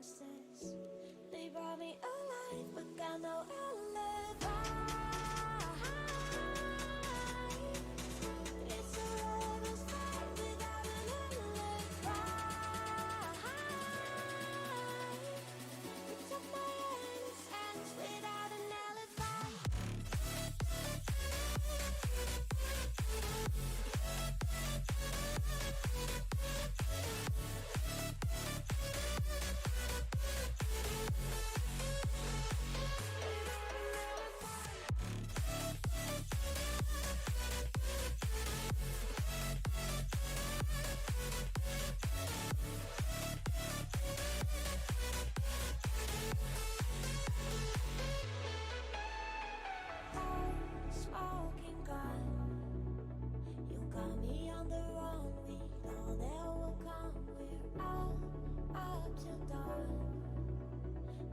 monsters. They brought me alive, but got no alibi. It's a lover's fight without an alibi. It took my innocence without an alibi. Smoking gun, you got me on the run. We know that will come. We're out up till dawn,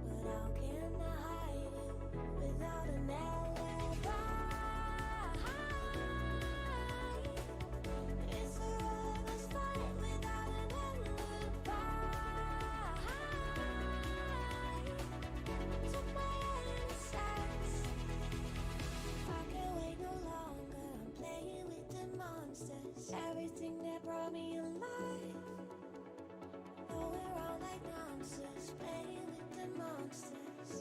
but how can I hide it without an alibi? It's a lover's fight without an alibi. Took my innocence. I can't wait no longer. I'm playing with the monsters. Everything that brought me alive. Going around like monsters. Playing with the monsters.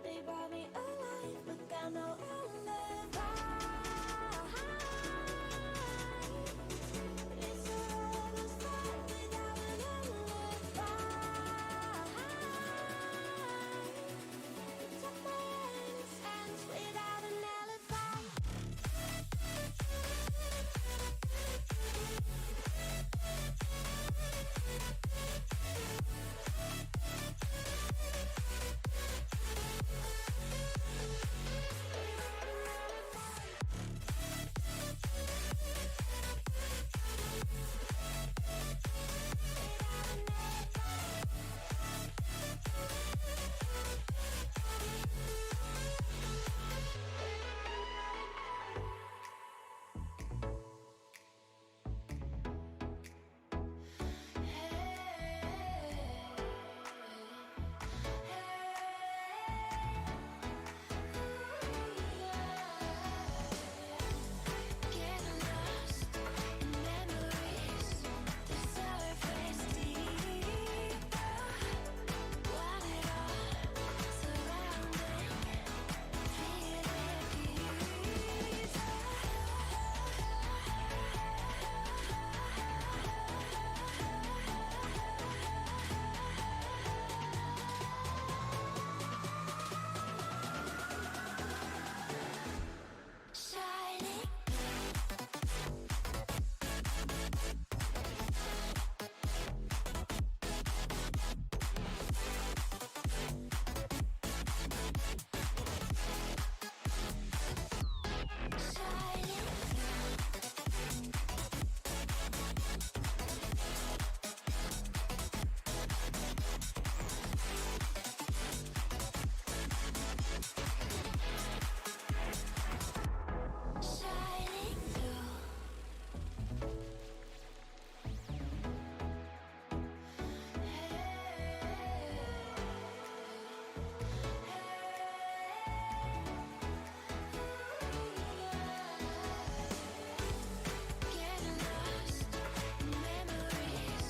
They brought me alive, but got no alibi. It's a lover's fight without an alibi. Took my innocence without an alibi. Getting lost in memories, the surface deeper. Want it all surrounding, feel it ease. Shining. Shining through. Getting lost in memories,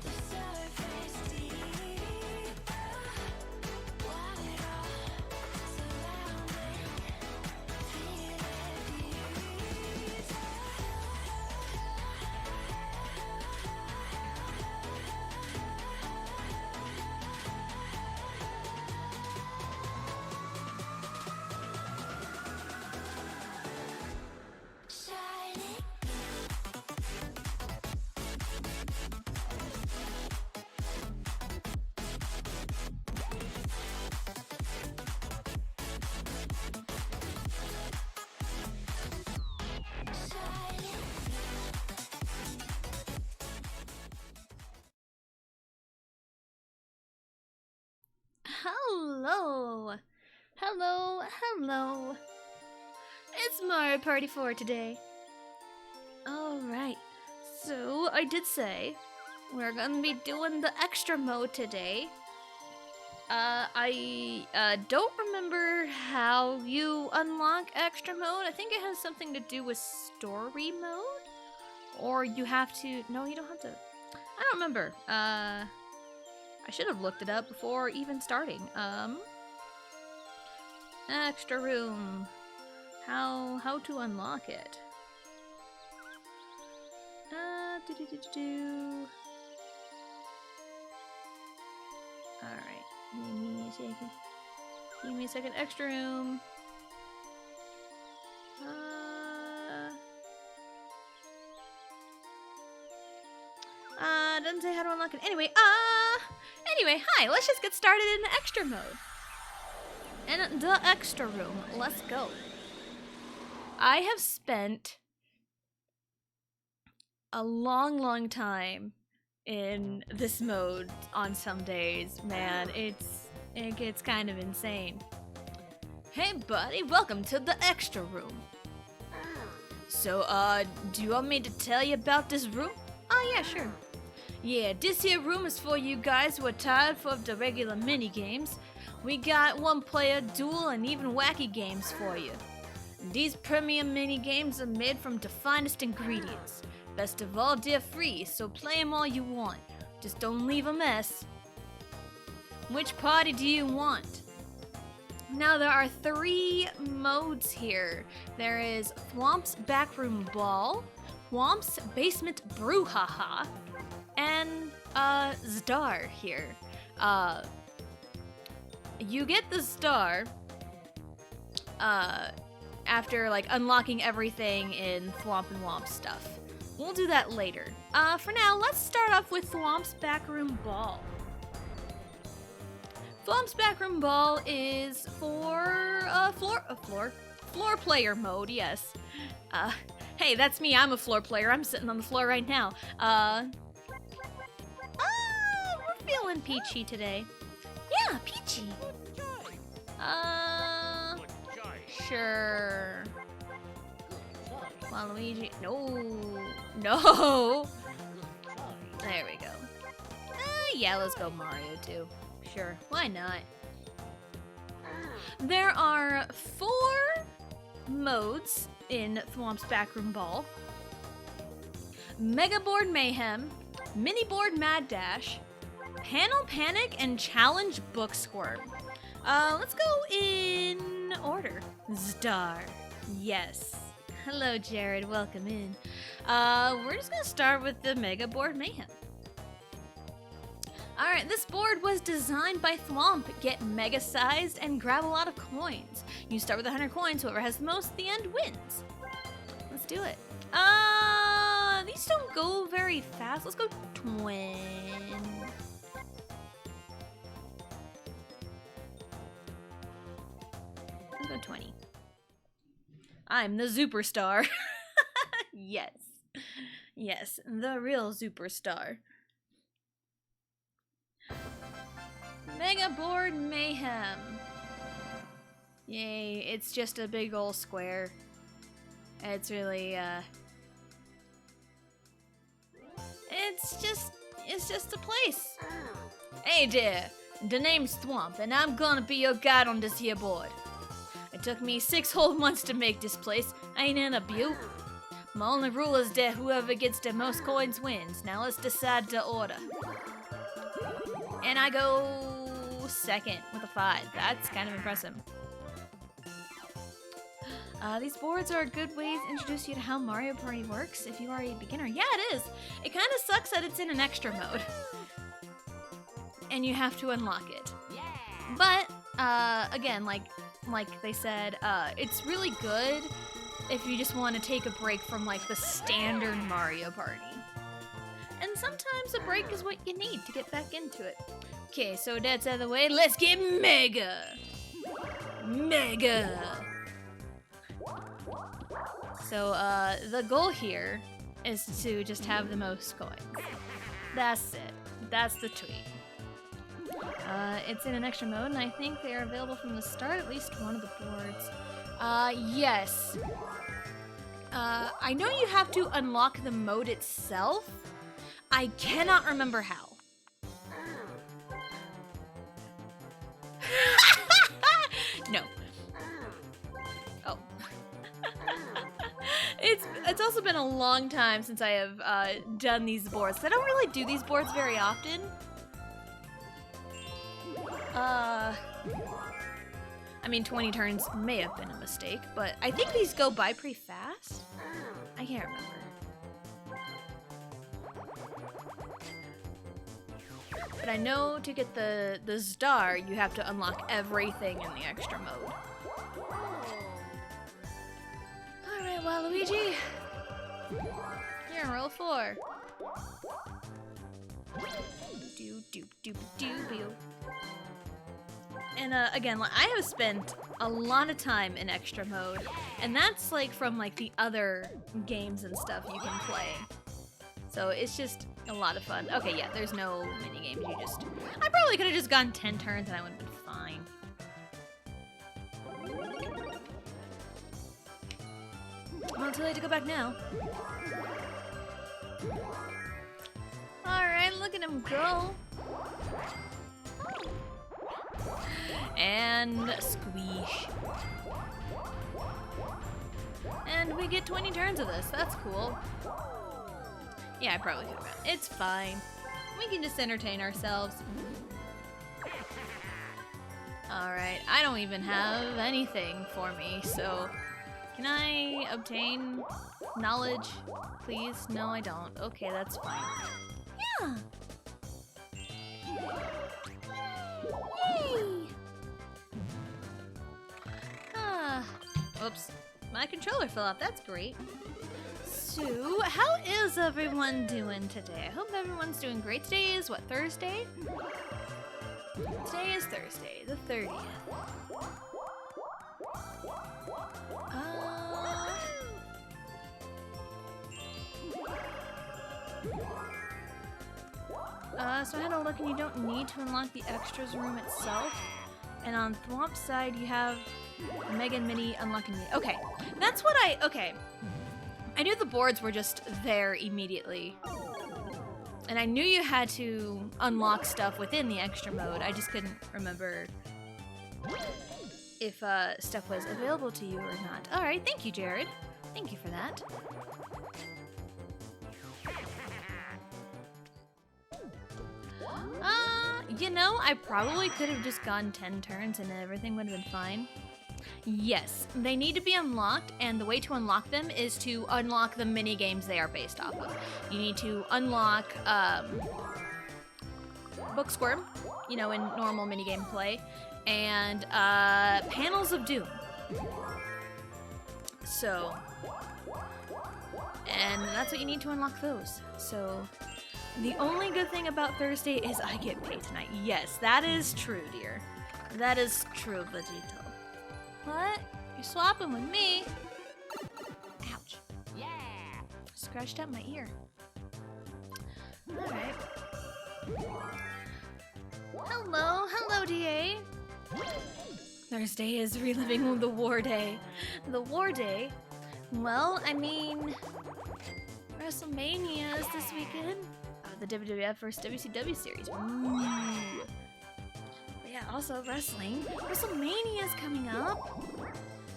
the surface deeper. Want it all surrounding, feel it ease. Shining. Shining. Hello! Hello, hello. It's Mario Party 4 today. Alright, so I did say we're gonna be doing the extra mode today. I don't remember how you unlock extra mode. I think it has something to do with story mode, or you have to. No, you don't have to. I don't remember. I should have looked it up before even starting. Extra room. How to unlock it? Alright. Give me a second. Extra room. Doesn't say how to unlock it. Anyway, hi, let's just get started in the extra mode. In the extra room, let's go. I have spent a long time in this mode on some days. Man, it gets kind of insane. Hey buddy, welcome to the extra room. So, do you want me to tell you about this room? Oh yeah, sure. Yeah, this here room is for you guys who are tired of the regular mini games. We got one-player, duel, and even wacky games for you. These premium mini games are made from the finest ingredients. Best of all, they're free, so play them all you want. Just don't leave a mess. Which party do you want? Now there are 3 modes here. There is Thwomp's Backroom Ball, Thwomp's Basement Brouhaha, and Star here. You get the star after like unlocking everything in Thwomp and Womp stuff. We'll do that later. For now, let's start off with Thwomp's Backroom Ball. Thwomp's Backroom Ball is for floor player mode, yes. Hey, that's me, I'm a floor player. I'm sitting on the floor right now. We're feeling peachy today. Yeah, peachy. Sure. Waluigi. No. There we go. Yeah, let's go Mario too. Sure, why not? There are 4 modes in Thwomp's Backroom Ball. Mega Board Mayhem, Mini Board Mad Dash, Panel Panic, and Challenge Book Squirm. Let's go in order. Star. Yes. Hello, Jared. Welcome in. We're just gonna start with the Mega Board Mayhem. Alright, this board was designed by Thwomp. Get mega sized and grab a lot of coins. You start with 100 coins, whoever has the most at the end wins. Let's do it. These don't go very fast. Let's go twin. Let's go 20. I'm the superstar. Yes. Yes, the real superstar. Mega Board Mayhem. Yay, it's just a big ol' square. It's really, It's just a place. Hey there, the name's Thwomp, and I'm gonna be your guide on this here board. It took me 6 whole months to make this place. Ain't in a beaut. My only rule is that whoever gets the most coins wins. Now let's decide the order. And I go second with a 5. That's kind of impressive. These boards are a good way to introduce you to how Mario Party works if you are a beginner. Yeah, it is. It kind of sucks that it's in an extra mode. And you have to unlock it. But, again, like they said, it's really good if you just want to take a break from, like, the standard Mario Party. And sometimes a break is what you need to get back into it. Okay, so that's out of the way. Let's get mega! Mega! So, the goal here is to just have the most coins. That's it. That's the tweet. It's in an extra mode, and I think they are available from the start, at least one of the boards. Yes. I know you have to unlock the mode itself. I cannot remember how. It's also been a long time since I have done these boards. I don't really do these boards very often. I mean, 20 turns may have been a mistake, but I think these go by pretty fast. I can't remember. But I know to get the star, you have to unlock everything in the extra mode. Alright, Waluigi. You're in roll 4. Do. And again, I have spent a lot of time in extra mode, and that's like from like the other games and stuff you can play. So it's just a lot of fun. Okay, yeah, there's no mini games. I probably could have just gone 10 turns and I would have been fine. Well, too late to go back now. Alright, look at him go. And squeesh. And we get 20 turns of this. That's cool. Yeah, I probably could have. It's fine. We can just entertain ourselves. Alright, I don't even have anything for me, so can I obtain knowledge, please? No, I don't. Okay, that's fine. Yeah. Yay! Oops. My controller fell off. That's great. So, how is everyone doing today? I hope everyone's doing great. Today is what, Thursday? Today is Thursday, the 30th. So I had a look, and you don't need to unlock the extras room itself. And on Thwomp's side, you have Mega and Mini unlocking me. Okay, that's what okay. I knew the boards were just there immediately. And I knew you had to unlock stuff within the extra mode. I just couldn't remember if stuff was available to you or not. Alright, thank you, Jared. Thank you for that. You know, I probably could have just gone 10 turns and everything would have been fine. Yes, they need to be unlocked, and the way to unlock them is to unlock the mini games they are based off of. You need to unlock Book Squirm, you know, in normal minigame play, and Panels of Doom. So, and that's what you need to unlock those. So, the only good thing about Thursday is I get paid tonight. Yes, that is true, dear. That is true, Vegito. What? You're swapping with me? Ouch. Yeah! Scratched up my ear. Alright. Hello, DA. Thursday is reliving the war day. The war day? Well, I mean, WrestleMania is this weekend. The WWF vs. WCW series. Ooh. But yeah, also wrestling. WrestleMania is coming up.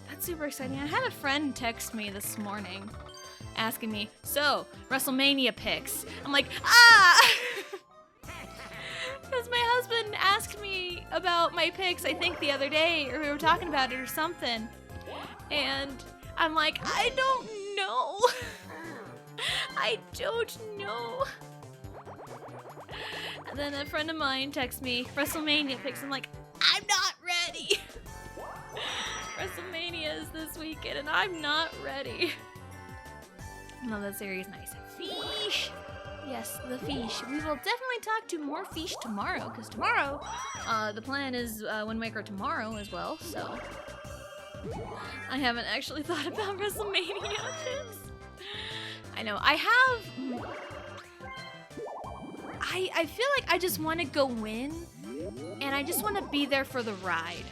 That's super exciting. I had a friend text me this morning asking me, so, WrestleMania picks. I'm like, because my husband asked me about my picks, I think the other day, or we were talking about it or something. And I'm like, I don't know. I don't know. And then a friend of mine texts me WrestleMania picks. I'm like, I'm not ready. WrestleMania is this weekend, and I'm not ready. No, that series is nice. Fish. Yes, the fish. We will definitely talk to more fish tomorrow, because tomorrow, the plan is Wind Waker tomorrow as well. So I haven't actually thought about WrestleMania picks. I know I have. I feel like I just want to go in, and I just want to be there for the ride.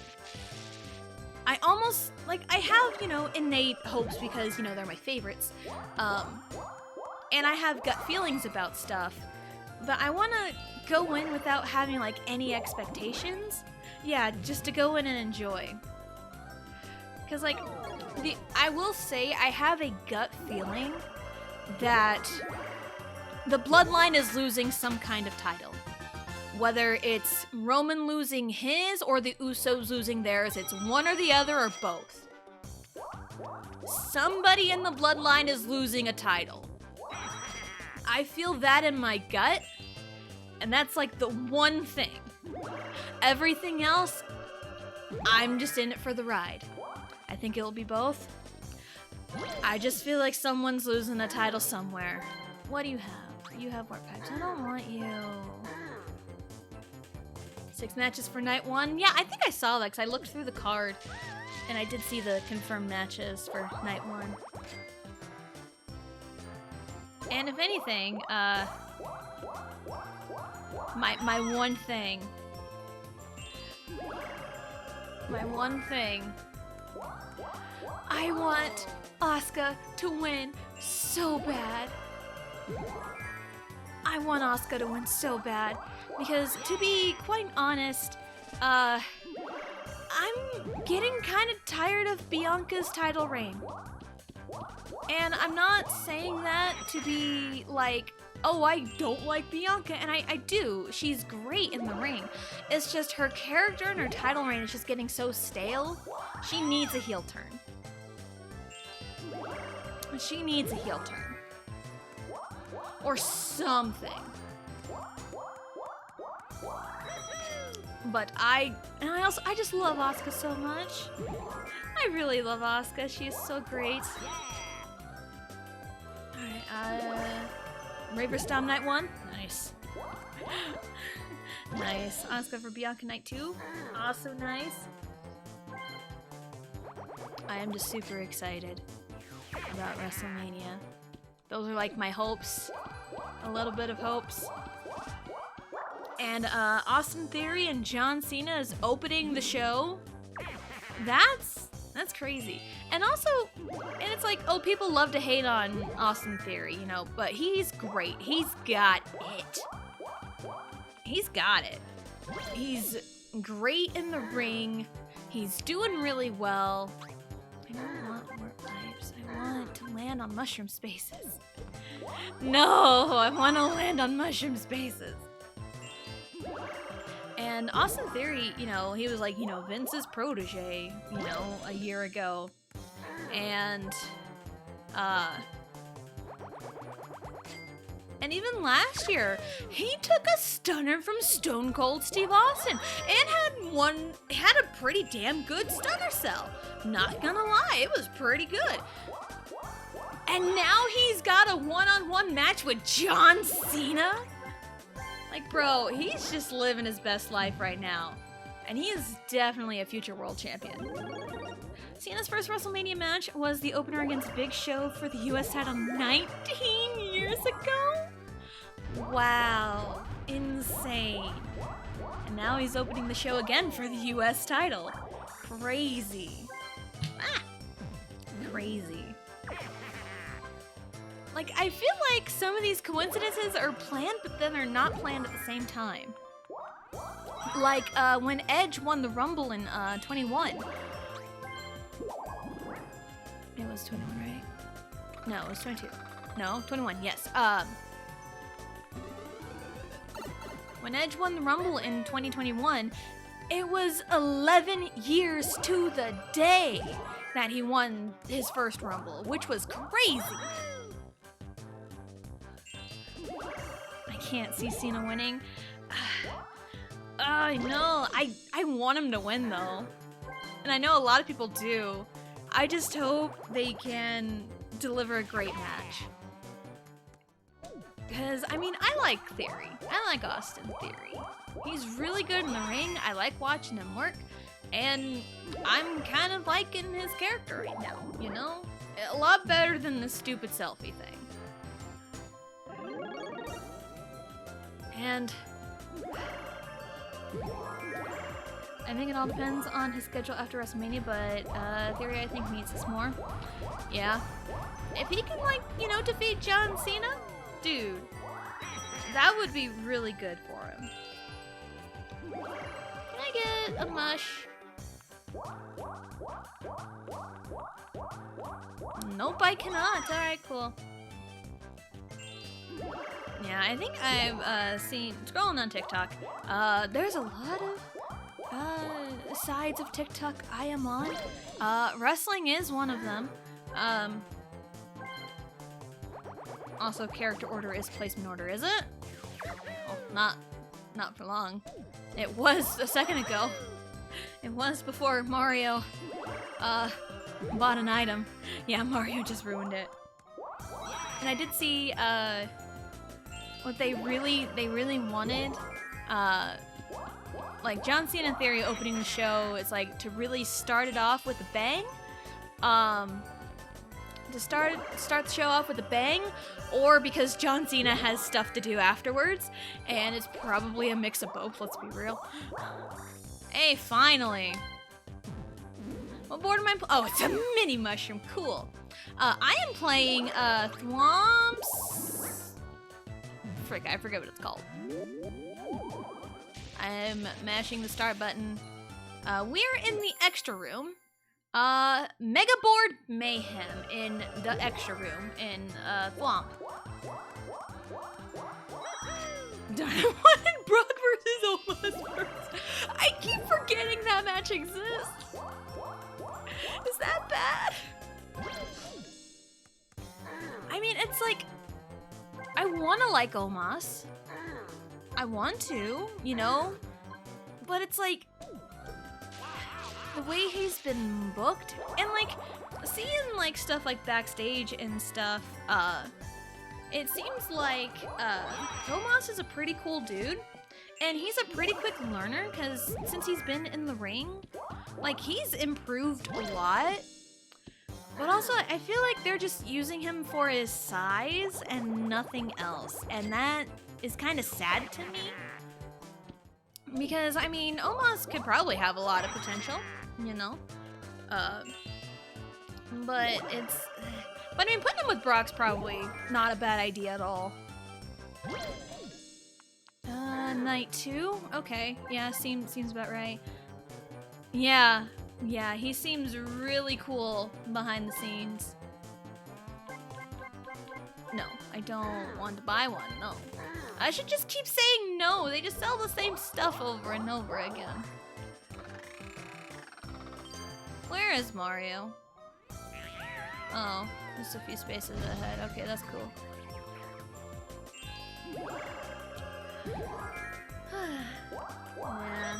I almost, like, I have, you know, innate hopes because, you know, they're my favorites. And I have gut feelings about stuff, but I want to go in without having, like, any expectations. Yeah, just to go in and enjoy. Because, like, I will say I have a gut feeling that the Bloodline is losing some kind of title. Whether it's Roman losing his or the Usos losing theirs, it's one or the other or both. Somebody in the Bloodline is losing a title. I feel that in my gut, and that's like the one thing. Everything else, I'm just in it for the ride. I think it'll be both. I just feel like someone's losing a title somewhere. What do you have? You have Warp Pipes. I don't want you. 6 matches for night 1. Yeah, I think I saw that because I looked through the card and I did see the confirmed matches for night 1. And if anything, my one thing, I want Asuka to win so bad. I want Asuka to win so bad because, to be quite honest, I'm getting kind of tired of Bianca's title reign. And I'm not saying that to be like, oh, I don't like Bianca, and I do. She's great in the ring. It's just her character and her title reign is just getting so stale. She needs a heel turn. She needs a heel turn. Or something. But I just love Asuka so much. I really love Asuka. She is so great. Alright, Raverstorm night 1. Nice. Nice. Asuka for Bianca night 2. Also nice. I am just super excited about WrestleMania. Those are like my hopes. A little bit of hopes. And Austin Theory and John Cena is opening the show. That's crazy. And also, and it's like, oh, people love to hate on Austin Theory, you know, but he's great. He's got it. He's got it. He's great in the ring. He's doing really well. I don't want Warp Pipes. I want to land on Mushroom Spaces. No, I want to land on Mushroom Spaces. And Austin Theory, you know, he was like, you know, Vince's protege, you know, a year ago. And even last year, he took a stunner from Stone Cold Steve Austin and had a pretty damn good stunner cell. Not gonna lie, it was pretty good. And now he's got a one-on-one match with John Cena? Like, bro, he's just living his best life right now. And he is definitely a future world champion. Cena's first WrestleMania match was the opener against Big Show for the US title 19 years ago? Wow, insane. And now he's opening the show again for the US title. Crazy. Crazy. Like, I feel like some of these coincidences are planned, but then they're not planned at the same time. Like, when Edge won the Rumble in, 21. It was 21, right? No, it was 22. No, 21, yes. When Edge won the Rumble in 2021, it was 11 years to the day that he won his first Rumble, which was crazy. I can't see Cena winning. I know. I want him to win, though. And I know a lot of people do. I just hope they can deliver a great match. Because, I mean, I like Theory. I like Austin Theory. He's really good in the ring. I like watching him work. And I'm kind of liking his character right now, you know? A lot better than the stupid selfie thing. And I think it all depends on his schedule after WrestleMania, but Theory, I think, needs this more. Yeah. If he can, like, you know, defeat John Cena, dude, that would be really good for him. Can I get a mush? nope, I cannot. Alright, cool. Yeah, I think I've seen, scrolling on TikTok, there's a lot of sides of TikTok I am on. Wrestling is one of them. Also, character order is placement order, is it? Oh, not for long. It was a second ago. It was before Mario, bought an item. Yeah, Mario just ruined it. And I did see, what they really wanted, like John Cena Theory opening the show is like to really start it off with a bang. To start the show off with a bang, or because John Cena has stuff to do afterwards, and it's probably a mix of both, let's be real. Hey, finally. What board am I oh, it's a mini mushroom, cool. I am playing, Thwomps... Frick, I forget what it's called. I'm mashing the start button. We're in the extra room. Mega Board Mayhem in the extra room in, Thwomp. Darn, I wanted Brock versus Omos first. I keep forgetting that match exists. Is that bad? I mean, it's like, I want to like Omos. I want to, you know? But it's like, the way he's been booked, and like, seeing like stuff like backstage and stuff, it seems like, Omos is a pretty cool dude. And he's a pretty quick learner, because since he's been in the ring, like, he's improved a lot. But also, I feel like they're just using him for his size and nothing else. And that is kind of sad to me. Because, I mean, Omos could probably have a lot of potential, you know? But it's... But I mean, putting him with Brock's probably not a bad idea at all. Night 2? Okay, yeah, seems about right. Yeah, he seems really cool behind the scenes. No, I don't want to buy one, no. I should just keep saying no, they just sell the same stuff over and over again. Where is Mario? Oh, just a few spaces ahead. Okay, that's cool. Yeah.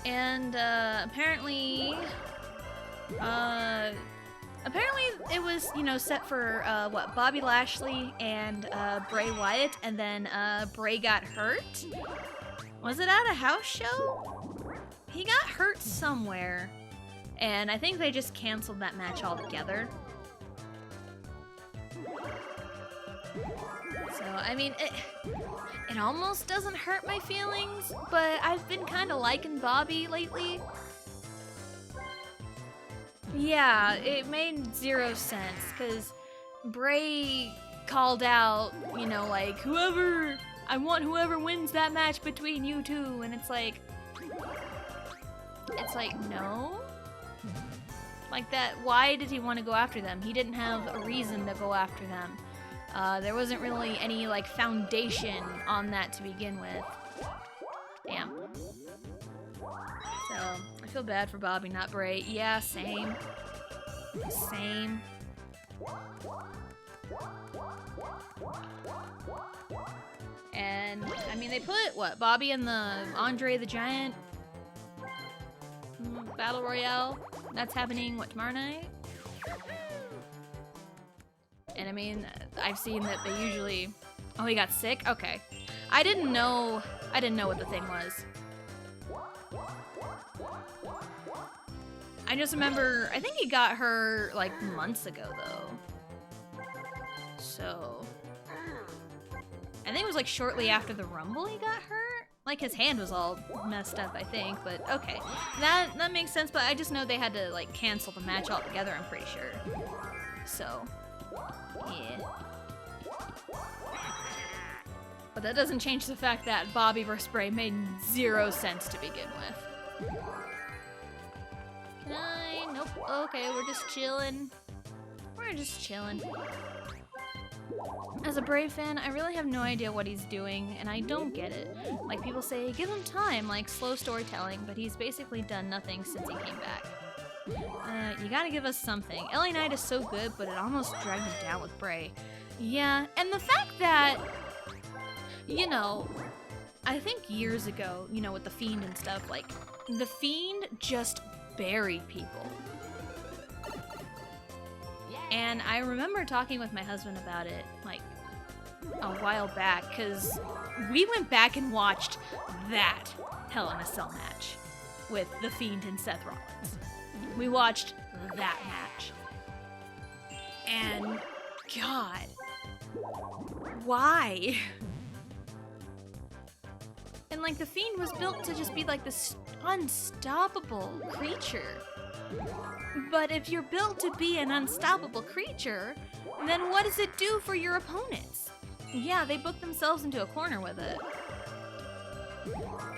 And apparently it was, you know, set for what, Bobby Lashley and Bray Wyatt, and then Bray got hurt. Was it at a house show? He got hurt somewhere, and I think they just canceled that match altogether. So, I mean, it almost doesn't hurt my feelings, but I've been kind of liking Bobby lately. Yeah, it made zero sense, because Bray called out, you know, like, I want whoever wins that match between you two, and it's like, no? Like that, why did he want to go after them? He didn't have a reason to go after them. There wasn't really any, like, foundation on that to begin with. Damn. So, I feel bad for Bobby, not Bray. Yeah, same. Same. And, I mean, they put, what, Bobby and the Andre the Giant Battle Royale? That's happening, what, tomorrow night? And I mean, I've seen that they usually... Oh, he got sick? Okay. I didn't know what the thing was. I just remember, I think he got her, like, months ago, though. So... I think it was, like, shortly after the Rumble he got hurt? Like, his hand was all messed up, I think, but okay. That makes sense, but I just know they had to, like, cancel the match altogether, I'm pretty sure. So... yeah. But that doesn't change the fact that Bobby vs. Bray made zero sense to begin with. Can I? Nope. Okay, we're just chilling. We're We're just chilling. As a Bray fan, I really have no idea what he's doing, and I don't get it. Like, people say, give him time, like slow storytelling, but he's basically done nothing since he came back. You gotta give us something. LA Knight is so good, but it almost dragged him down with Bray. Yeah, and the fact that, you know, I think years ago, you know, with The Fiend and stuff, like, The Fiend just buried people. And I remember talking with my husband about it, like, a while back, because we went back and watched that Hell in a Cell match with The Fiend and Seth Rollins. We watched that match. And, God, why? And, like, The Fiend was built to just be, like, this unstoppable creature. But if you're built to be an unstoppable creature, then what does it do for your opponents? Yeah, they book themselves into a corner with it.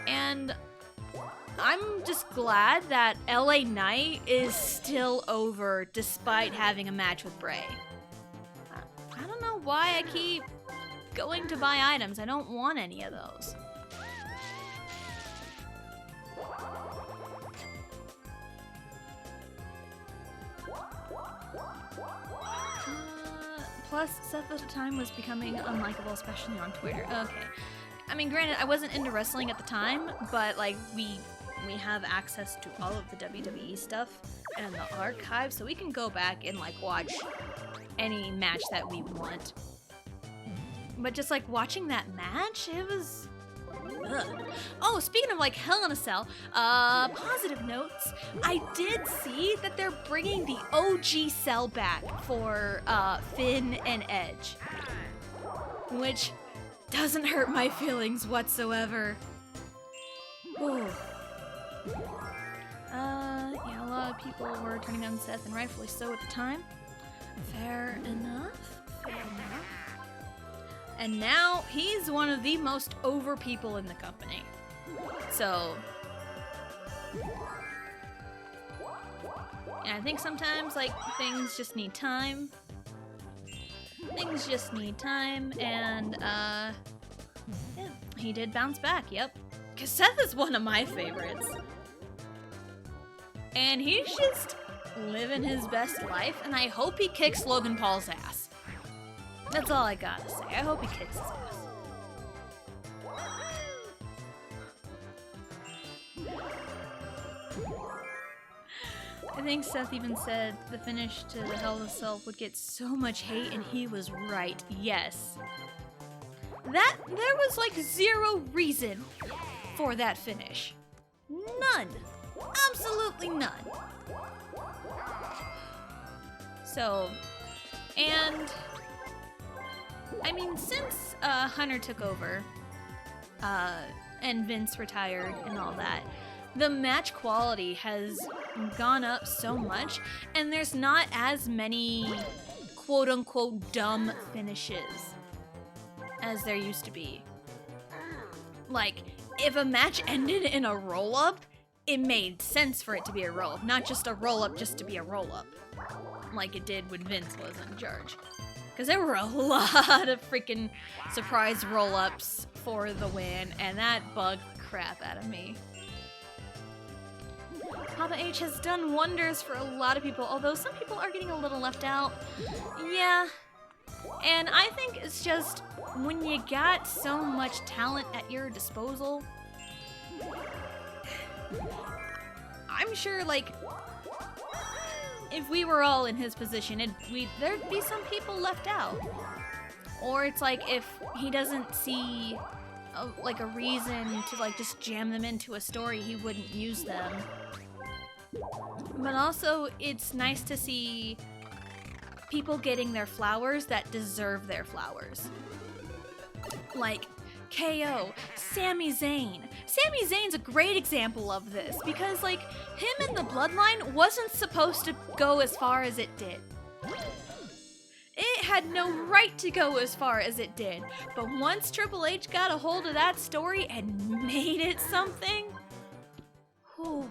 And I'm just glad that LA Knight is still over despite having a match with Bray. I don't know why I keep going to buy items. I don't want any of those. Plus, Seth at the time was becoming unlikable, especially on Twitter. Okay. I mean, granted, I wasn't into wrestling at the time, but, like, we have access to all of the WWE stuff and the archive, so we can go back and, like, watch any match that we want. But just, like, watching that match, it was... Ugh. Oh, speaking of, like, Hell in a Cell, positive notes, I did see that they're bringing the OG cell back for, Finn and Edge. Which doesn't hurt my feelings whatsoever. Ooh. Yeah, a lot of people were turning on Seth, and rightfully so at the time. Fair enough. Fair enough. And now he's one of the most over people in the company. So, and I think sometimes, like, things just need time. Things just need time, and, yeah, he did bounce back, yep. Because Seth is one of my favorites. And he's just living his best life, and I hope he kicks Logan Paul's ass. That's all I gotta say. I hope he kicks his ass. I think Seth even said the finish to the Hell in a Cell would get so much hate, and he was right. Yes. There was like zero reason for that finish. None. Absolutely none. So, and I mean, since Hunter took over, and Vince retired and all that, the match quality has gone up so much, and there's not as many quote-unquote dumb finishes as there used to be. Like, if a match ended in a roll-up, it made sense for it to be a roll-up, not just a roll-up just to be a roll-up, like it did when Vince was in charge. Because there were a lot of freaking surprise roll-ups for the win, and that bugged the crap out of me. Papa H has done wonders for a lot of people, although some people are getting a little left out. Yeah. And I think it's just when you got so much talent at your disposal, I'm sure, like, if we were all in his position, there'd be some people left out. Or it's like if he doesn't see like a reason to like just jam them into a story, he wouldn't use them. But also, it's nice to see people getting their flowers that deserve their flowers. Like KO, Sami Zayn. Sami Zayn's a great example of this because, like, him and the Bloodline wasn't supposed to go as far as it did. It had no right to go as far as it did. But once Triple H got a hold of that story and made it something, whew,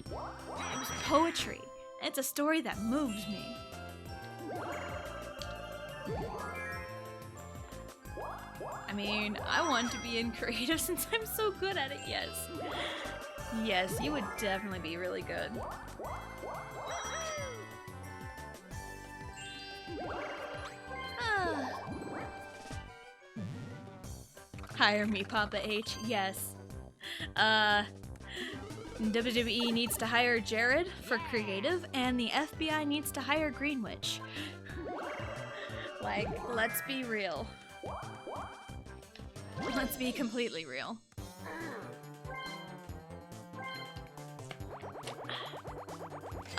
it was poetry. It's a story that moves me. I mean, I want to be in creative since I'm so good at it, yes. Yes, you would definitely be really good. Ah. Hire me, Papa H. Yes. WWE needs to hire Jared for creative, and the FBI needs to hire Greenwich. Like, let's be real. Let's be completely real.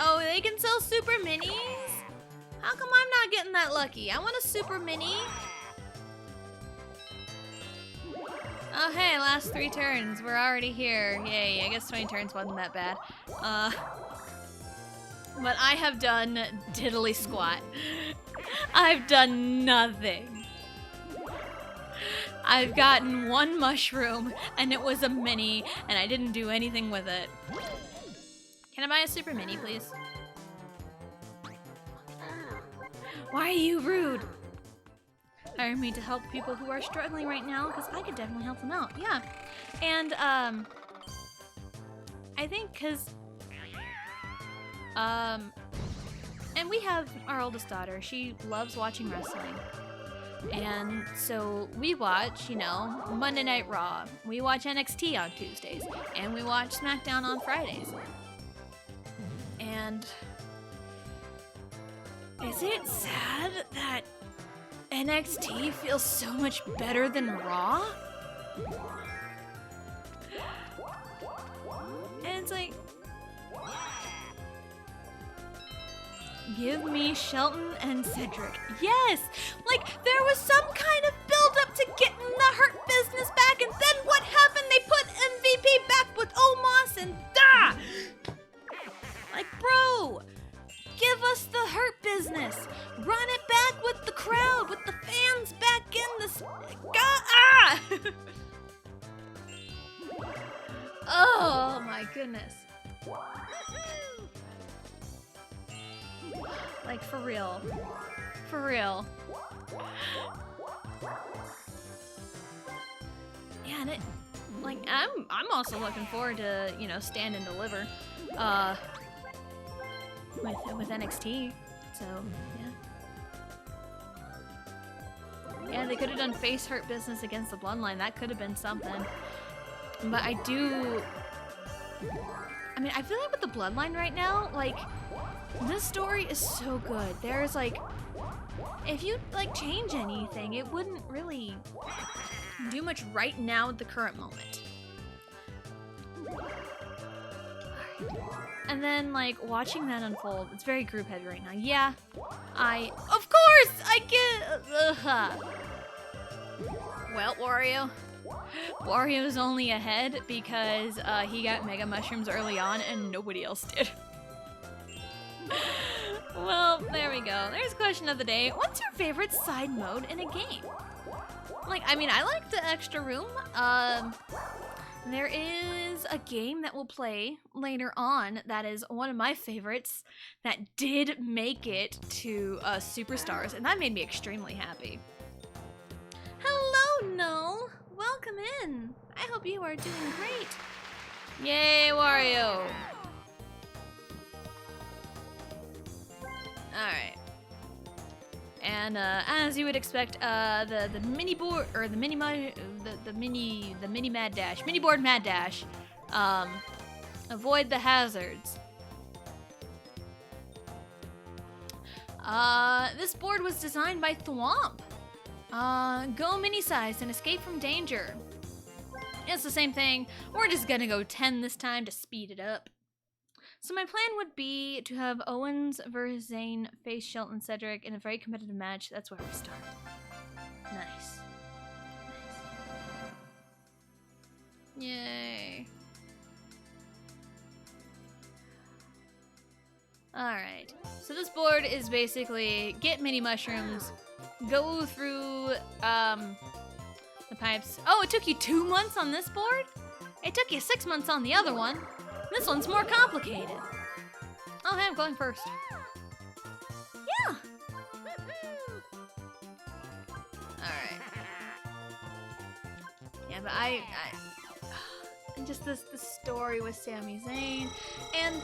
Oh, they can sell super minis? How come I'm not getting that lucky? I want a super mini. Oh, hey, last 3 turns. We're already here. Yay, I guess 20 turns wasn't that bad. But I have done diddly squat. I've done nothing. I've gotten 1 mushroom, and it was a mini, and I didn't do anything with it. Can I buy a super mini, please? Why are you rude? Hire me to help people who are struggling right now, because I could definitely help them out. Yeah. And, I think because, and we have our oldest daughter. She loves watching wrestling. And so we watch, you know, Monday Night Raw. We watch NXT on Tuesdays. And we watch SmackDown on Fridays. And is it sad that NXT feels so much better than Raw? And it's like, give me Shelton and Cedric. Yes! Like, there was some kind of build-up to getting the Hurt Business back, and then what happened? They put MVP back with Omos and like, bro, give us the Hurt Business. Run it back with the crowd, with the fans back in the... Oh, my goodness. Like, for real. For real. Yeah, and it... Like, I'm also looking forward to, you know, Stand and Deliver. With NXT. So, yeah. Yeah, they could have done face Hurt Business against the Bloodline. That could have been something. But I mean, I feel like with the Bloodline right now, like, this story is so good. There's, like, if you, like, change anything, it wouldn't really do much right now at the current moment. And then, like, watching that unfold, it's very group heavy right now. Yeah, of course, I get, Well, Wario's only ahead because, he got Mega Mushrooms early on and nobody else did. Well, there we go. There's question of the day. What's your favorite side mode in a game? Like, I mean, I like the extra room. There is a game that we'll play later on that is one of my favorites that did make it to Superstars, and that made me extremely happy. Hello, Null. Welcome in. I hope you are doing great. Yay, Wario. Alright. And as you would expect, the mini board or the mini mad dash, mini board mad dash, avoid the hazards. This board was designed by Thwomp. Go mini size and escape from danger. It's the same thing. We're just gonna go 10 this time to speed it up. So my plan would be to have Owens versus Zayn face Shelton Cedric in a very competitive match. That's where we start. Nice. Yay. Alright. So this board is basically get mini mushrooms, go through the pipes. Oh, it took you 2 months on this board? It took you 6 months on the other one. This one's more complicated. Oh, hey, I'm going first. Yeah. but just the story with Sami Zayn. And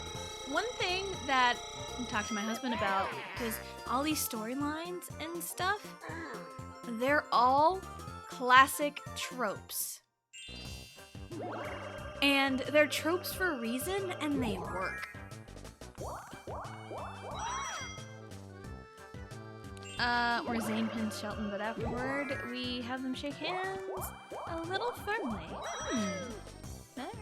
one thing that I talked to my husband about, because all these storylines and stuff, they're all classic tropes. And they're tropes for a reason, and they work. Where Zayn pins Shelton, but afterward, we have them shake hands a little firmly. Alright.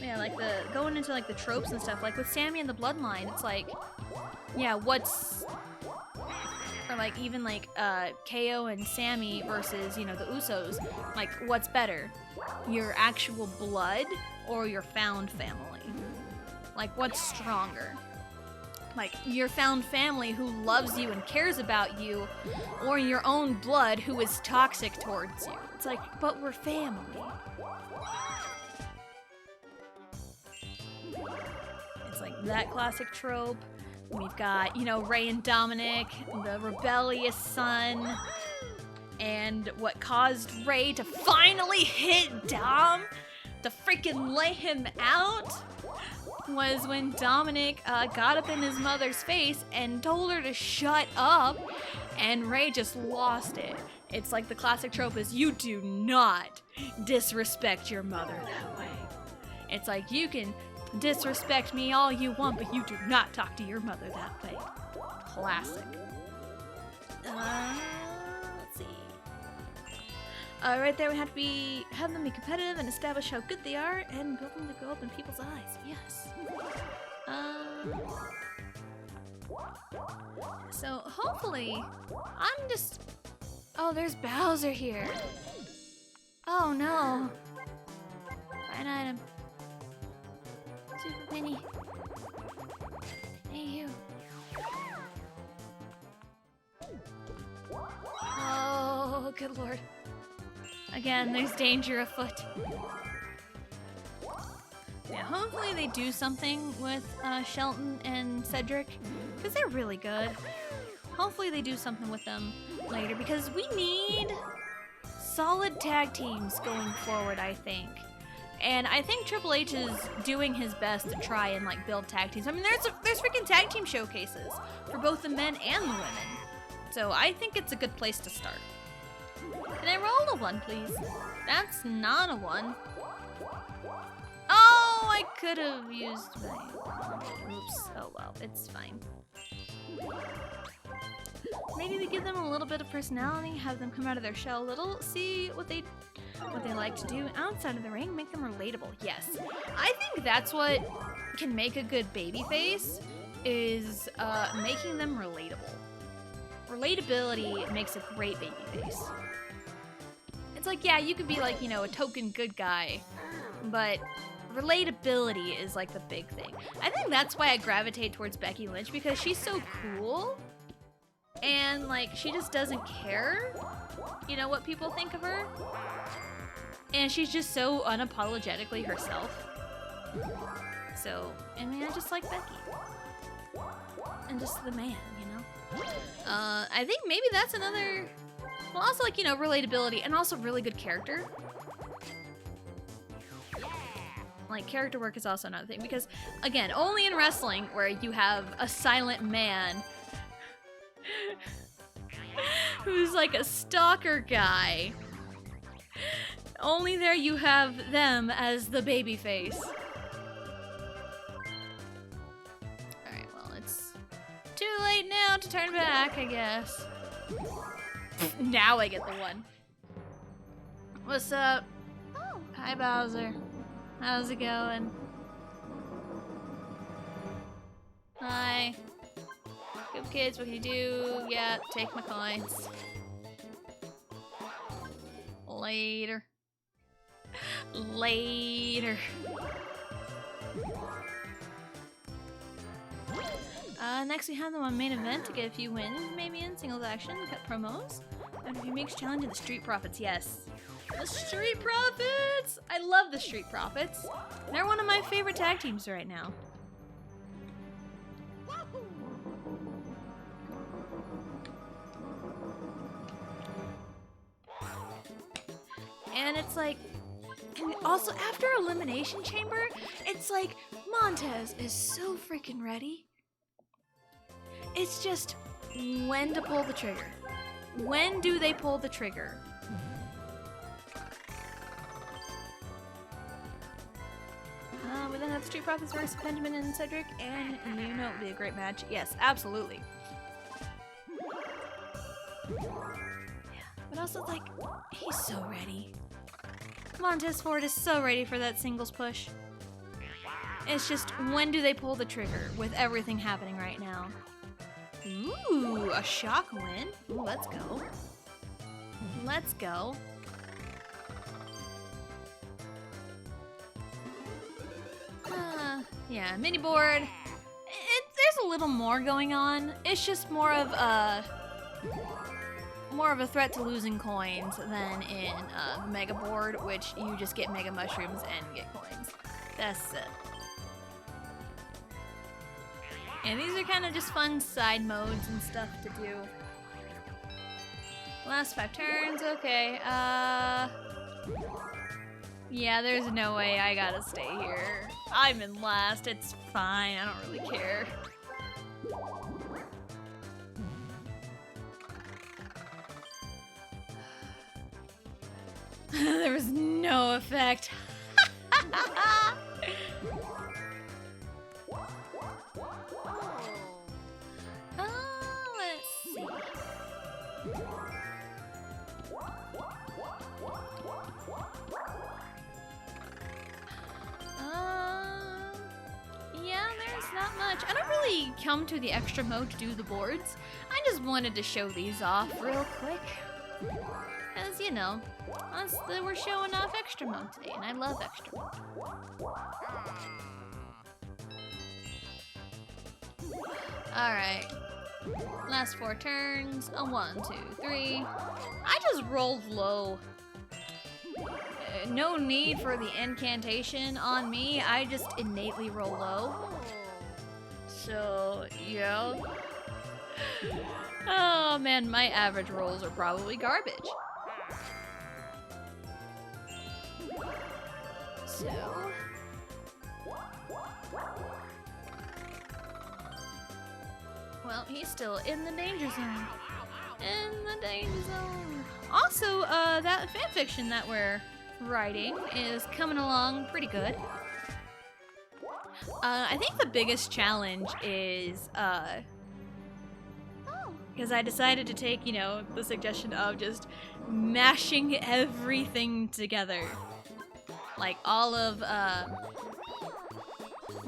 Yeah, like going into like the tropes and stuff, like with Sami and the Bloodline, it's like, yeah, or like even like KO and Sami versus, you know, the Usos, like what's better? Your actual blood or your found family? Like what's stronger? Like your found family who loves you and cares about you, or your own blood who is toxic towards you. It's like, but we're family. It's like that classic trope. We've got, you know, Rey and Dominic, the rebellious son, and what caused Rey to finally hit Dom, to freaking lay him out, was when Dominic got up in his mother's face and told her to shut up, and Rey just lost it. It's like the classic trope is, you do not disrespect your mother that way. It's like, you can disrespect me all you want, but you do not talk to your mother that way. Classic. Let's see. Right there we have them be competitive and establish how good they are and build them to go up in people's eyes. Yes. So hopefully, oh, there's Bowser here. Oh no. Fine item. Super Penny. Hey, you. Oh, good lord. Again, there's danger afoot. Yeah, hopefully they do something with Shelton and Cedric, because they're really good. Hopefully they do something with them later, because we need solid tag teams going forward, I think. And I think Triple H is doing his best to try and like build tag teams. I mean, there's freaking tag team showcases for both the men and the women. So I think it's a good place to start. Can I roll a 1, please? That's not a 1. Oh, I could have used my... Oops. Oh well, it's fine. Maybe we give them a little bit of personality, have them come out of their shell a little, see what they like to do outside of the ring, make them relatable. Yes. I think that's what can make a good babyface, is making them relatable. Relatability makes a great babyface. It's like, yeah, you could be like, you know, a token good guy, but relatability is like the big thing. I think that's why I gravitate towards Becky Lynch, because she's so cool and like she just doesn't care, you know, what people think of her. And she's just so unapologetically herself. So, I mean, I just like Becky. And just the man, you know? I think maybe that's another... Well, also, like, you know, relatability and also really good character. Like, character work is also another thing. Because, again, only in wrestling where you have a silent man who's like a stalker guy. Only there you have them as the babyface. Alright, well, it's too late now to turn back, I guess. Now I get the 1. What's up? Oh, hi, Bowser. How's it going? Hi. Good kids, what can you do? Yeah, take my coins. Later. Later. Next we have them on main event to get a few wins, maybe in singles action, cut promos. And a few makes challenge in the Street Profits, yes. The Street Profits! I love the Street Profits. They're one of my favorite tag teams right now. And it's like, and also after Elimination Chamber, it's like Montez is so freaking ready. It's just when to pull the trigger. When do they pull the trigger? We then have Street Profits versus Benjamin and Cedric, and you know it would be a great match. Yes, absolutely. Yeah, but also, like, he's so ready. Montez Ford is so ready for that singles push. It's just, when do they pull the trigger with everything happening right now? Ooh, a shock win. Ooh, let's go. Let's go. Yeah, mini board. There's a little more going on. It's just more of a threat to losing coins than in Mega Board, which you just get Mega Mushrooms and get coins. That's it. And these are kind of just fun side modes and stuff to do. Last 5 turns, okay. Yeah, there's no way I gotta stay here. I'm in last, it's fine, I don't really care. There was no effect. Let's see. Yeah, there's not much. I don't really come to the extra mode to do the boards. I just wanted to show these off real quick. As you know, we're showing off extra mode today, and I love extra mode. Alright. Last 4 turns. A 1, 2, 3. I just rolled low. No need for the incantation on me. I just innately roll low. So, yeah. Oh man, my average rolls are probably garbage. So... well, he's still in the danger zone. In the danger zone. Also, that fanfiction that we're writing is coming along pretty good. I think the biggest challenge is, because I decided to take, you know, the suggestion of just mashing everything together. Like all of,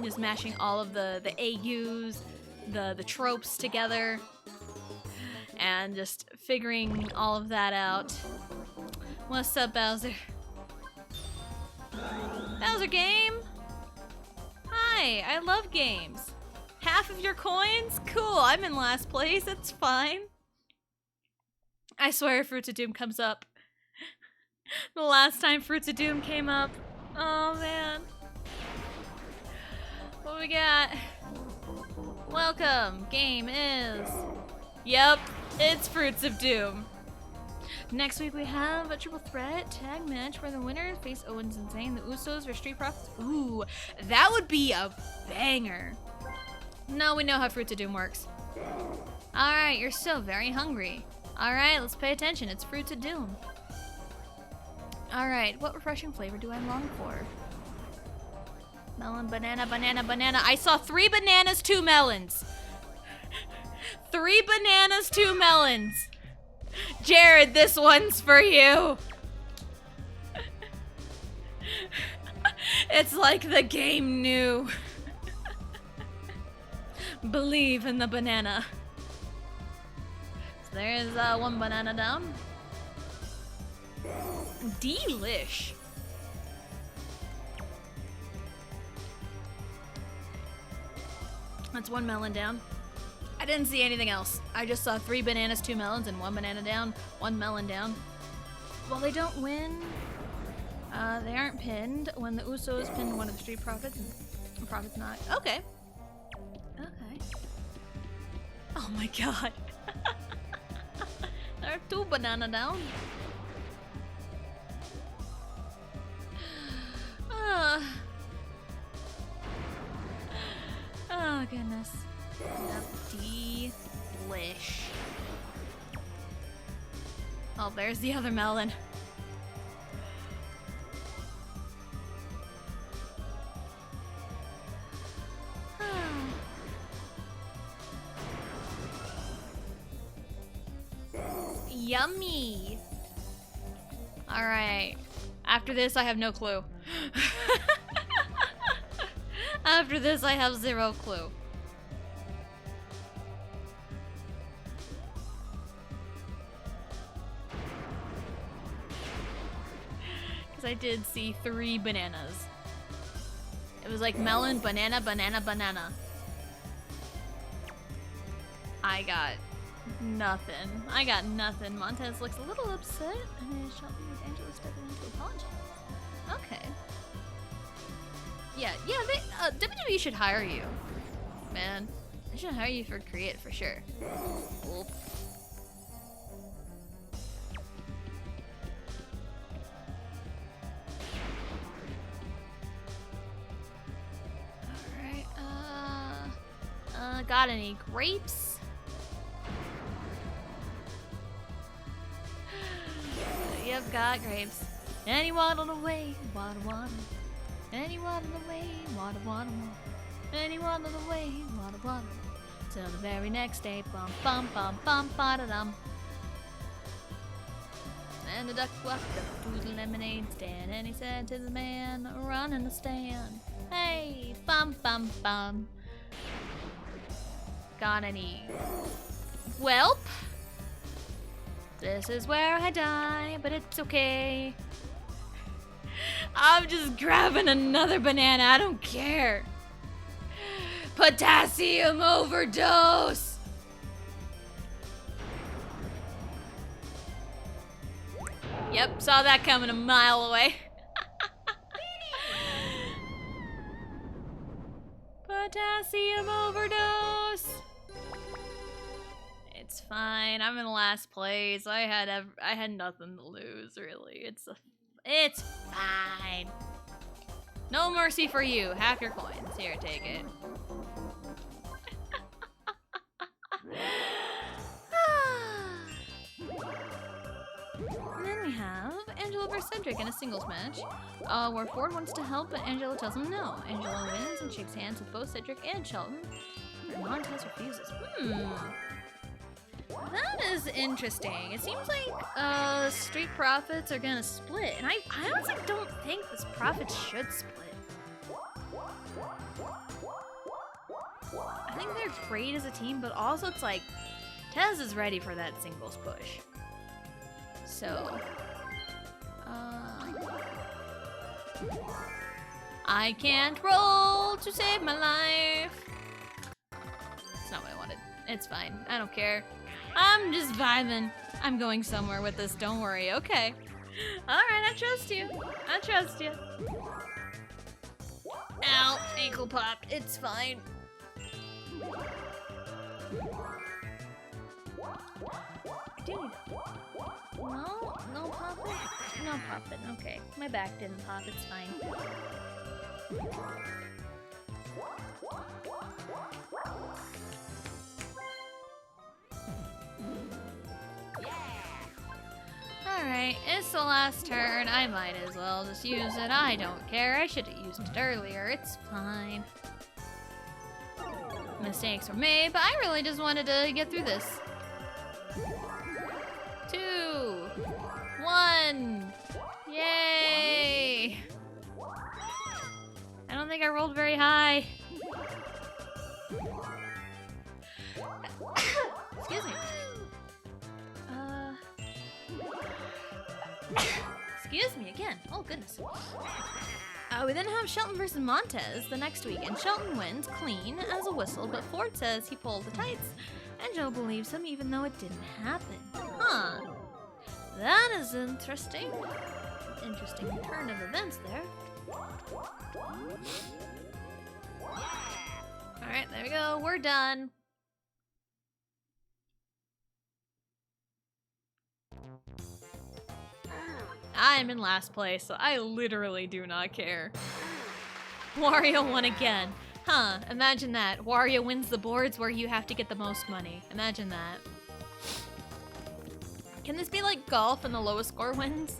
just mashing all of the AUs, the tropes together, and just figuring all of that out. What's up, Bowser? Bowser game? Hi, I love games. Half of your coins? Cool, I'm in last place, it's fine. I swear if Fruits of Doom comes up. The last time Fruits of Doom came up. Oh man. What we got? Welcome. Game is... yep, it's Fruits of Doom. Next week we have a triple threat tag match where the winners face Owens and Zayn, the Usos, or Street Profits. Ooh, that would be a banger. No, we know how Fruits of Doom works. Alright, you're so very hungry. Alright, let's pay attention. It's Fruits of Doom. Alright, what refreshing flavor do I long for? Melon, banana, banana, banana. I saw 3 bananas, 2 melons. 3 bananas, 2 melons. Jared, this one's for you. It's like the game knew. Believe in the banana. So there's 1 banana down. Delish. That's 1 melon down. I didn't see anything else. I just saw 3 bananas, 2 melons, and 1 banana down, 1 melon down. Well, they don't win. They aren't pinned. When the Usos pinned one of the Street Profits, and Profits not. Okay. Okay. Oh my god. There are 2 banana down. goodness. Delish. Oh, there's the other melon. Yummy. All right. After this, I have no clue. After this, I have zero clue. Because I did see 3 bananas. It was like melon, banana, banana, banana. I got nothing. I got nothing. Montez looks a little upset, and is Shelton with Angela stepping in to apologize. Okay. Yeah, they, WWE should hire you. Man, they should hire you for Create for sure. Oop. Alright, got any grapes? Yep, got grapes. And he waddled away, waddle, waddle. And he waddled away, waddle, waddle. And he waddled away, waddle, waddle. Till the very next day, bum, bum, bum, bum, ba-da-dum. And the duck walked up to the lemonade stand, and he said to the man running the stand, hey, bum, bum, bum. Got any whelp? This is where I die, but it's okay. I'm just grabbing another banana, I don't care. Potassium overdose! Yep, saw that coming a mile away. Potassium overdose! It's fine. I'm in last place. I had nothing to lose, really. It's fine. No mercy for you. Half your coins. Here, take it. And then we have Angela vs. Cedric in a singles match, where Ford wants to help, but Angela tells him no. Angela wins and shakes hands with both Cedric and Shelton. And Montez refuses. That is interesting. It seems like Street Profits are gonna split, and I honestly don't think this Profits should split. I think they're great as a team, but also it's like Tez is ready for that singles push. So, I can't roll to save my life. That's not what I wanted. It's fine. I don't care. I'm just vibing. I'm going somewhere with this, don't worry, okay. Alright, I trust you. I trust you. Ow, ankle popped. It's fine. Dude. No popping? No popping, okay. My back didn't pop, it's fine. Alright, it's the last turn. I might as well just use it. I don't care. I should have used it earlier. It's fine. Mistakes were made, but I really just wanted to get through this. 2, 1. Yay! I don't think I rolled very high. Excuse me. Excuse me again. Oh, goodness. We then have Shelton versus Montez the next week, and Shelton wins clean as a whistle, but Ford says he pulled the tights, and Joe believes him even though it didn't happen. Huh. That is interesting. Interesting turn of events there. Alright, there we go. We're done. I'm in last place, so I literally do not care. Wario won again. Huh, imagine that. Wario wins the boards where you have to get the most money. Imagine that. Can this be like golf and the lowest score wins?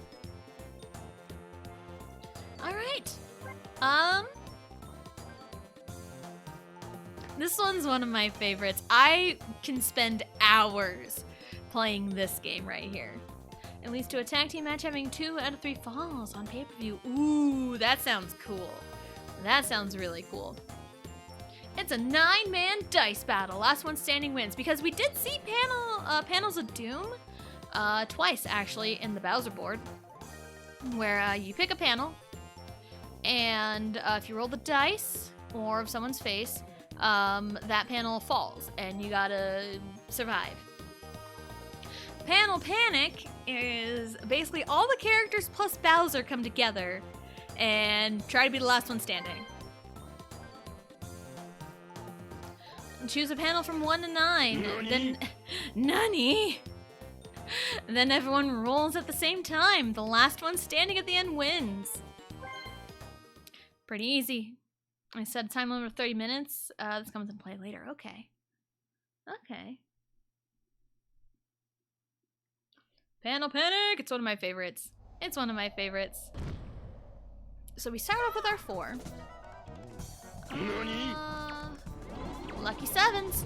Alright. This one's one of my favorites. I can spend hours playing this game right here. It leads to a tag team match having 2 out of 3 falls on pay-per-view. Ooh, that sounds cool. That sounds really cool. It's a 9-man dice battle. Last one standing wins. Because we did see Panels of Doom twice, actually, in the Bowser board. Where you pick a panel, and if you roll the dice, or of someone's face, that panel falls, and you gotta survive. Panel Panic is basically all the characters plus Bowser come together and try to be the last one standing. Choose a panel from 1 to 9. Nani? Then, Nani? Then everyone rolls at the same time. The last one standing at the end wins. Pretty easy. I said time limit of 30 minutes. This comes into play later. Okay. Okay. Panel Panic! It's one of my favorites. It's one of my favorites. So we start off with our 4. Nani? Lucky 7s.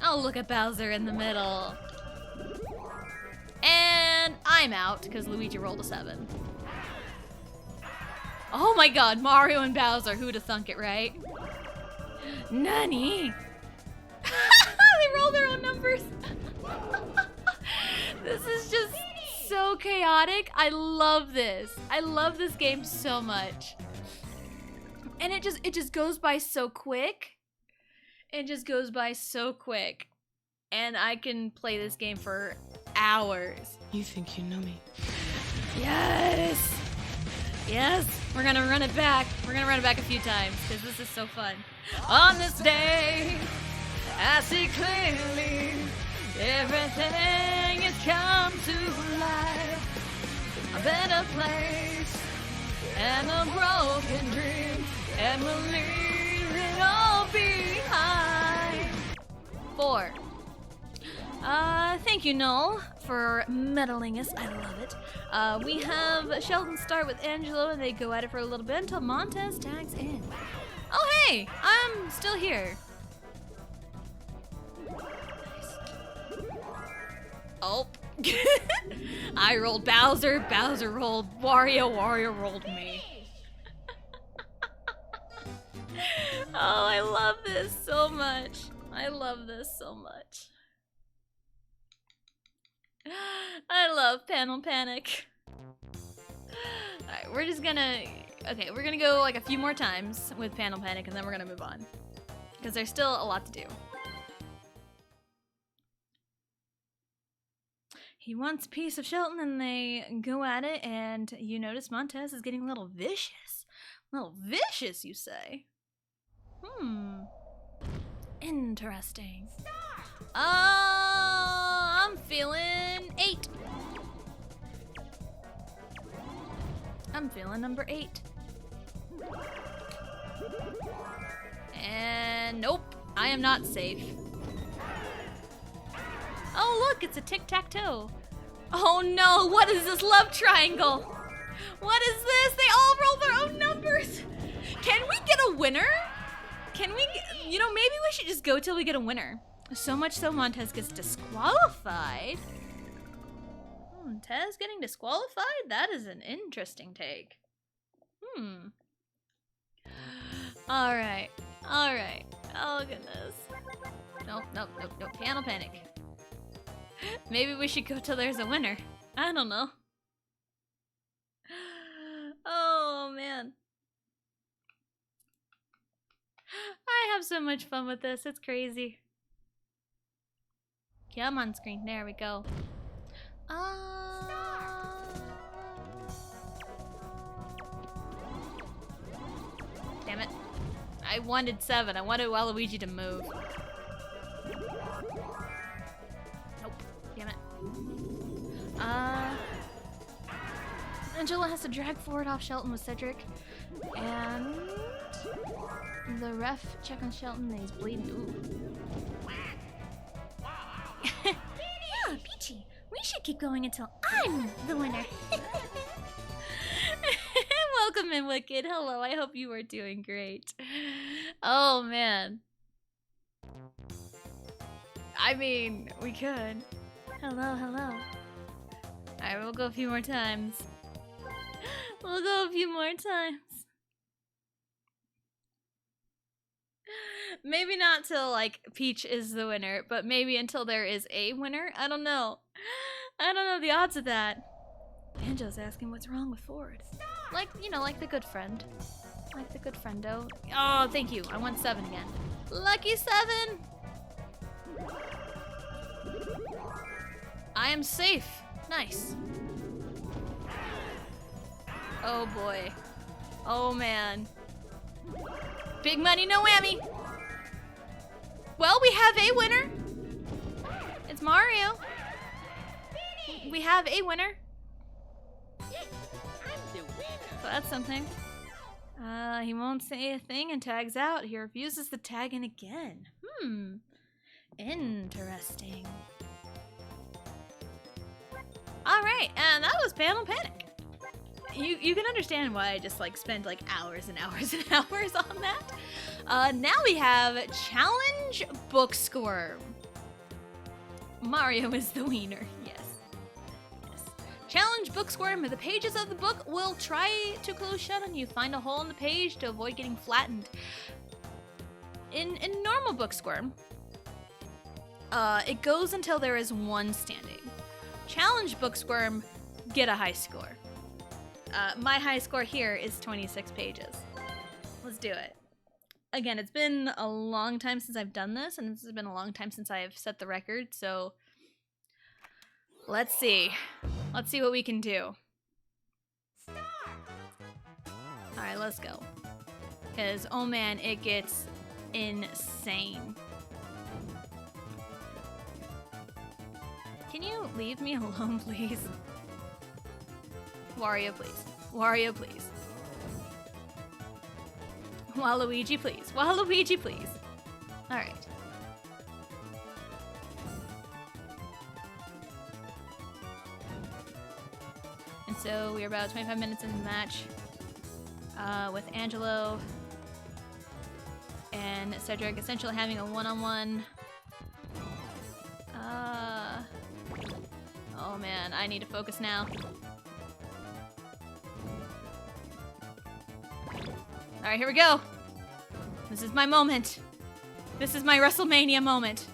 Oh, look at Bowser in the middle. And I'm out because Luigi rolled a 7. Oh my god, Mario and Bowser. Who'd have thunk it, right? Nani? They roll their own numbers. This is just so chaotic. I love this. I love this game so much. And it just goes by so quick. It just goes by so quick. And I can play this game for hours. You think you know me? Yes! Yes! We're gonna run it back. We're gonna run it back a few times because this is so fun. On this day, I see clearly everything has come to life. A better place and a broken dream, and we'll leave it all behind. 4. Thank you, Noel, for meddling us. I love it. We have Sheldon start with Angelo, and they go at it for a little bit until Montez tags in. Oh, hey! I'm still here. Nice. Oh. I rolled Bowser, Bowser rolled Wario, Wario rolled me. Oh, I love this so much. I love this so much. I love Panel Panic. Alright, we're just gonna... Okay, we're gonna go like a few more times with Panel Panic and then we're gonna move on. Because there's still a lot to do. He wants a piece of Shelton and they go at it, and you notice Montez is getting a little vicious. A little vicious, you say? Interesting. I'm feeling 8. I'm feeling number 8. And nope, I am not safe. Oh look, it's a tic-tac-toe. Oh no, what is this love triangle? What is this? They all roll their own numbers. Can we get a winner? Can we get, you know, maybe we should just go till we get a winner. So much so Montez gets disqualified. Montez getting disqualified? That is an interesting take. Alright. Alright. Oh goodness. Nope, nope, nope, nope. Panel Panic. Maybe we should go till there's a winner. I don't know. Oh man. I have so much fun with this. It's crazy. Come on screen. There we go. Damn it. I wanted 7. I wanted Waluigi to move. Nope. Damn it. Angela has to drag forward off Shelton with Cedric. And The ref check on Shelton. He's bleeding. Ooh. Yeah, Peachy. We should keep going until I'm the winner. Welcome in, Wicked. Hello. I hope you are doing great. Oh man. I mean, we could. Hello, hello. Alright, we'll go a few more times. We'll go a few more times. Maybe not till, like, Peach is the winner, but maybe until there is a winner? I don't know. I don't know the odds of that. Banjo's asking what's wrong with Ford. Like, you know, like the good friend. Like the good friendo. Oh, thank you. I won 7 again. Lucky 7! I am safe. Nice. Oh boy. Oh man. Big money, no whammy. Well, we have a winner. It's Mario. We have a winner. So that's something. He won't say a thing and tags out. He refuses to tag in again. Interesting. Alright, and that was Panel Panic. You can understand why I just like spend like hours and hours and hours on that. Now we have Challenge Book Squirm. Mario is the wiener, yes. Challenge Book Squirm. The pages of the book will try to close shut on you. Find a hole in the page to avoid getting flattened. In normal Book Squirm, it goes until there is one standing. Challenge Book Squirm, get a high score. My high score here is 26 pages. Let's do it. Again, it's been a long time since I've done this, and this has been a long time since I've set the record, so let's see. Let's see what we can do. Alright, let's go. Because, oh man, it gets insane. Can you leave me alone, please? Wario, please. Wario, please. Waluigi, please. Waluigi, please. Alright. And so we're about 25 minutes in the match with Angelo and Cedric essentially having a one-on-one. Oh man, I need to focus now. Alright, here we go. This is my moment. This is my WrestleMania moment.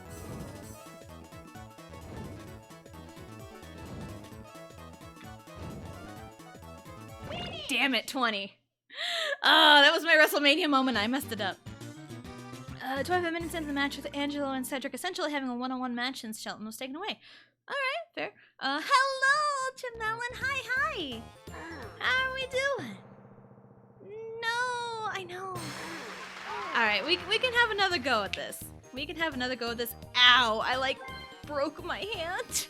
Damn it, 20. Oh, that was my WrestleMania moment. I messed it up. 25 minutes into the match with Angelo and Cedric essentially having a one-on-one match since Shelton was taken away. Alright, fair. Hello, Chanelin. Hi. How are we doing? No, I know. Alright, we can have another go at this. We can have another go at this. Ow, I like broke my hand.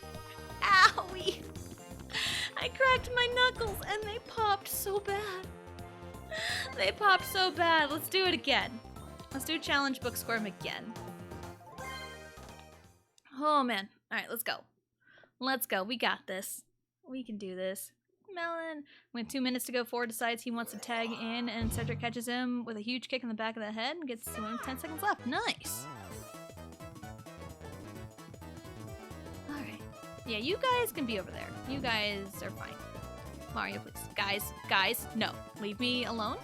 Owie. I cracked my knuckles and they popped so bad. They popped so bad. Let's do it again. Let's do Challenge Book Squirm again. Oh man. Alright, let's go. Let's go. We got this. We can do this. Melon. With 2 minutes to go, Ford decides he wants to tag in, and Cedric catches him with a huge kick in the back of the head and gets 10 seconds left. Nice. Alright. Yeah, you guys can be over there. You guys are fine. Mario, please. Guys, no. Leave me alone.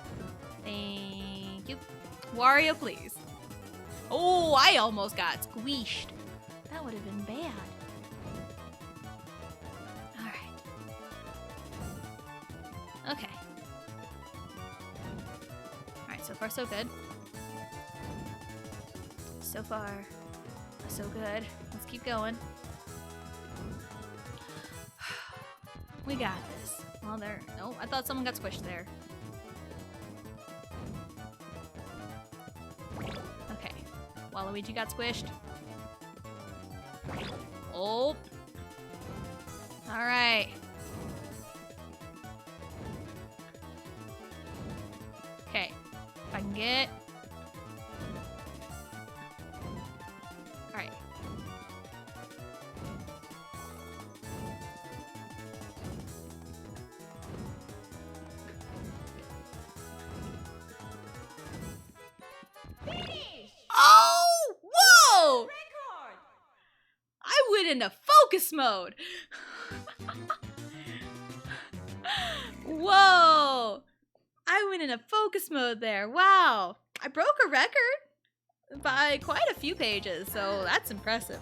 Thank you. Wario, please. Oh, I almost got squeezed. That would have been bad. Okay. Alright, so far so good. So far, so good. Let's keep going. We got this. Well, there. No, I thought someone got squished there. Okay. Waluigi got squished. Oh. Alright. Okay. If I can get... Alright. Oh! Whoa! I went into focus mode! Whoa! I went into focus mode there. Wow. I broke a record by quite a few pages, so that's impressive.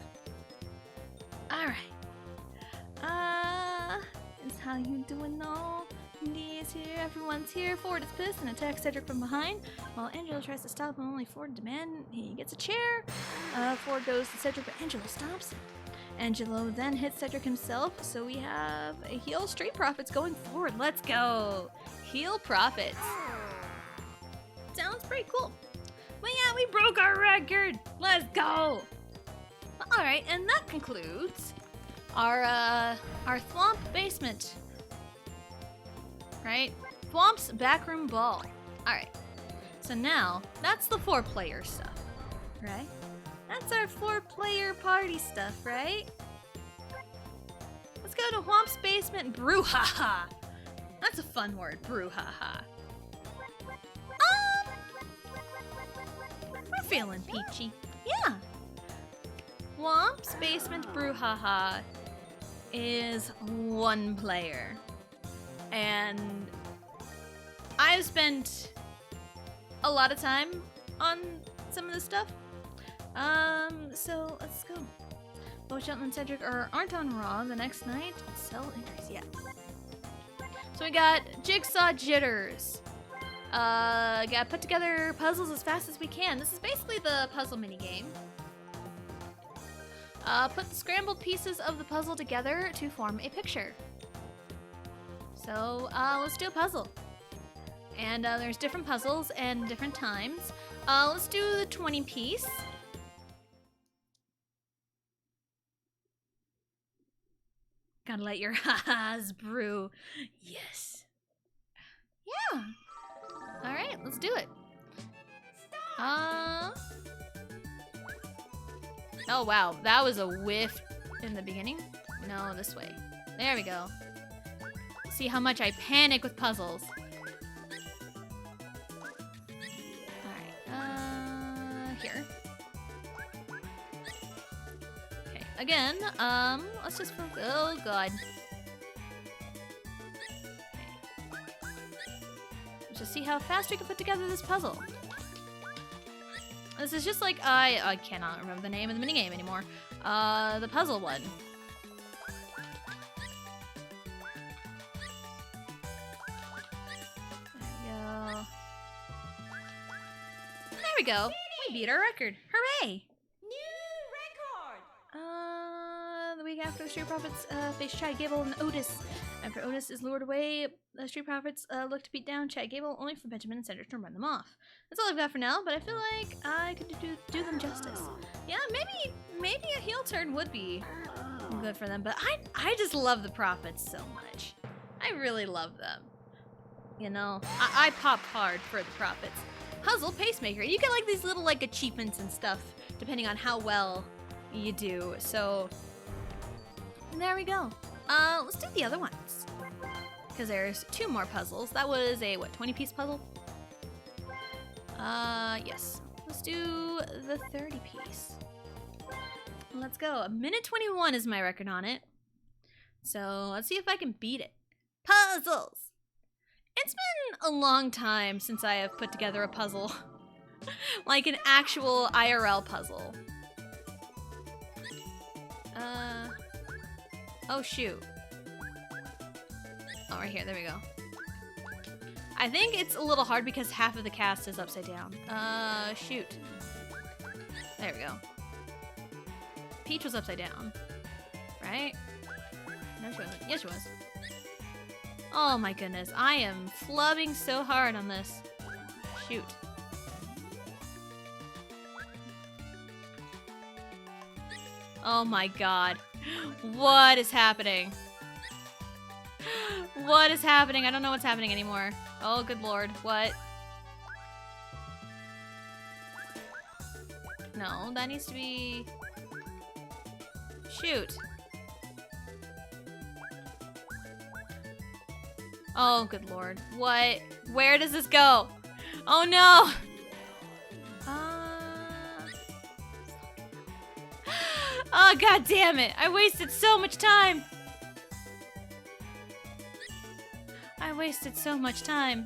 Alright. Is how you doing though? Indy is here, everyone's here. Ford is pissed and attacks Cedric from behind. While Angelo tries to stop him, only Ford demand he gets a chair. Ford goes to Cedric, but Angelo stops him. Angelo then hits Cedric himself, so we have a heel Street Profits going forward. Let's go! Heel Profits. Sounds pretty cool. But yeah, we broke our record! Let's go! Alright, and that concludes our Thwomp basement. Right? Thwomp's backroom ball. Alright. So now, that's the 4-player stuff. Right? That's our 4-player party stuff, right? Let's go to Thwomp's basement brouhaha. That's a fun word, brouhaha. We're feeling peachy. Yeah. Thwomp's basement brouhaha is 1 player. And I've spent a lot of time on some of this stuff. So let's go. Both Shelton and Cedric aren't on Raw the next night. Sell entries, yeah. So we got Jigsaw Jitters. Gotta put together puzzles as fast as we can. This is basically the puzzle minigame. Put the scrambled pieces of the puzzle together to form a picture. So, let's do a puzzle. And there's different puzzles and different times. Let's do the 20 piece. Gotta let your ha-has brew. Yes. Yeah. Alright, let's do it. Oh wow, that was a whiff in the beginning. No, this way. There we go. See how much I panic with puzzles. Alright, here. Okay, again, let's just focus. Oh god. Let's just see how fast we can put together this puzzle. This is just like, I cannot remember the name of the minigame anymore. The puzzle one. There we go. We beat our record. Hooray! The week after the Street Profits face Chad Gable and Otis. After Otis is lured away, the Street Profits look to beat down Chad Gable, only for Benjamin and Cedric to run them off. That's all I've got for now, but I feel like I could do them justice. Yeah, maybe a heel turn would be good for them, but I just love the Profits so much. I really love them. You know, I pop hard for the Profits. Puzzle Pacemaker. You get like these little like achievements and stuff depending on how well you do. So there we go. Let's do the other ones. Because there's 2 more puzzles. That was a, what, 20-piece puzzle? Yes. Let's do the 30-piece. Let's go. 1:21 is my record on it. So let's see if I can beat it. Puzzles! It's been a long time since I have put together a puzzle. Like an actual IRL puzzle. Oh shoot. Oh, right here, there we go. I think it's a little hard because half of the cast is upside down. Shoot. There we go. Peach was upside down. Right? No, she wasn't. Yes, she was. Oh my goodness, I am flubbing so hard on this. Shoot. Oh my god. What is happening? What is happening? I don't know what's happening anymore. Oh, good lord. What? No, that needs to be... Shoot. Oh, good lord. What? Where does this go? Oh no! Oh, god damn it! I wasted so much time! I wasted so much time.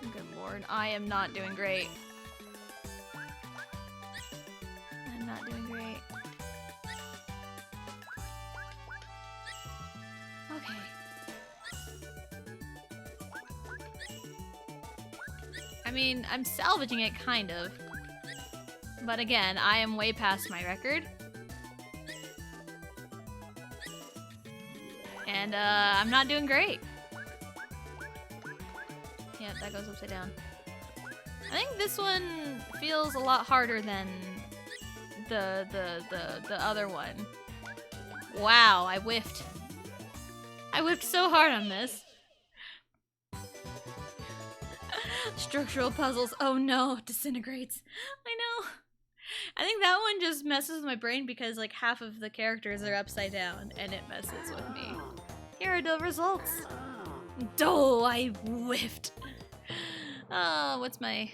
Good lord, I am not doing great. I'm not doing great. Okay. I mean, I'm salvaging it, kind of. But again, I am way past my record. And, I'm not doing great. Yep, that goes upside down. I think this one feels a lot harder than the other one. Wow, I whiffed. I whiffed so hard on this. Structural puzzles. Oh no, disintegrates. I know. I think that one just messes with my brain because like half of the characters are upside down and it messes with me. Here are the results. Oh, I whiffed. Oh, what's my...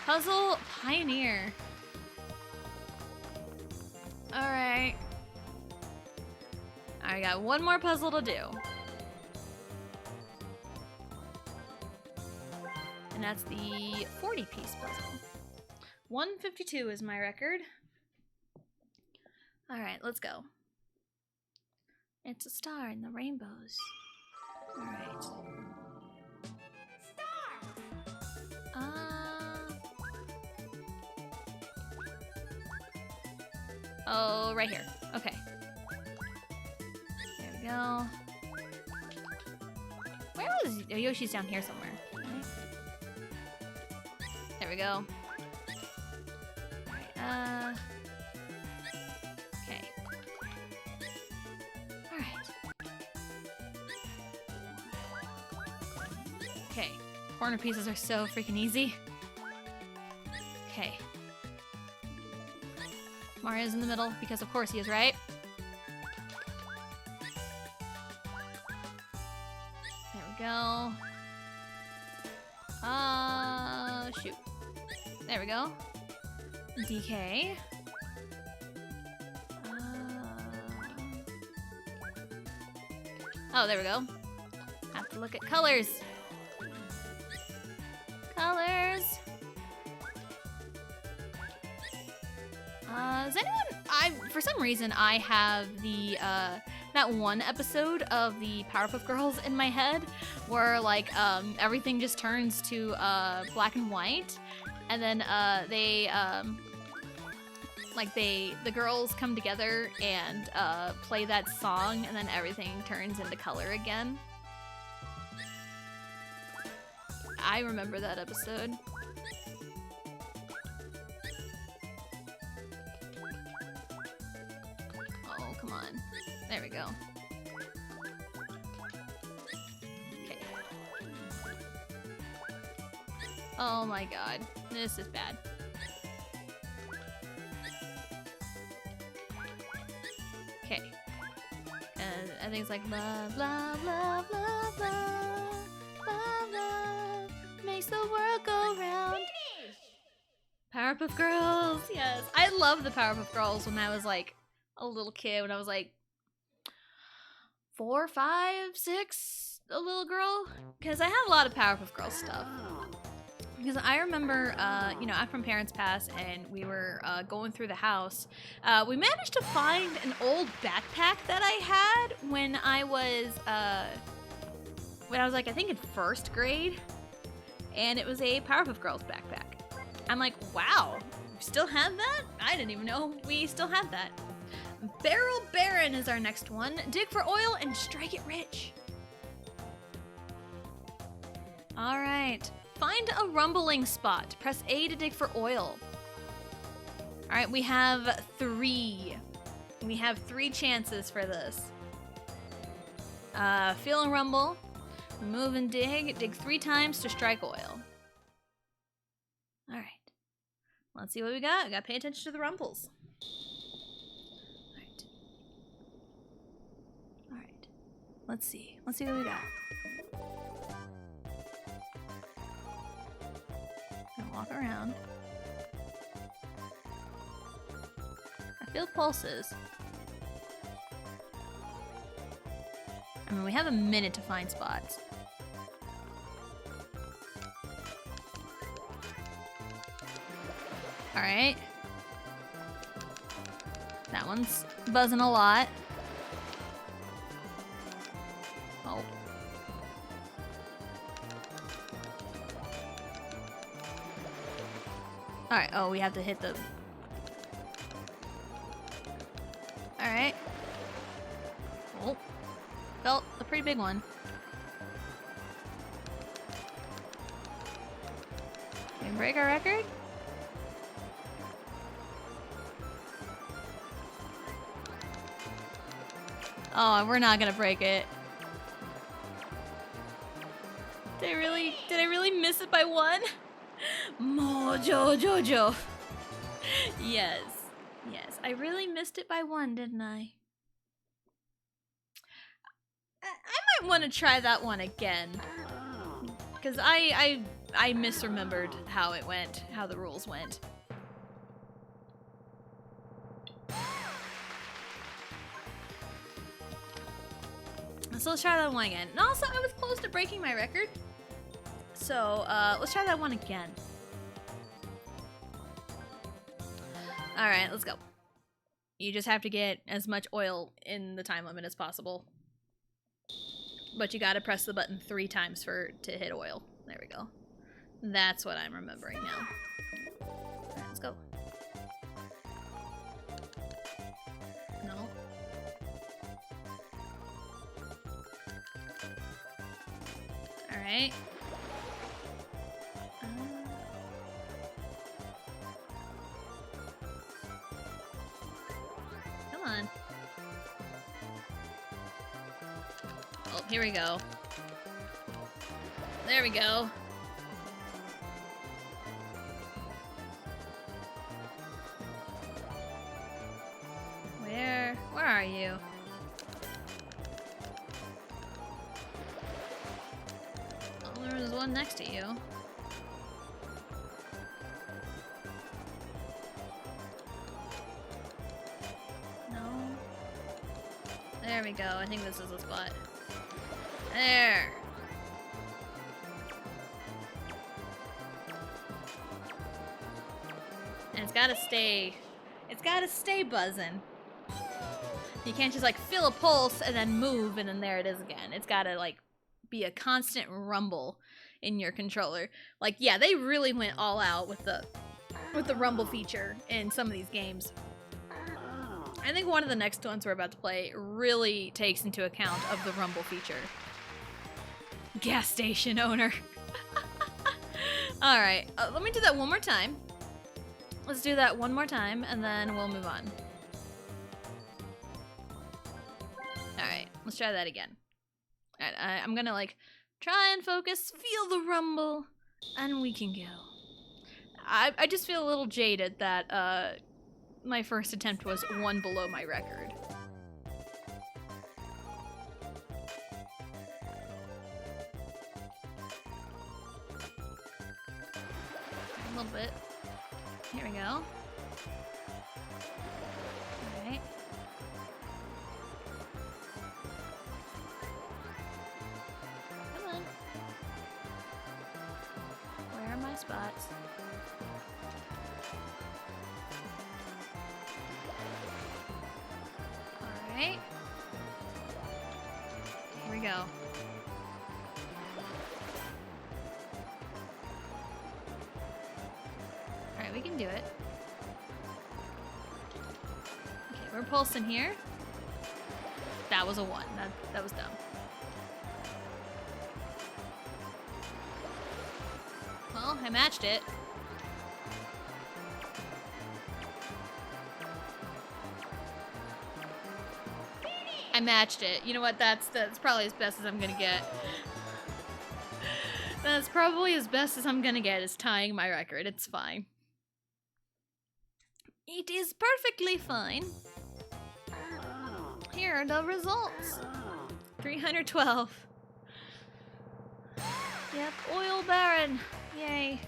Puzzle Pioneer. Alright. I got one more puzzle to do. And that's the 40-piece puzzle. 152 is my record. Alright, let's go. It's a star in the rainbows. Alright. Oh, right here. Okay. There we go. Where was Yoshi's down here somewhere? Right. There we go. Alright, okay. Alright. Okay. Corner pieces are so freaking easy. Okay. Mario's in the middle, because of course he is, right? There we go. Shoot. There we go. DK. Oh, there we go. Have to look at colors. Colors. Does anyone... for some reason, I have the, that one episode of the Powerpuff Girls in my head where, like, everything just turns to, black and white. And then, the girls come together and, play that song, and then everything turns into color again. I remember that episode. Oh, come on. There we go. Okay. Oh my god. This is bad. Okay. I think it's like love, love, love, love, love, love, love makes the world go round. Powerpuff Girls, yes. I loved the Powerpuff Girls when I was like a little kid, when I was like 4, 5, 6, a little girl. Because I had a lot of Powerpuff Girls stuff. Because I remember, you know, after my parents passed and we were going through the house, we managed to find an old backpack that I had when I was like, I think in 1st grade. And it was a Powerpuff Girls backpack. I'm like, wow, we still have that? I didn't even know we still had that. Barrel Baron is our next one. Dig for oil and strike it rich. All right. Find a rumbling spot. Press A to dig for oil. All right, we have 3. We have 3 chances for this. Feel a rumble, Move and dig. Dig 3 times to strike oil. Alright. Let's see what we got. We gotta pay attention to the rumbles. Alright. Alright. Let's see. Let's see what we got. Gonna walk around. I feel pulses. I mean, we have a minute to find spots. Alright. That one's buzzing a lot. Oh. Alright, oh, we have to hit the... Alright. Oh. Felt a pretty big one. Can we break our record? Oh, we're not gonna break it. Did I really miss it by 1? Mojo Jojo. Yes. Yes, I really missed it by 1, didn't I? I might want to try that one again. Because I misremembered how it went, how the rules went. So let's try that one again. And also, I was close to breaking my record. So, let's try that one again. Alright, let's go. You just have to get as much oil in the time limit as possible. But you gotta press the button 3 times to hit oil. There we go. That's what I'm remembering now. Alright, let's go. No. Alright. Come on. Oh, here we go. There we go. Where are you? Oh, there was one next to you. No. There we go. I think this is the spot. There. And it's gotta stay buzzing. You can't just like feel a pulse and then move and then there it is again. It's gotta like be a constant rumble in your controller. Like, yeah, they really went all out with the rumble feature in some of these games. I think one of the next ones we're about to play really takes into account of the rumble feature. Gas station owner. Alright, let me do that one more time. Let's do that one more time and then we'll move on. Alright, let's try that again. Alright, I'm gonna like try and focus, feel the rumble, and we can go. I just feel a little jaded that my first attempt was 1 below my record. A little bit. Here we go. Alright. Come on. Where are my spots? Alright. Here we go. Alright, we can do it. Okay, we're pulsing here. That was a 1. That was dumb. Well, I matched it. I matched it. You know what? That's probably as best as I'm gonna get. That's probably as best as I'm gonna get is tying my record. It's fine. It is perfectly fine. Here are the results. 312. Yep, oil baron. Yay.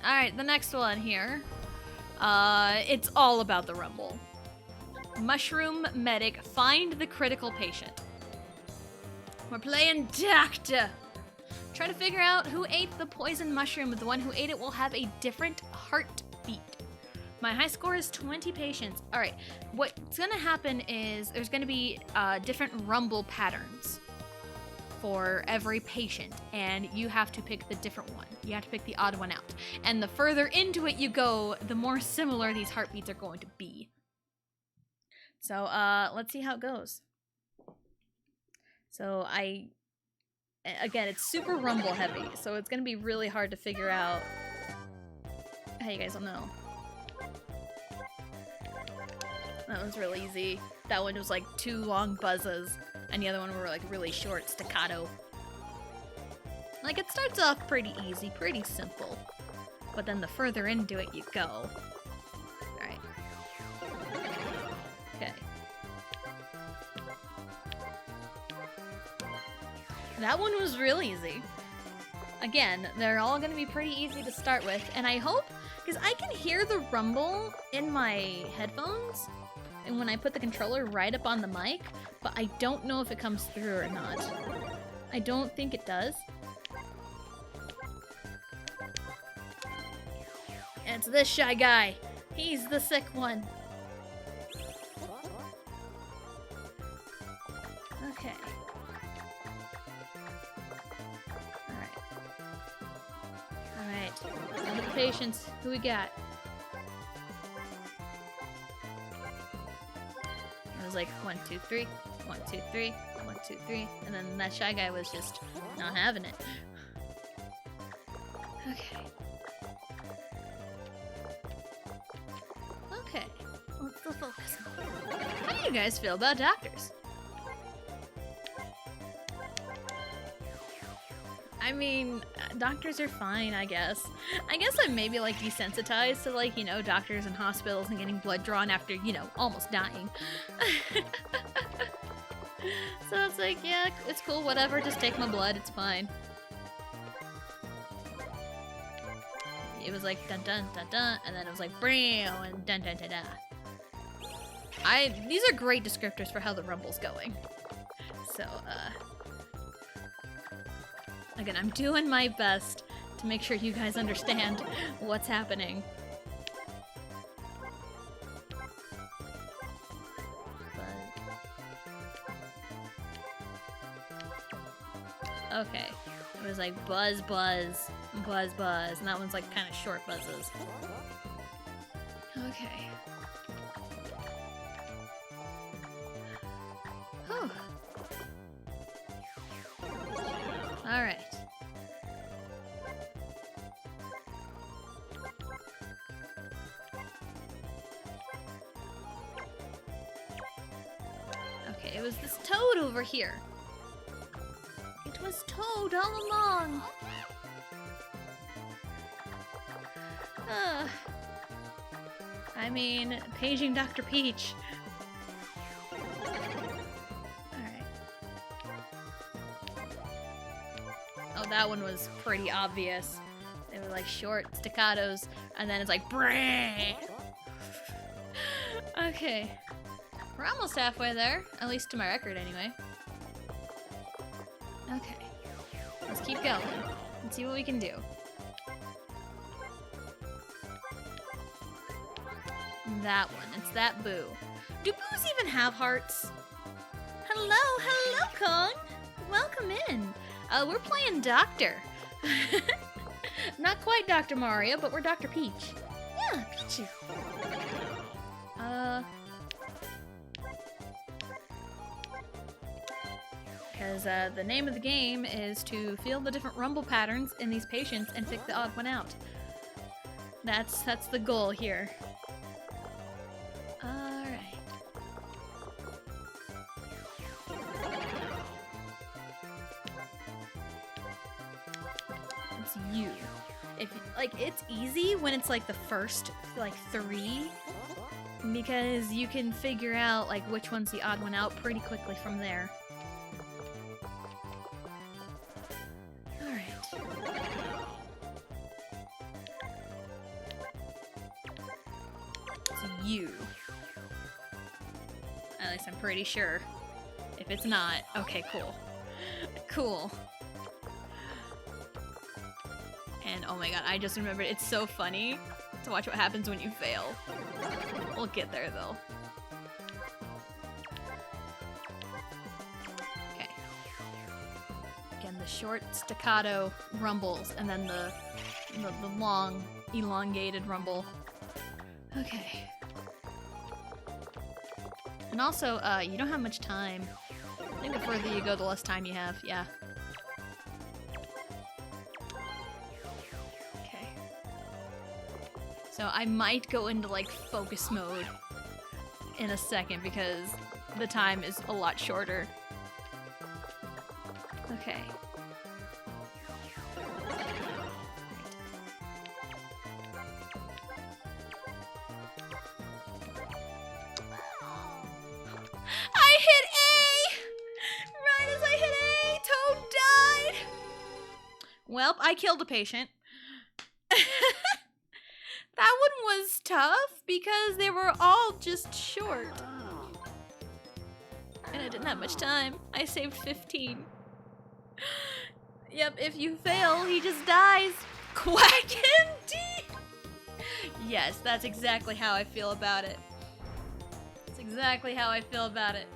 Alright, the next one here. It's all about the rumble. Mushroom medic, find the critical patient. We're playing doctor. Try to figure out who ate the poison mushroom. The one who ate it will have a different heartbeat. My high score is 20 patients. All right, what's gonna happen is there's gonna be different rumble patterns for every patient, and you have to pick the different one. You have to pick the odd one out. And the further into it you go, the more similar these heartbeats are going to be. So let's see how it goes. So again, it's super rumble heavy, so it's gonna be really hard to figure out how you guys will know. That one's real easy. That one was like 2 long buzzes, and the other one were like really short staccato. Like, it starts off pretty easy, pretty simple, but then the further into it you go. Alright. Okay. That one was real easy. Again, they're all gonna be pretty easy to start with, and I hope, because I can hear the rumble in my headphones, and when I put the controller right up on the mic, but I don't know if it comes through or not. I don't think it does. And it's this shy guy. He's the sick one. Okay. Alright. Look at the patients. Who we got? It was like 1, 2, 3, 1, 2, 3, 1, 2, 3, and then that shy guy was just not having it. Okay. Okay. What's the focus on? How do you guys feel about doctors? I mean, doctors are fine, I guess. I guess I'm maybe, like, desensitized to, like, you know, doctors and hospitals and getting blood drawn after, you know, almost dying. So it's like, yeah, it's cool, whatever, just take my blood, it's fine. It was like dun dun dun dun, and then it was like bram and dun dun dun dun. These are great descriptors for how the rumble's going. So, again, I'm doing my best to make sure you guys understand what's happening. But... okay. It was like buzz, buzz, buzz, buzz, and that one's like kind of short buzzes. Okay. Whew. All right. Okay, it was this toad over here. It was Toad all along. I mean, paging Dr. Peach. Alright. Oh, that one was pretty obvious. They were like short staccatos, and then it's like brrrr. Okay. We're almost halfway there, at least to my record anyway. Okay. Let's keep going and see what we can do. That one. It's that boo. Do boos even have hearts? Hello, Kong. Welcome in. We're playing Doctor. Not quite Dr. Mario, but we're Dr. Peach. Yeah, Peachy. Because the name of the game is to feel the different rumble patterns in these patients and pick the odd one out. That's the goal here. Alright. It's you. If like it's easy when it's like the first like 3 because you can figure out like which one's the odd one out pretty quickly from there. All right. It's you. At least I'm pretty sure. If it's not, okay, cool. Cool. And oh my god, I just remembered, it's so funny to watch what happens when you fail. We'll get there though. Okay. Again, the short staccato rumbles and then the long elongated rumble. Okay. And also, you don't have much time. I think the further you go, the less time you have. Yeah. Okay. So I might go into like focus mode in a second because the time is a lot shorter. Okay. I hit A! Right as I hit A, Toad died! Welp, I killed a patient. That one was tough because they were all just short. And I didn't have much time. I saved 15. Yep, if you fail, he just dies. Quack MD! Yes, that's exactly how I feel about it. That's exactly how I feel about it.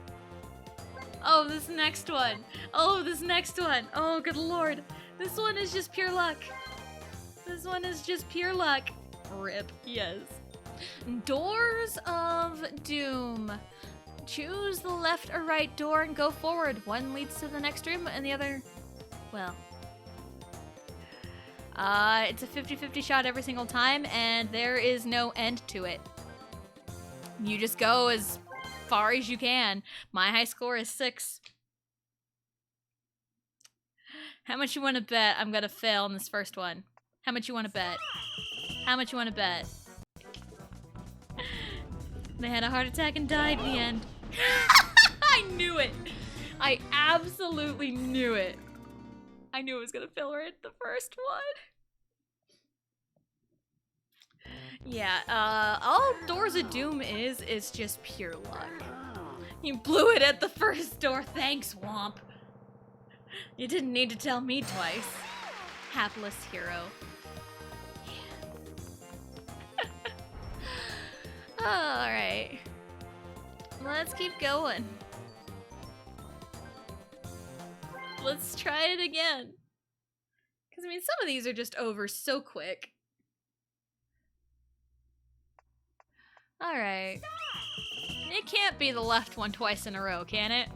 Oh, this next one. Oh, this next one. Oh, good lord. This one is just pure luck. This one is just pure luck. Rip. Yes. Doors of Doom. Choose the left or right door and go forward. One leads to the next room and the other, well, it's a 50-50 shot every single time and there is no end to it. You just go as far as you can. My high score is 6. How much you want to bet I'm gonna fail in this first one? How much you want to bet? How much you want to bet? They had a heart attack and died in the end. I knew it. I absolutely knew it. I knew I was gonna fail right the first one. Yeah, all Doors of Doom is just pure luck. You blew it at the first door. Thanks, Womp. You didn't need to tell me twice. Hapless hero. Alright. Let's keep going. Let's try it again. Because, I mean, some of these are just over so quick. Alright. It can't be the left one twice in a row, can it?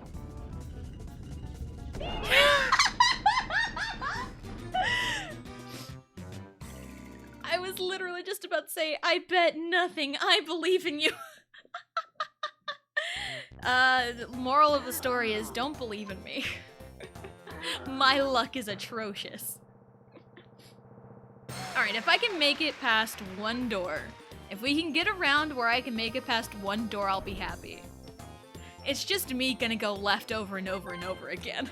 I was literally just about to say, I bet nothing. I believe in you. The moral of the story is don't believe in me. My luck is atrocious. Alright, if I can make it past one door, if we can get around where I can make it past one door, I'll be happy. It's just me gonna go left over and over and over again.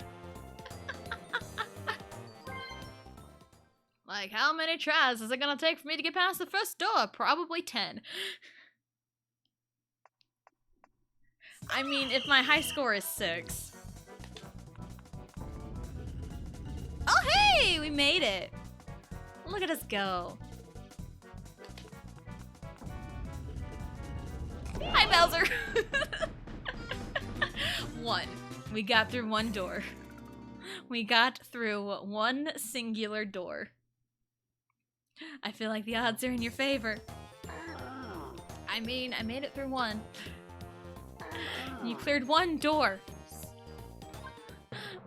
Like, how many tries is it gonna take for me to get past the first door? Probably 10. I mean, if my high score is 6. Oh, hey! We made it! Look at us go. Hi, Bowser! 1. We got through one door. We got through one singular door. I feel like the odds are in your favor. I mean, I made it through one. You cleared one door.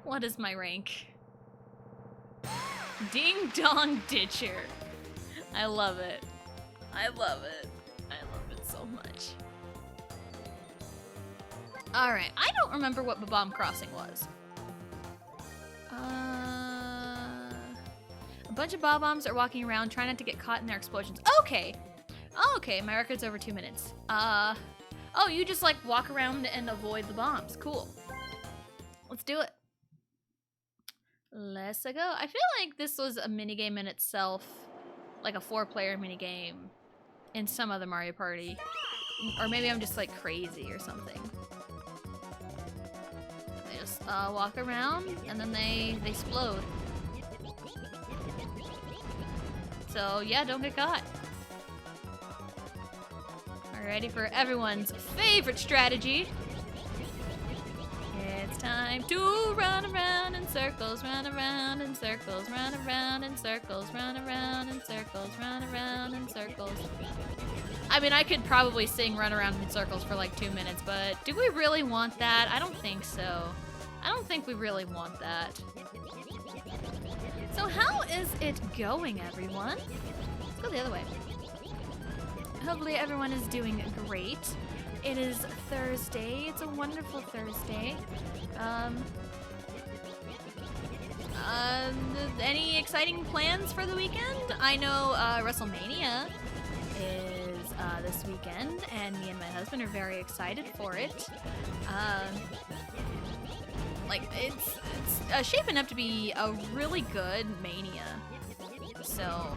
What is my rank? Ding Dong Ditcher. I love it. I love it. I love it so much. Alright, I don't remember what Bomb Crossing was. bunch of Bob-ombs are walking around, trying not to get caught in their explosions. Okay. Okay, my record's over 2 minutes. Oh, you just like walk around and avoid the bombs. Cool. Let's do it. Let's go. I feel like this was a minigame in itself, like a 4-player minigame in some other Mario Party. Or maybe I'm just like crazy or something. They just walk around and then they explode. So yeah, don't get caught. Ready for everyone's favorite strategy. It's time to run around in circles, run around in circles, run around in circles, run around in circles, run around in circles. I mean, I could probably sing Run Around in Circles for like 2 minutes, but do we really want that? I don't think so. I don't think we really want that. So how is it going, everyone? Let's go the other way. Hopefully everyone is doing great. It is Thursday. It's a wonderful Thursday. Any exciting plans for the weekend? I know WrestleMania is this weekend, and me and my husband are very excited for it. Like it's shaping up to be a really good Mania. So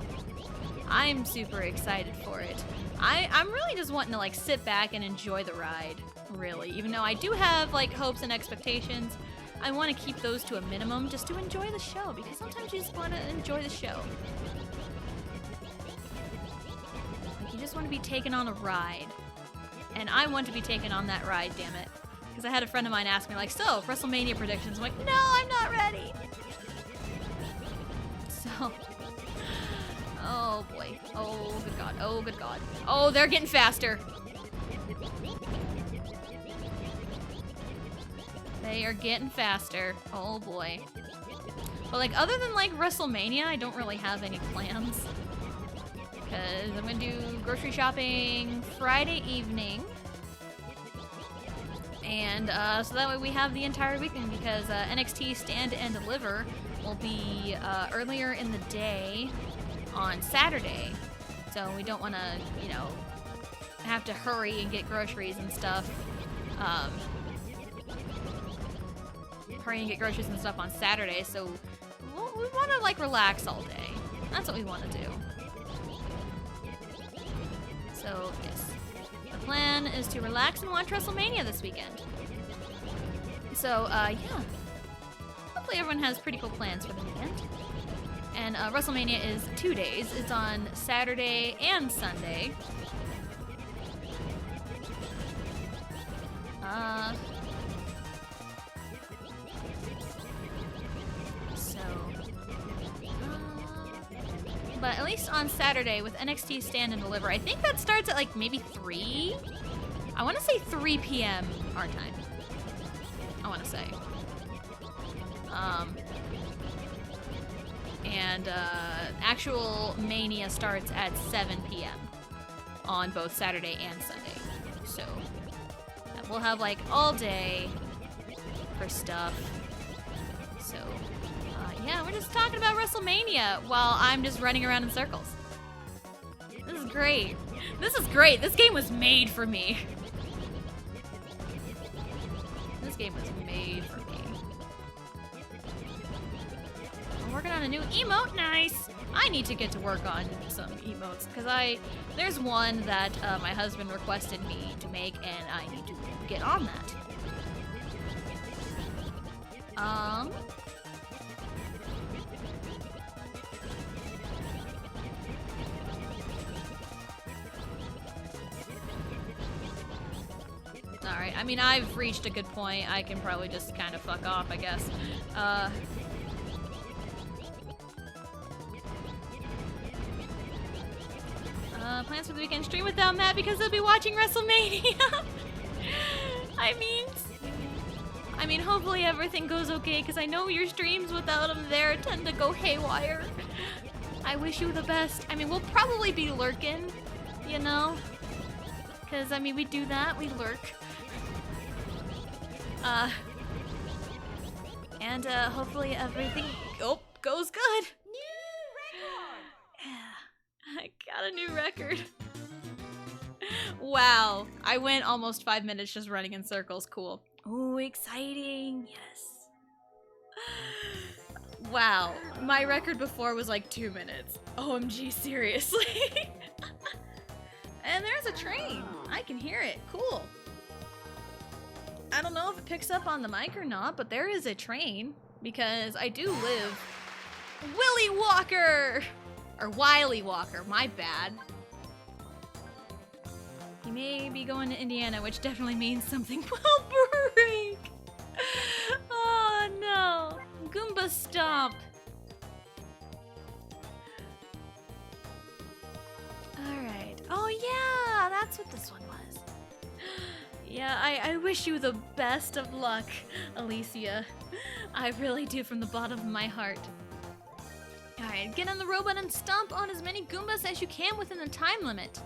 I'm super excited for it. I'm really just wanting to like sit back and enjoy the ride, really. Even though I do have like hopes and expectations, I want to keep those to a minimum just to enjoy the show, because sometimes you just want to enjoy the show. Like, you just want to be taken on a ride. And I want to be taken on that ride, damn it. Because I had a friend of mine ask me like, so, WrestleMania predictions. I'm like, no, I'm not ready. So... oh boy. Oh good god. Oh good god. Oh, they're getting faster. They are getting faster. Oh boy. But like other than like WrestleMania, I don't really have any plans. Because I'm gonna do grocery shopping Friday evening. And so that way we have the entire weekend, because NXT Stand and Deliver will be earlier in the day on Saturday, so we don't want to, you know, have to hurry and get groceries and stuff. On Saturday, so we want to like relax all day. That's what we want to do. So yes, the plan is to relax and watch WrestleMania this weekend. So yeah, hopefully everyone has pretty cool plans for the weekend. And WrestleMania is 2 days. It's on Saturday and Sunday. But at least on Saturday with NXT Stand and Deliver, I think that starts at like maybe 3? I want to say 3 p.m. our time. I want to say. And actual Mania starts at 7 p.m. on both Saturday and Sunday. So we'll have like all day for stuff. So yeah, we're just talking about WrestleMania while I'm just running around in circles. This is great. This is great. This game was made for me. This game was made for me. I'm working on a new emote. Nice. I need to get to work on some emotes, because there's one that my husband requested me to make, and I need to get on that. Alright, I mean, I've reached a good point. I can probably just kind of fuck off, I guess. Plans for the weekend: stream without Matt because they'll be watching WrestleMania. I mean, hopefully everything goes okay, because I know your streams without him there tend to go haywire. I wish you the best. I mean, we'll probably be lurking, you know? Because, I mean, we do that. We lurk. And hopefully everything goes good. Got a new record. Wow. I went almost 5 minutes just running in circles. Cool. Oh, exciting. Yes. Wow. My record before was like 2 minutes. OMG, seriously. And there's a train. I can hear it. Cool. I don't know if it picks up on the mic or not, but there is a train because I do live Willy Walker! Or Wiley Walker, my bad. He may be going to Indiana, which definitely means something will break. Oh no. Goomba Stomp. Alright. Oh yeah, that's what this one was. Yeah, I wish you the best of luck, Alicia. I really do from the bottom of my heart. Alright, get on the robot and stomp on as many Goombas as you can within the time limit.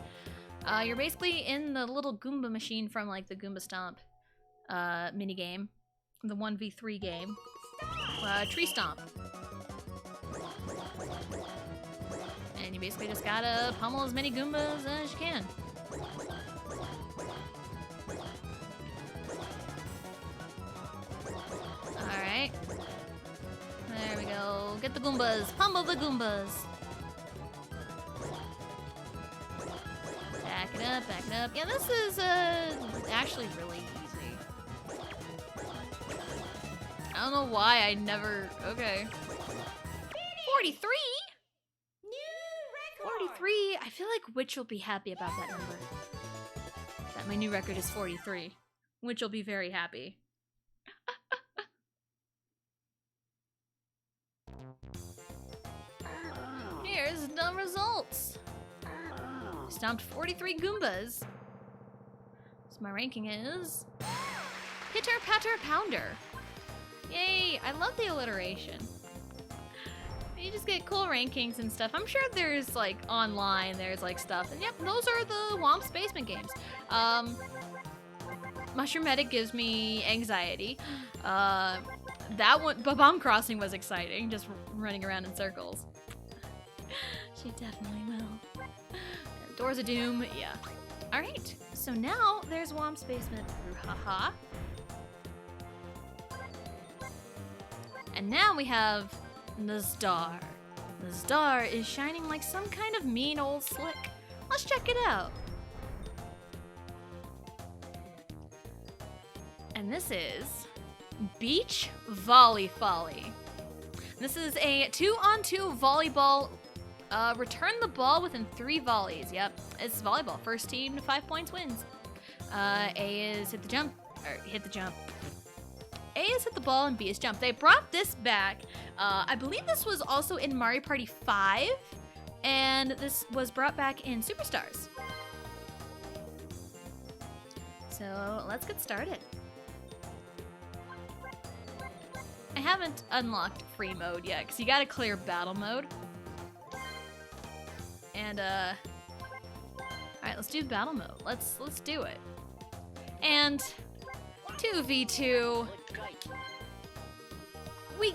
You're basically in the little Goomba machine from like the Goomba Stomp minigame. The 1v3 game. Tree Stomp. And you basically just gotta pummel as many Goombas as you can. Alright. There we go. Get the Goombas. Pummel the Goombas. Back it up, back it up. Yeah, this is actually really easy. I don't know why I never... Okay. 43? 43? I feel like Witch will be happy about that number. That my new record is 43. Witch will be very happy. Here's the results. Stomped 43 Goombas. So my ranking is... Pitter Patter Pounder. Yay, I love the alliteration. You just get cool rankings and stuff. I'm sure there's like online, there's like stuff. And yep, those are the Whomp's Basement games. Mushroom Medic gives me anxiety. That one, Bomb Crossing was exciting, just running around in circles. She definitely will. Doors of Doom, yeah. Alright, so now there's Whomp's Basement. Haha. And now we have the star. The star is shining like some kind of mean old slick. Let's check it out. And this is Beach Volley Folly. This is a 2-on-2 volleyball. Return the ball within 3 volleys. Yep, it's volleyball. First team to 5 points wins. A is hit the jump. Or hit the jump. A is hit the ball and B is jump. They brought this back. I believe this was also in Mario Party 5. And this was brought back in Superstars. So let's get started. I haven't unlocked free mode yet, because you gotta clear battle mode. And alright, let's do battle mode. Let's do it. And 2v2. We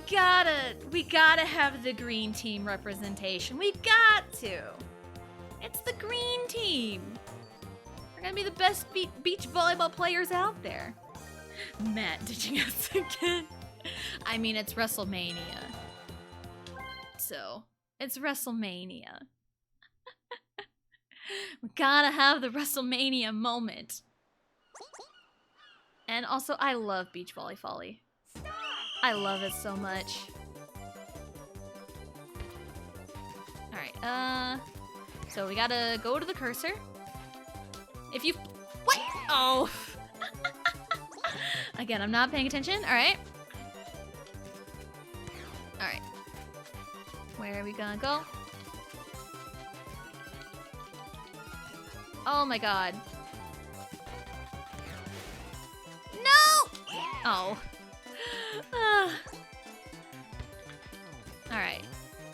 gotta have the green team representation. We got to. It's the green team. We're gonna be the best beach volleyball players out there. Matt ditching us again. I mean, it's WrestleMania. So, it's WrestleMania. We gotta have the WrestleMania moment. And also, I love Beach Volley Folly. I love it so much. Alright, so we gotta go to the cursor. If you... What? Oh! Again, I'm not paying attention. Alright. Alright. Where are we gonna go? Oh my god. No! Oh. Alright.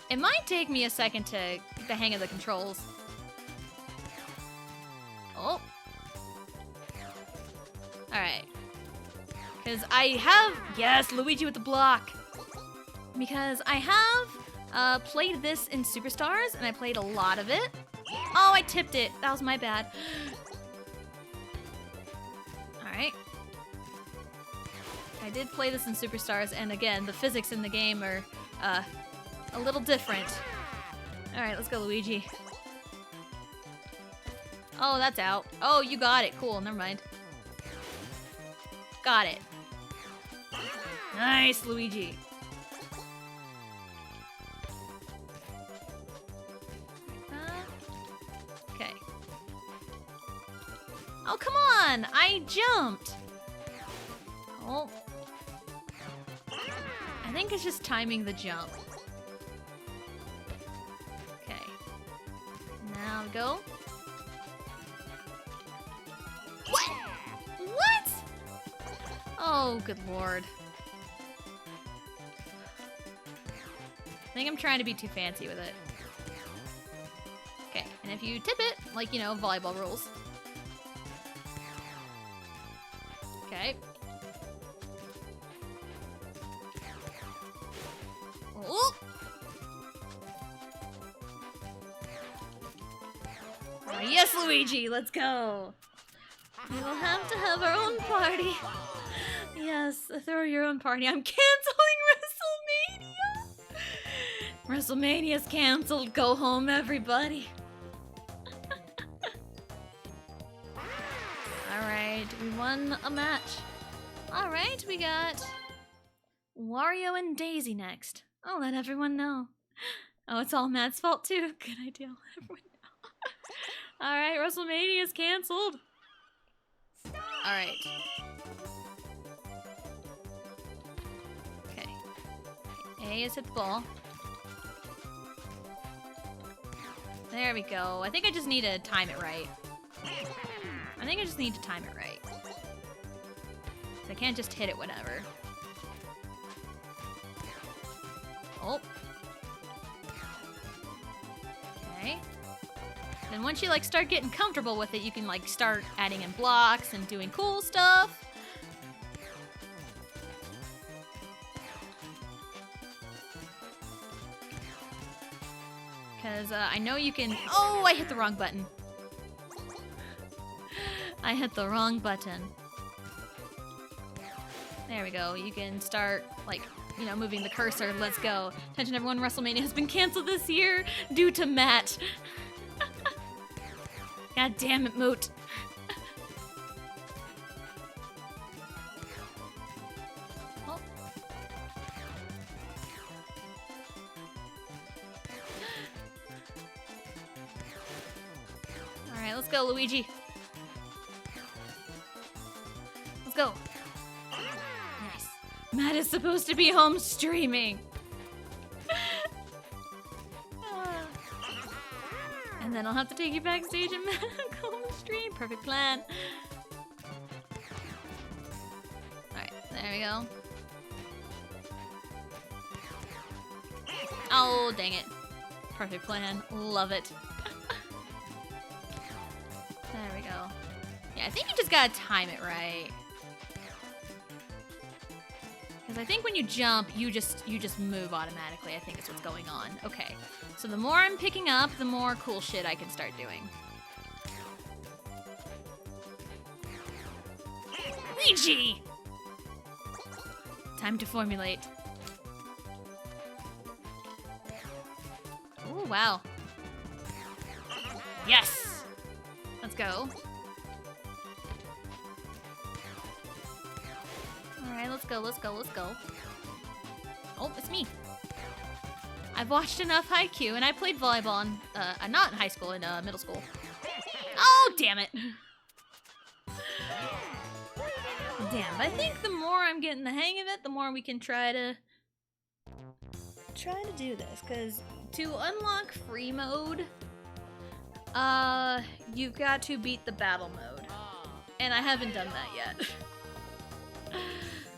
It might take me a second to get the hang of the controls. Oh. Alright. Because I have... Yes, Luigi with the block. Because I have played this in Superstars, and I played a lot of it. Oh, I tipped it. That was my bad. Alright. I did play this in Superstars, and again, the physics in the game are a little different. Alright, let's go, Luigi. Oh, that's out. Oh, you got it. Cool, never mind. Got it. Nice, Luigi. Okay. Oh, come on! I jumped! Oh. I think it's just timing the jump. Okay. Now go. What? What? Oh, good lord. I think I'm trying to be too fancy with it. Okay, and if you tip it, like, you know, volleyball rules. Okay. Oh! Oh, yes, Luigi, let's go. We will have to have our own party. Yes, throw your own party. I'm canceling WrestleMania. WrestleMania's canceled. Go home, everybody. Alright, we won a match. Alright, we got Wario and Daisy next. I'll let everyone know. Oh, it's all Matt's fault too. Good idea. I'll let everyone know. Alright, WrestleMania's canceled. Alright. Okay. A is hit the ball. There we go. I think I just need to time it right. I think I just need to time it right. So I can't just hit it whenever. Oh. Okay. Then once you like start getting comfortable with it, you can like start adding in blocks and doing cool stuff. Because I know you can... Oh, I hit the wrong button. I hit the wrong button. There we go. You can start, like, you know, moving the cursor. Let's go. Attention everyone, WrestleMania has been canceled this year due to Matt. God damn it, Moot. Oh. Alright, let's go, Luigi. Let's go. Nice. Matt is supposed to be home streaming. And then I'll have to take you backstage and Matt go home stream. Perfect plan. Alright, there we go. Oh, dang it. Perfect plan. Love it. There we go. Yeah, I think you just gotta time it right. Because I think when you jump, you just move automatically. I think is what's going on. Okay. So the more I'm picking up, the more cool shit I can start doing. Luigi! Time to formulate. Ooh, wow. Yes! Let's go. Alright, let's go, let's go, let's go. Oh, it's me. I've watched enough Haikyuu, and I played volleyball in, not in high school, in middle school. Oh, damn it. Damn, but I think the more I'm getting the hang of it, the more we can try to do this, because to unlock free mode, you've got to beat the battle mode, and I haven't done that yet.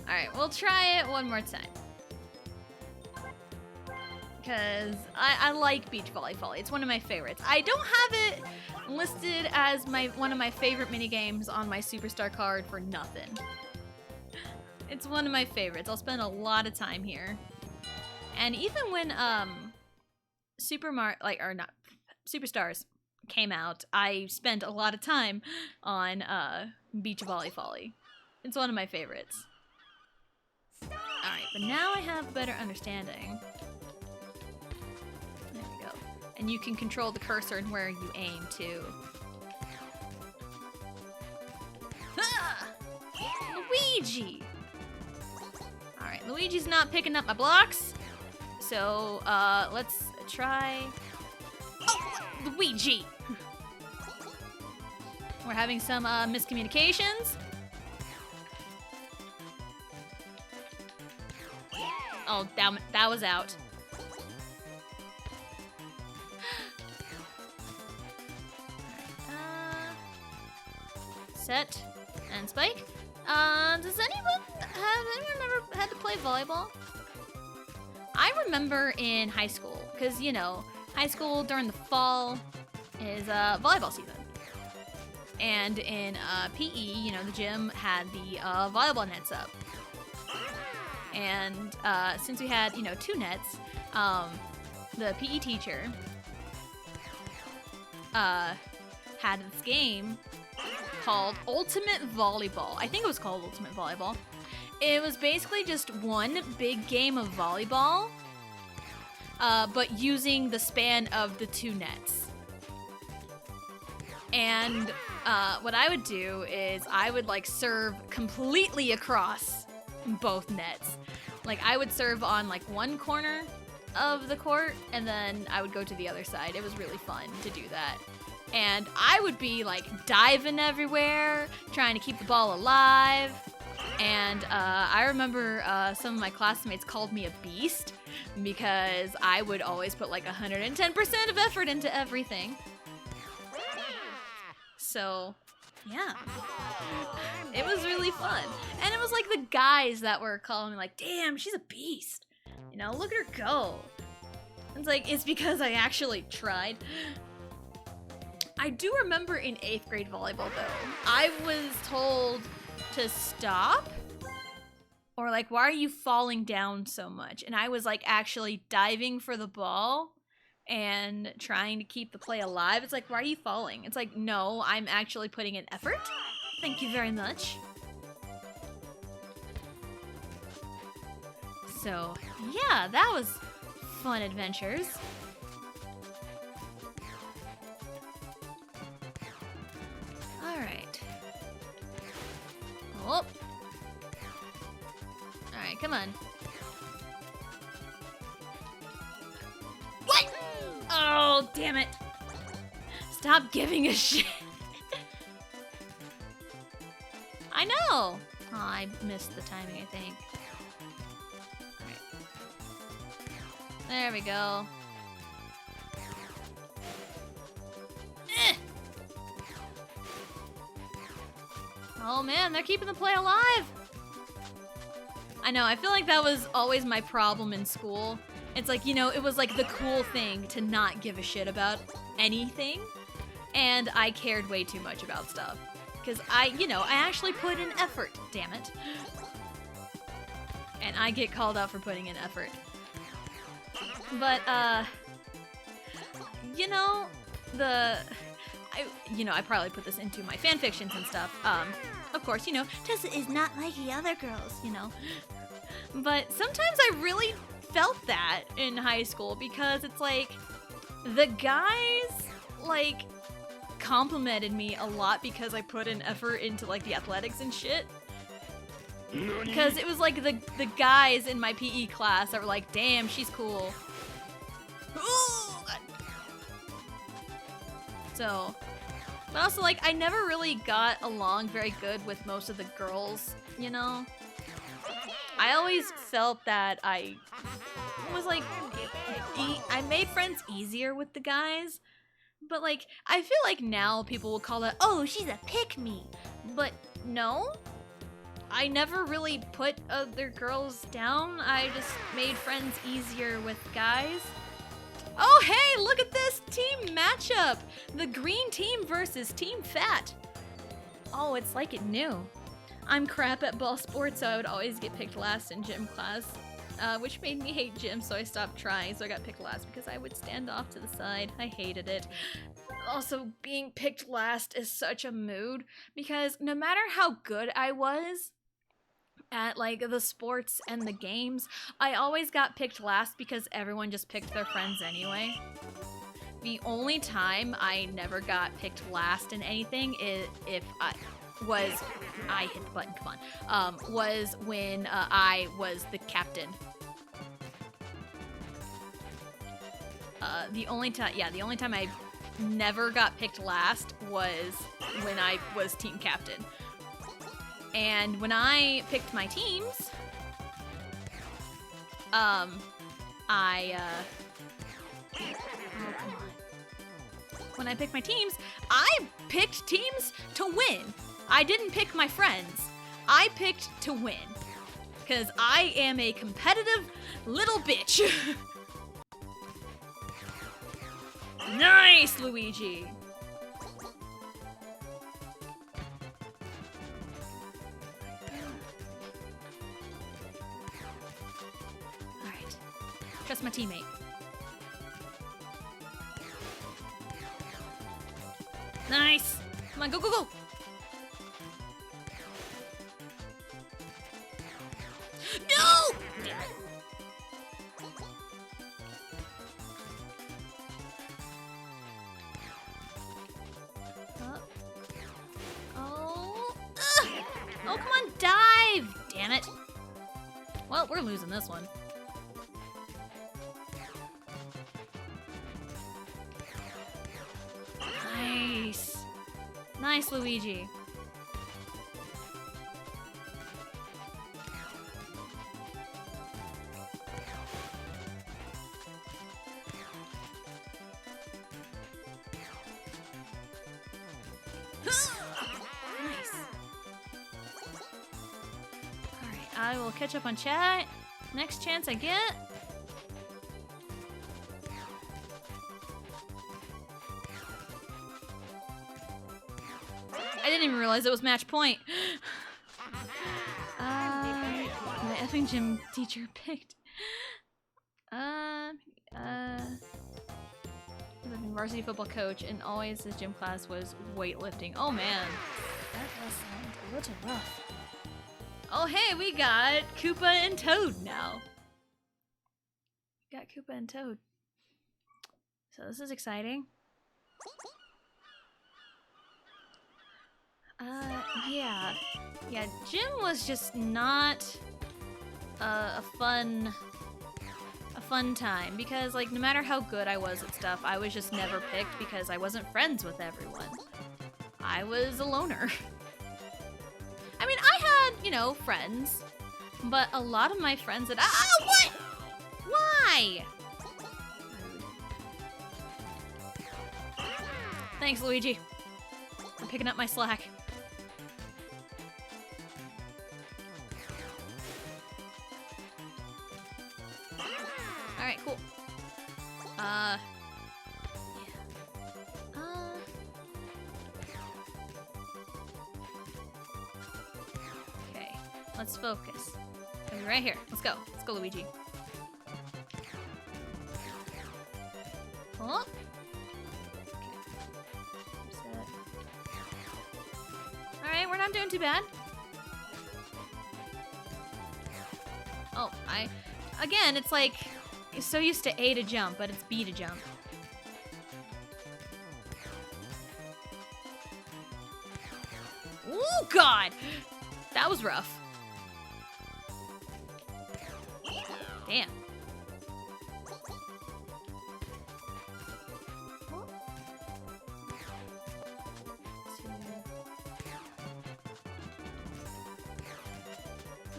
Alright, we'll try it one more time. Because I like beach volley. It's one of my favorites. I don't have it listed as one of my favorite minigames on my Superstar card for nothing. It's one of my favorites. I'll spend a lot of time here. And even when Superstars came out, I spent a lot of time on Beach Volley. It's one of my favorites. Alright, but now I have a better understanding. There we go. And you can control the cursor and where you aim, too. Ah! Luigi! Alright, Luigi's not picking up my blocks. So, let's try... Oh, Luigi! We're having some, miscommunications. Oh, damn it, that was out. Set and spike. Does anyone ever had to play volleyball? I remember in high school, because, you know, high school during the fall is volleyball season. And in PE, you know, the gym had the volleyball nets up. And since we had, you know, 2 nets, the PE teacher had this game called Ultimate Volleyball. I think it was called Ultimate Volleyball. It was basically just one big game of volleyball, but using the span of the 2 nets. And what I would do is I would like serve completely across both nets. Like I would serve on like one corner of the court and then I would go to the other side. It was really fun to do that. And I would be like diving everywhere, trying to keep the ball alive. And I remember some of my classmates called me a beast because I would always put like 110% of effort into everything. So, yeah. It was really fun. And it was like the guys that were calling me like, damn, she's a beast. You know, look at her go. It's like, it's because I actually tried. I do remember in 8th grade volleyball though, I was told to stop. Or like, why are you falling down so much? And I was like actually diving for the ball and trying to keep the play alive. It's like, why are you falling? It's like, no, I'm actually putting in effort. Thank you very much. So, yeah, that was fun adventures. Alright. Oh. Alright, come on. What? Oh, damn it. Stop giving a shit. I know. Oh, I missed the timing, I think. Alright. There we go. Oh man, they're keeping the play alive. I know, I feel like that was always my problem in school. It's like, you know, it was like the cool thing to not give a shit about anything. And I cared way too much about stuff. Because I actually put in effort, damn it. And I get called out for putting in effort. But, you know, I probably put this into my fan fictions and stuff. Of course, you know, Tessa is not like the other girls, you know. But sometimes I really felt that in high school because it's like, the guys, like, complimented me a lot because I put an effort into, like, the athletics and shit. Because it was like the guys in my PE class that were like, damn, she's cool. So, but also, like, I never really got along very good with most of the girls, you know? I always felt that I was, like, I made friends easier with the guys. But, like, I feel like now people will call that, oh, she's a pick-me. But, no. I never really put other girls down. I just made friends easier with guys. Oh, hey, look at this team matchup. The green team versus Team Fat. Oh, it's like it knew. I'm crap at ball sports, so I would always get picked last in gym class, which made me hate gym, so I stopped trying, so I got picked last because I would stand off to the side. I hated it. Also, being picked last is such a mood because no matter how good I was at like the sports and the games, I always got picked last because everyone just picked their friends anyway. The only time I never got picked last in anything is if I hit the button, come on, was when I was the captain. The only time I never got picked last was when I was team captain. And when I picked my teams, oh, come on. When I picked my teams, I picked teams to win. I didn't pick my friends. I picked to win. Because I am a competitive little bitch. Nice, Luigi! Alright. Trust my teammate. Nice! Come on, go, go, go! No! Damn it. Oh, come on, dive! Damn it. Well, we're losing this one. Nice. Nice, Luigi. I will catch up on chat. Next chance I get. I didn't even realize it was match point. My effing gym teacher picked. Varsity football coach, and always his gym class was weightlifting. Oh man. That does sound a little rough. Oh hey, we got Koopa and Toad now. We got Koopa and Toad. So this is exciting. Yeah. Yeah, gym was just not a fun time because like no matter how good I was at stuff, I was just never picked because I wasn't friends with everyone. I was a loner. I mean, I had, you know, friends, but a lot of my friends that what? Why? Thanks, Luigi. I'm picking up my slack. Alright, cool. Yeah. Okay, let's focus. I'll be right here. Let's go. Let's go, Luigi. Oh. Alright, we're not doing too bad. Oh, again, it's like, you're so used to A to jump, but it's B to jump. Oh, God! That was rough. Damn.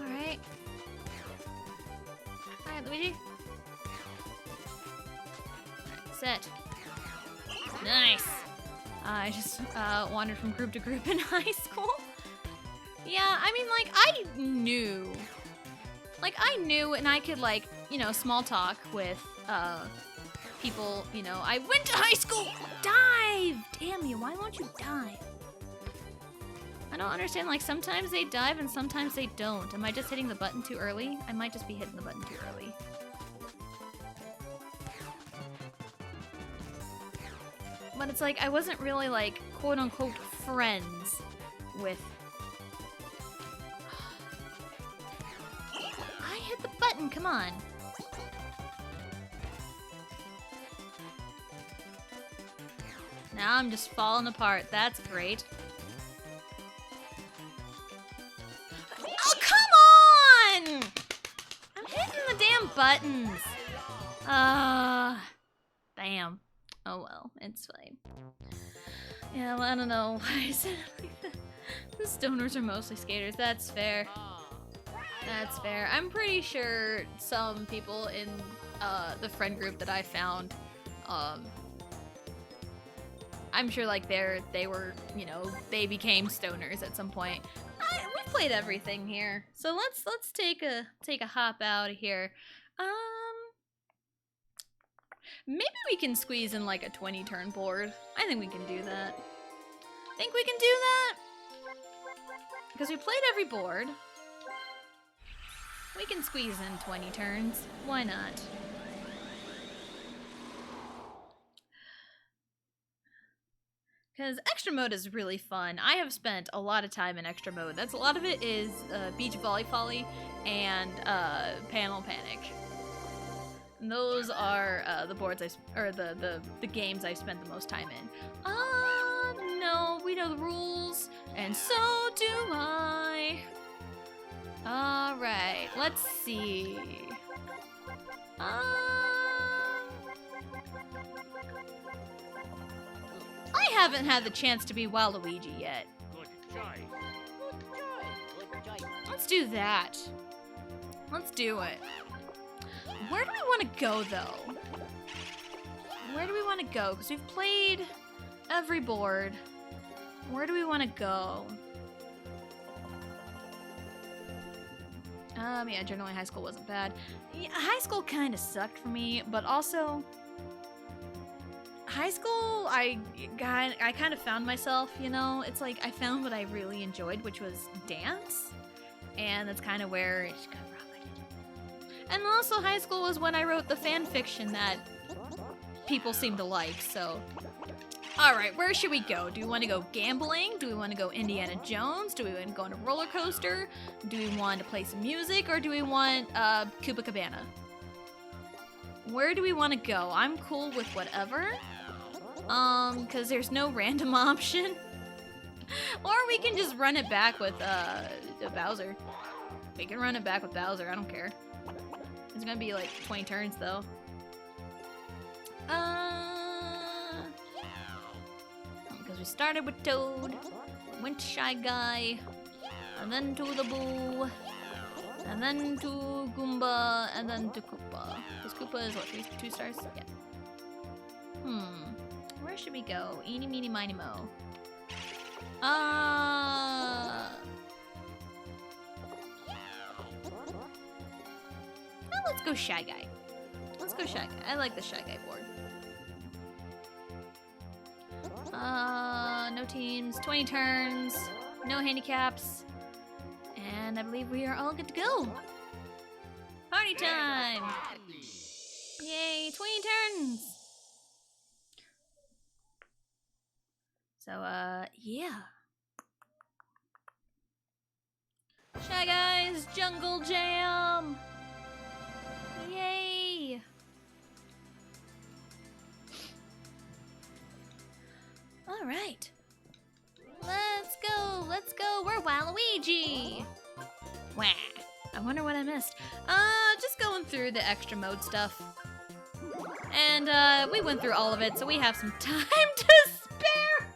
Alright. Alright, Luigi. Set. Nice. I just wandered from group to group in high school. Yeah, I mean, like, I knew. Like, I knew and I could, like, you know, small talk with people, you know. I went to high school! Dive! Damn you, why won't you dive? I don't understand, like, sometimes they dive and sometimes they don't. Am I just hitting the button too early? I might just be hitting the button too early. But it's like, I wasn't really like, quote unquote, friends with... I hit the button, come on. Now I'm just falling apart, that's great. Oh, come on! I'm hitting the damn buttons. Damn. Oh well, it's fine. Yeah, well, I don't know why I said it like that. The stoners are mostly skaters, that's fair. That's fair. I'm pretty sure some people in the friend group that I found, I'm sure like they were, you know, they became stoners at some point. We've played everything here, so let's take a hop out of here. Maybe we can squeeze in like a 20 turn board. I think we can do that. Think we can do that? Because we played every board. We can squeeze in 20 turns. Why not? Because extra mode is really fun. I have spent a lot of time in extra mode. A lot of it is Beach Volley and Panel Panic. And those are the boards the games I've spent the most time in. No, we know the rules, and so do I. Alright, let's see. I haven't had the chance to be Waluigi yet. Let's do that. Let's do it. Where do we want to go, though? Where do we want to go? Because we've played every board. Where do we want to go? Yeah, generally high school wasn't bad. Yeah, high school kind of sucked for me, but also... High school, I kind of found myself, you know? It's like, I found what I really enjoyed, which was dance. And that's kind of where it just got rough. And also high school was when I wrote the fan fiction that people seem to like, so... Alright, where should we go? Do we want to go gambling? Do we want to go Indiana Jones? Do we want to go on a roller coaster? Do we want to play some music? Or do we want Copacabana? Where do we want to go? I'm cool with whatever. Because there's no random option. Or we can just run it back with Bowser. We can run it back with Bowser, I don't care. It's gonna be like 20 turns though. Because we started with Toad, went to Shy Guy, and then to the Boo, and then to Goomba, and then to Koopa. Because Koopa is what, 2 stars? Yeah. Where should we go? Eeny, meeny, miny, mo. Let's go Shy Guy. Let's go Shy Guy. I like the Shy Guy board. No teams, 20 turns, no handicaps, and I believe we are all good to go. Party time! Yay, 20 turns! So, yeah. Shy Guys, Jungle Jam! Yay! Alright. Let's go, we're Waluigi! Wah. I wonder what I missed. Just going through the extra mode stuff. And, we went through all of it, so we have some time to spare!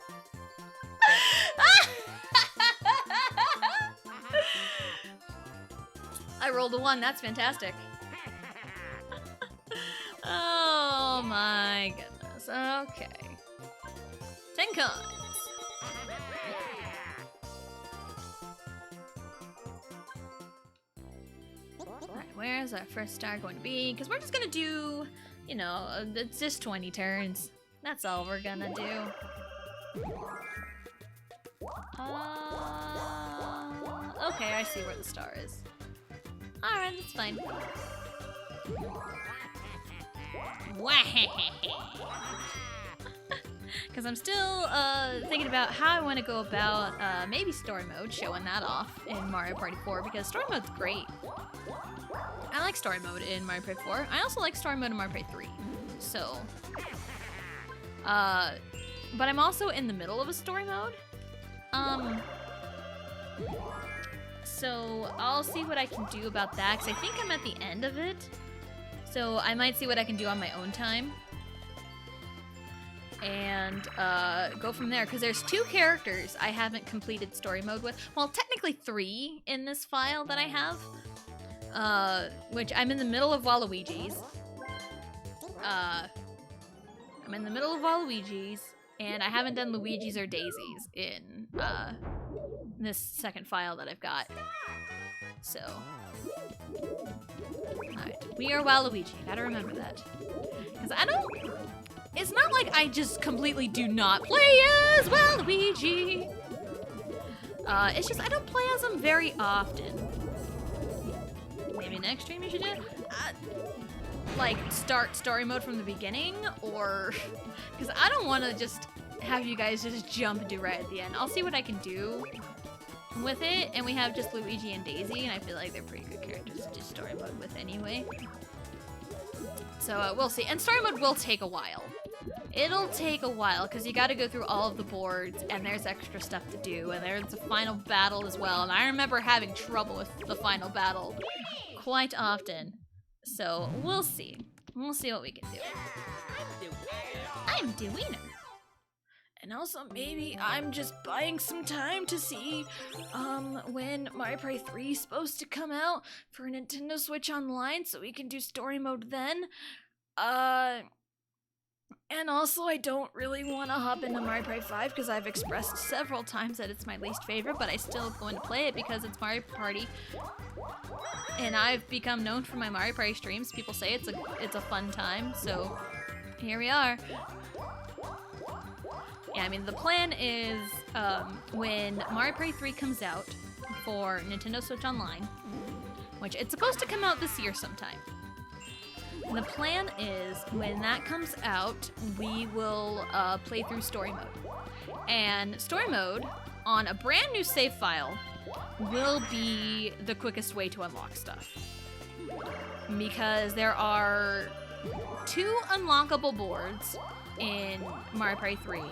I rolled a 1, that's fantastic. Oh my goodness, okay. 10 coins. Alright, where's our first star going to be? Because we're just gonna do, you know, it's just 20 turns. That's all we're gonna do. Okay, I see where the star is. Alright, that's fine. Because I'm still thinking about how I want to go about maybe story mode, showing that off in Mario Party 4, because story mode's great. I like story mode in Mario Party 4. I also like story mode in Mario Party 3. So, but I'm also in the middle of a story mode. So I'll see what I can do about that, because I think I'm at the end of it. So I might see what I can do on my own time. And go from there, because there's 2 characters I haven't completed story mode with. Well, technically 3 in this file that I have. Which I'm in the middle of Waluigi's. I'm in the middle of Waluigi's, and I haven't done Luigi's or Daisy's in this second file that I've got. So, alright, we are Waluigi. Gotta remember that. Because it's not like I just completely do not play as Waluigi. It's just I don't play as him very often. Maybe next stream you should do it? Like, start story mode from the beginning, or... Because I don't want to just have you guys just jump and do right at the end. I'll see what I can do with it, and we have just Luigi and Daisy, and I feel like they're pretty good characters to do story mode with anyway. So, we'll see. And story mode will take a while. It'll take a while, because you gotta go through all of the boards, and there's extra stuff to do, and there's a final battle as well, and I remember having trouble with the final battle quite often. So, we'll see. We'll see what we can do. I'm Dewina. And also, maybe I'm just buying some time to see, when Mario Party 3 is supposed to come out for Nintendo Switch Online, so we can do story mode then. And also, I don't really want to hop into Mario Party 5 because I've expressed several times that it's my least favorite, but I still going to play it because it's Mario Party. And I've become known for my Mario Party streams. People say it's a fun time, so here we are. Yeah, I mean, the plan is when Mario Party 3 comes out for Nintendo Switch Online, which it's supposed to come out this year sometime. The plan is, when that comes out, we will play through story mode. And story mode, on a brand new save file, will be the quickest way to unlock stuff. Because there are 2 unlockable boards in Mario Party 3,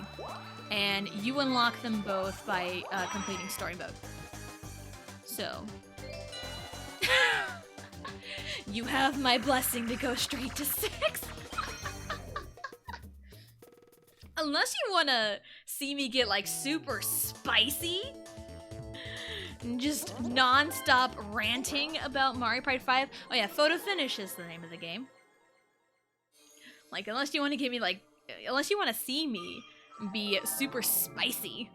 and you unlock them both by completing story mode. So... You have my blessing to go straight to 6. Unless you want to see me get, like, super spicy and just non-stop ranting about Mario Party 5. Oh yeah, Photo Finish is the name of the game. Like, unless you want to give me, like, unless you want to see me be super spicy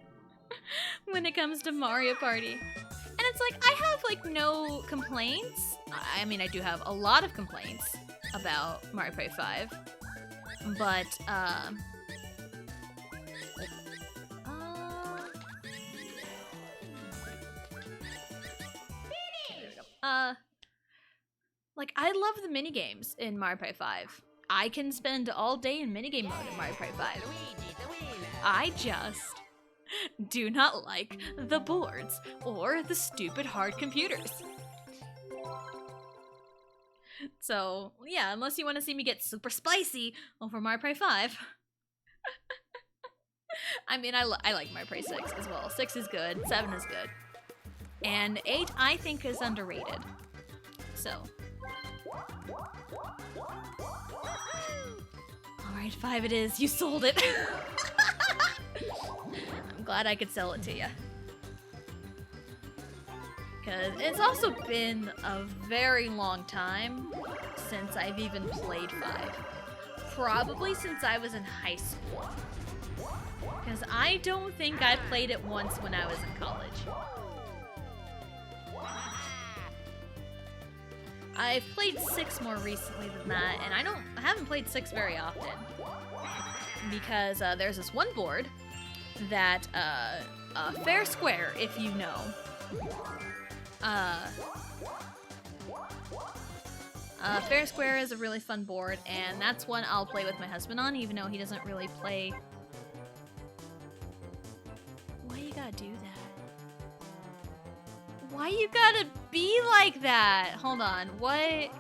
when it comes to Mario Party. And it's like, I have, like, no complaints. I mean, I do have a lot of complaints about Mario Party 5. But, like, I love the minigames in Mario Party 5. I can spend all day in minigame mode in Mario Party 5. I just do not like the boards or the stupid hard computers. So, yeah, unless you want to see me get super spicy over Mario Party 5. I mean, I like Mario Party 6 as well. 6 is good, 7 is good. And 8, I think, is underrated. So. Alright, 5 it is. You sold it. I'm glad I could sell it to you. Because it's also been a very long time since I've even played 5. Probably since I was in high school. Because I don't think I played it once when I was in college. I've played 6 more recently than that, and I haven't played 6 very often. Because there's this one board that, Fair Square, if you know. Fair Square is a really fun board, and that's one I'll play with my husband on, even though he doesn't really play Why you gotta be like that? Hold on, what?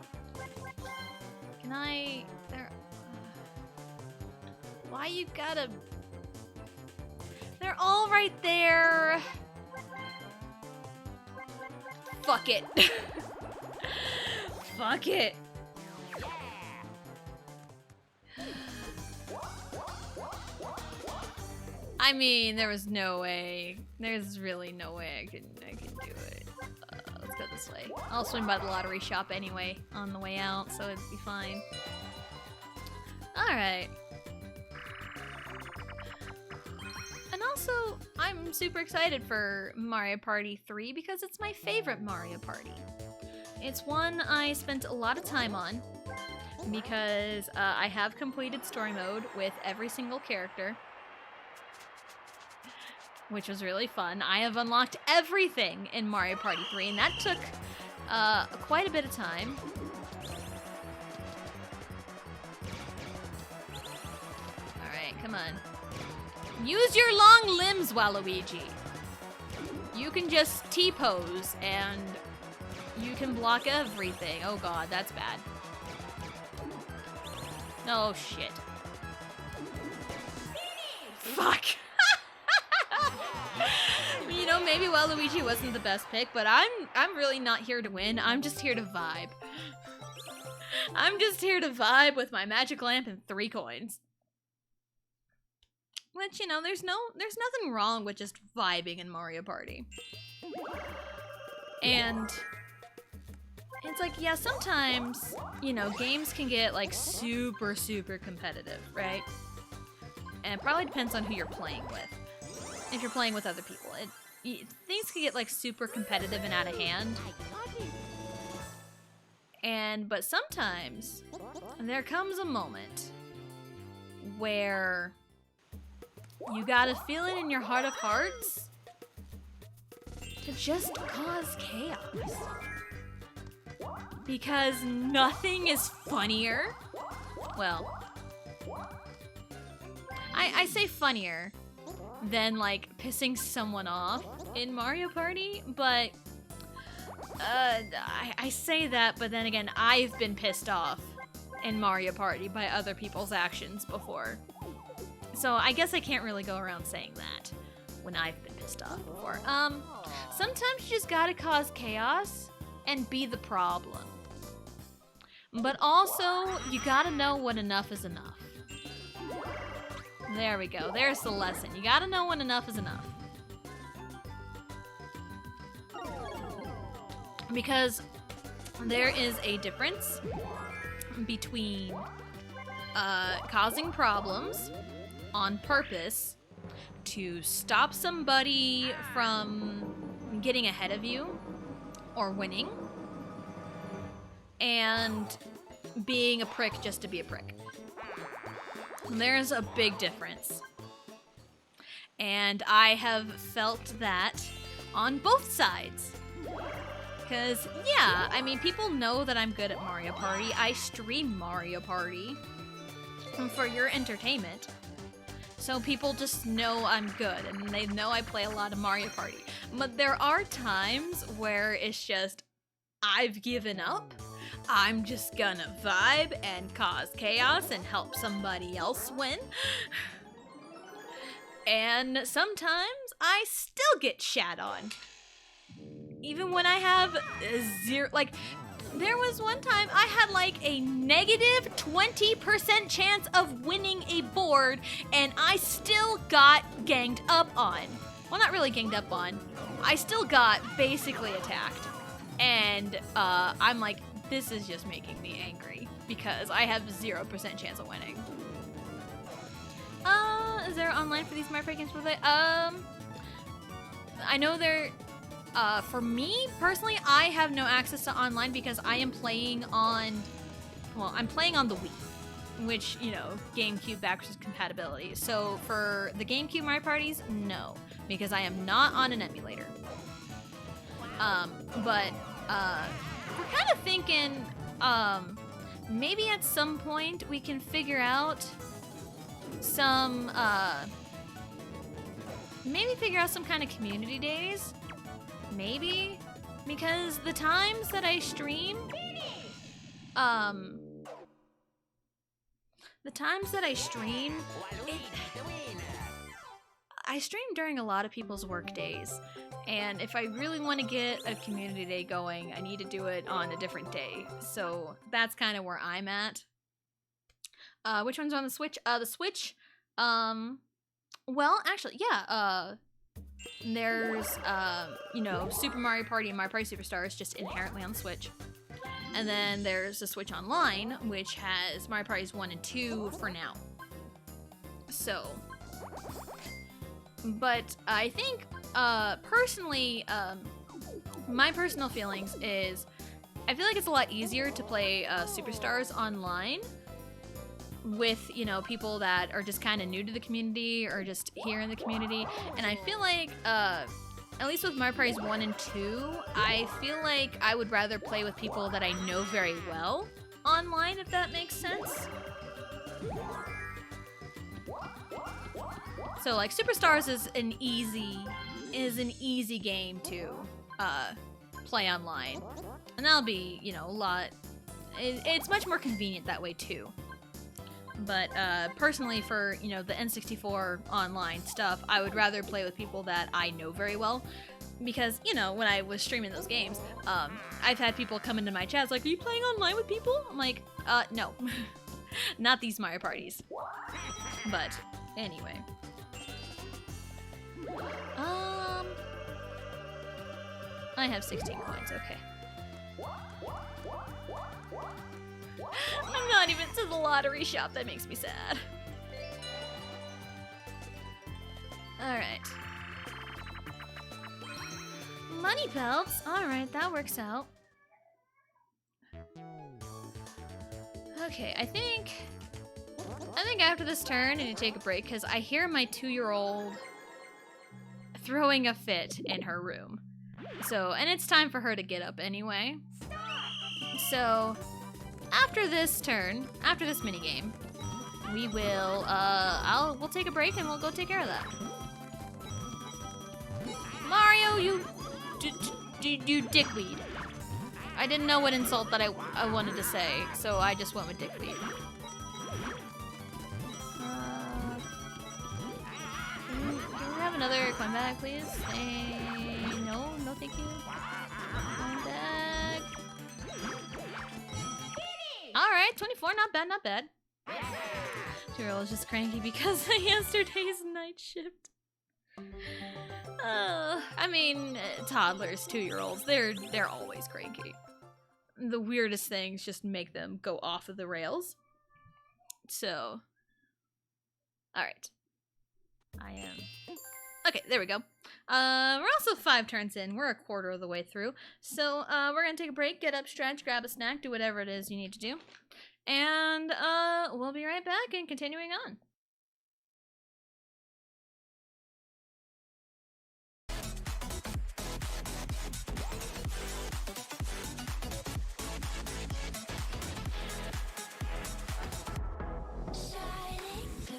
Can I... There... Why you gotta... They're all right there. Fuck it. Fuck it. I mean, there was no way. There's really no way I can do it. Let's go this way. I'll swing by the lottery shop anyway on the way out, so it'd be fine. Alright. And also, I'm super excited for Mario Party 3 because it's my favorite Mario Party. It's one I spent a lot of time on because I have completed story mode with every single character, which was really fun. I have unlocked everything in Mario Party 3, and that took quite a bit of time. Alright, come on. Use your long limbs, Waluigi. You can just T-pose, and you can block everything. Oh god, that's bad. Oh shit. Fuck! You know, maybe Waluigi wasn't the best pick, but I'm really not here to win. I'm just here to vibe. I'm just here to vibe with my magic lamp and 3 coins. Which, you know, there's nothing wrong with just vibing in Mario Party. And it's like, yeah, sometimes, you know, games can get like super, super competitive, right? And it probably depends on who you're playing with. If you're playing with other people, things can get like super competitive and out of hand. But sometimes there comes a moment where you gotta feel it in your heart of hearts to just cause chaos. Because nothing is funnier. Well, I say funnier than like pissing someone off in Mario Party, but I say that, but then again, I've been pissed off in Mario Party by other people's actions before. So I guess I can't really go around saying that when I've been pissed off before. Sometimes you just gotta cause chaos and be the problem. But also, you gotta know when enough is enough. There we go. There's the lesson. You gotta know when enough is enough. Because there is a difference between causing problems on purpose to stop somebody from getting ahead of you or winning, and being a prick just to be a prick. There's a big difference. And I have felt that on both sides. Because, yeah, I mean, people know that I'm good at Mario Party. I stream Mario Party for your entertainment. So people just know I'm good, and they know I play a lot of Mario Party. But there are times where it's just, I've given up. I'm just gonna vibe and cause chaos and help somebody else win. And sometimes I still get shat on. Even when I have zero, like, there was one time I had like a negative 20% chance of winning a board, and I still got ganged up on. Well, not really ganged up on. I still got basically attacked. And I'm like, this is just making me angry because I have 0% chance of winning. Is there online for these Mario Party games to play? I know there. For me personally, I have no access to online because I am playing on. Well, I'm playing on the Wii, which, you know, GameCube backwards compatibility. So for the GameCube Mario Parties, no, because I am not on an emulator. But we're kind of thinking, maybe at some point we can figure out some, maybe figure out some kind of community days. Maybe. because the times that I stream, the times that I stream, I stream during a lot of people's work days, and if I really want to get a community day going, I need to do it on a different day. So that's kind of where I'm at. Which one's on the Switch? The Switch. Well, actually, yeah. There's you know, Super Mario Party and Mario Party Superstars just inherently on the Switch. And then there's the Switch Online, which has Mario Parties 1 and 2 for now. So, but I think, personally, my personal feelings is, I feel like it's a lot easier to play Superstars online with, you know, people that are just kind of new to the community or just here in the community. And I feel like, at least with Mario Parties 1 and 2, I feel like I would rather play with people that I know very well online, if that makes sense. So like Superstars is an easy game to play online. And that'll be, you know, a lot, it's much more convenient that way too. But personally, for, you know, the N64 online stuff, I would rather play with people that I know very well. Because, you know, when I was streaming those games, I've had people come into my chats like, are you playing online with people? I'm like, no. Not these Mario parties. But, anyway. I have 16 coins, okay. I'm not even to the lottery shop, that makes me sad. Alright. Money belts? Alright, that works out. Okay, I think after this turn I need to take a break because I hear my 2-year-old throwing a fit in her room. So, and it's time for her to get up anyway. So, after this turn, after this minigame, we will, we'll take a break and we'll go take care of that. Mario, you dickweed. I didn't know what insult that I wanted to say, so I just went with dickweed. Can we have another coin bag, please? No, thank you. Coin bag. Alright, 24, not bad, not bad. Tyrell is just cranky because of yesterday's night shift. I mean, toddlers, 2-year-olds, they're always cranky. The weirdest things just make them go off of the rails. So, alright. I am... Okay, there we go. We're also 5 turns in. We're a quarter of the way through. So, we're gonna take a break, get up, stretch, grab a snack, do whatever it is you need to do. And, we'll be right back and continuing on. Shining through.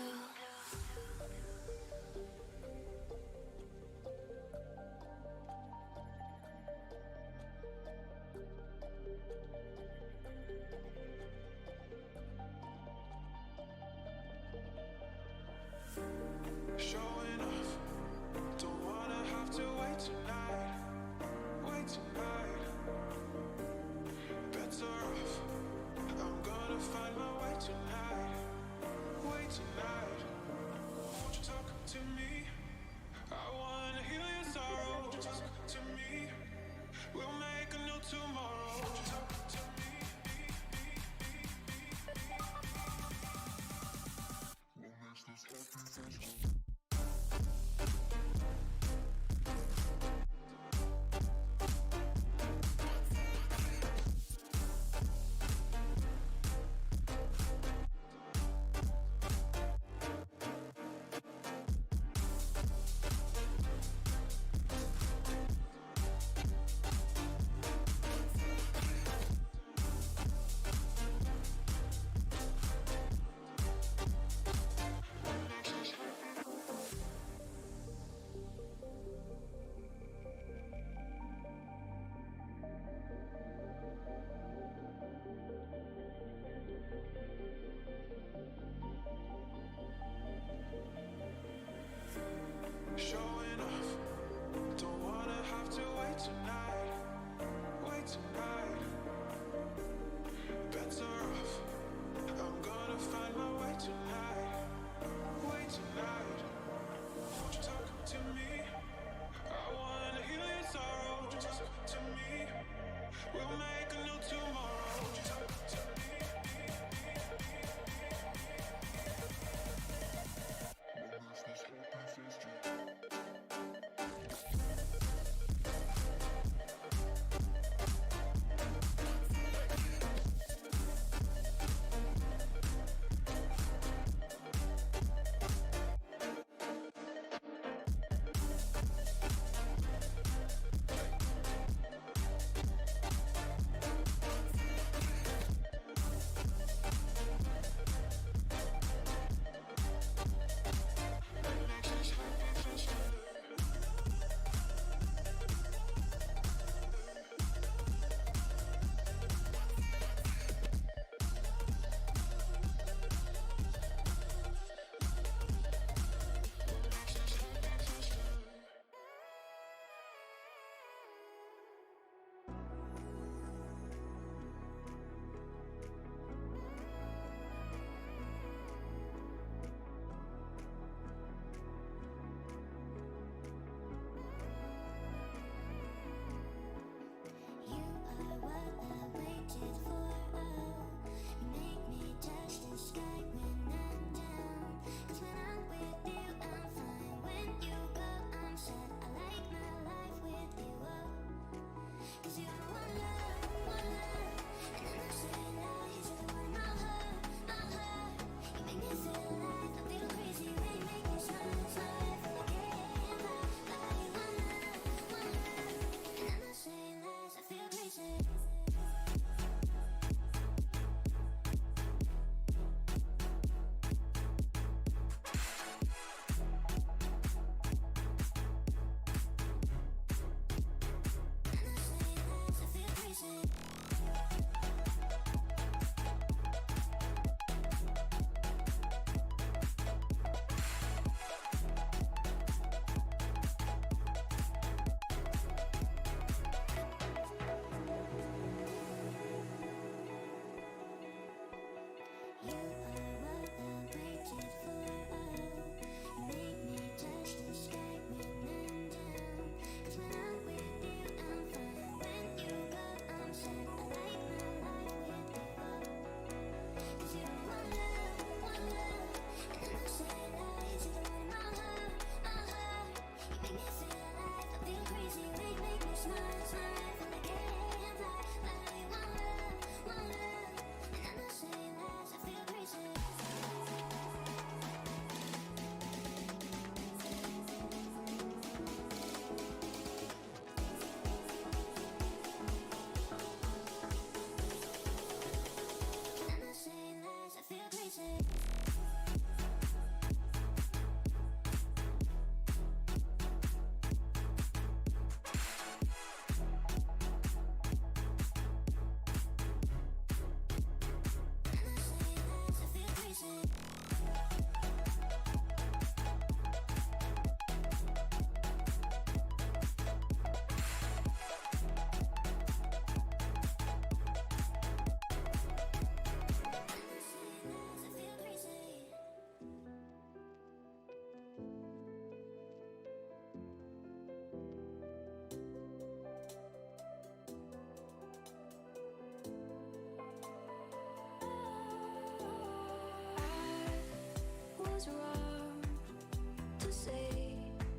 was wrong to say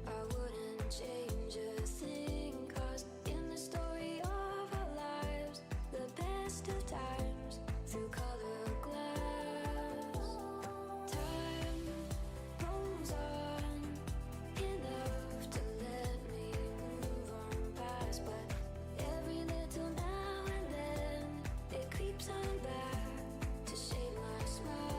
I wouldn't change a thing, 'cause in the story of our lives, the best of times through color glass, time rolls on enough to let me move on past, but every little now and then it creeps on back to shade my smile.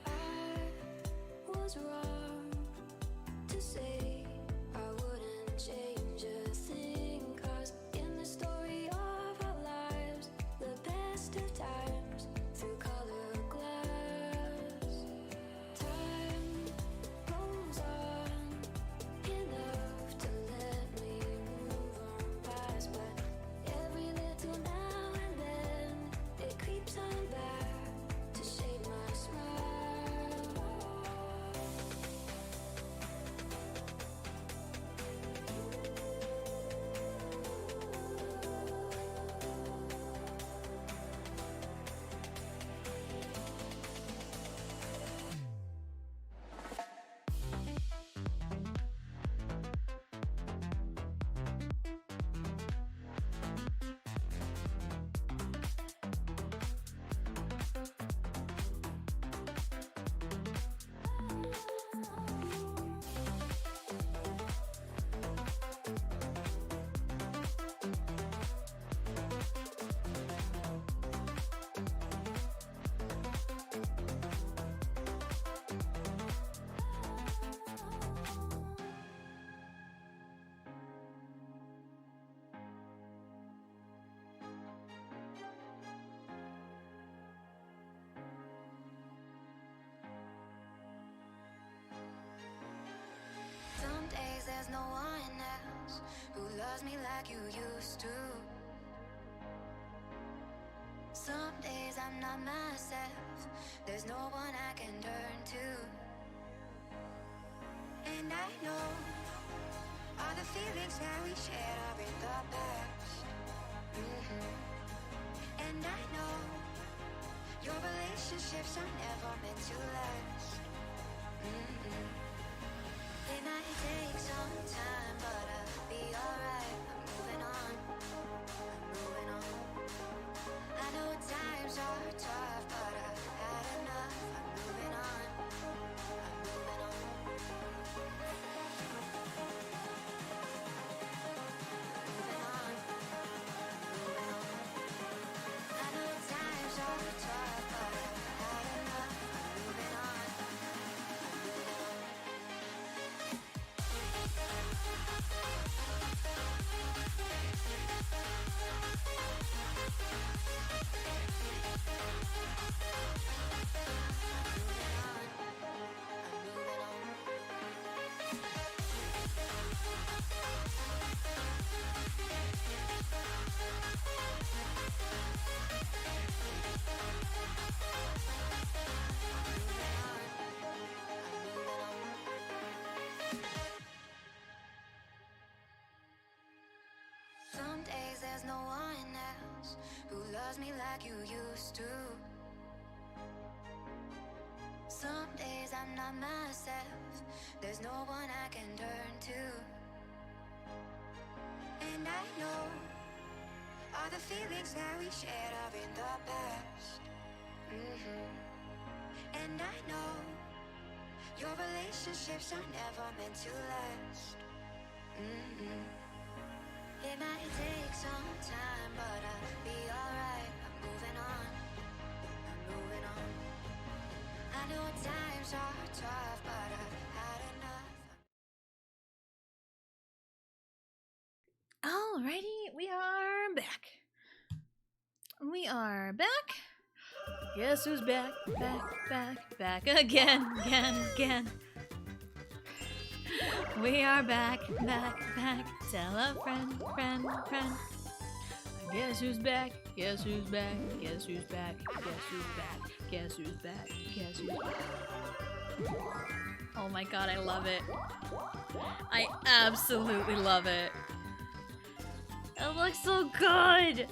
I was wrong to say I wouldn't change a thing, 'cause in the story of our lives, the best of times through color glass, time rolls on enough to let me move on past, but every little now and then it creeps on back to shade my smile. Some days there's no one else who loves me like you used to. Some days I'm not myself, there's no one I can turn to. And I know all the feelings that we shared are in the past. And I know your relationships are never meant to last. It might take some time, but I'll be alright. I'm moving on, I'm moving on. I know times are tough, but I've had enough. I'm moving on, I'm moving on. Moving on, moving on. I know times are tough, but I've had enough. I'm moving on, I'm moving on. Some days there's no one else who loves me like you used to. Some days I'm not myself, there's no one I can turn to. And I know all the feelings that we shared are in the past. And I know your relationships are never meant to last. It might take some time, but I'll be alright. I'm moving on. I'm moving on. I know times are tough, but I've had enough. Alrighty, we are back. We are back. Guess who's back, back again. We are back. Tell a friend. Guess who's back? Guess who's back? Oh my god, I love it. I absolutely love it. It looks so good. It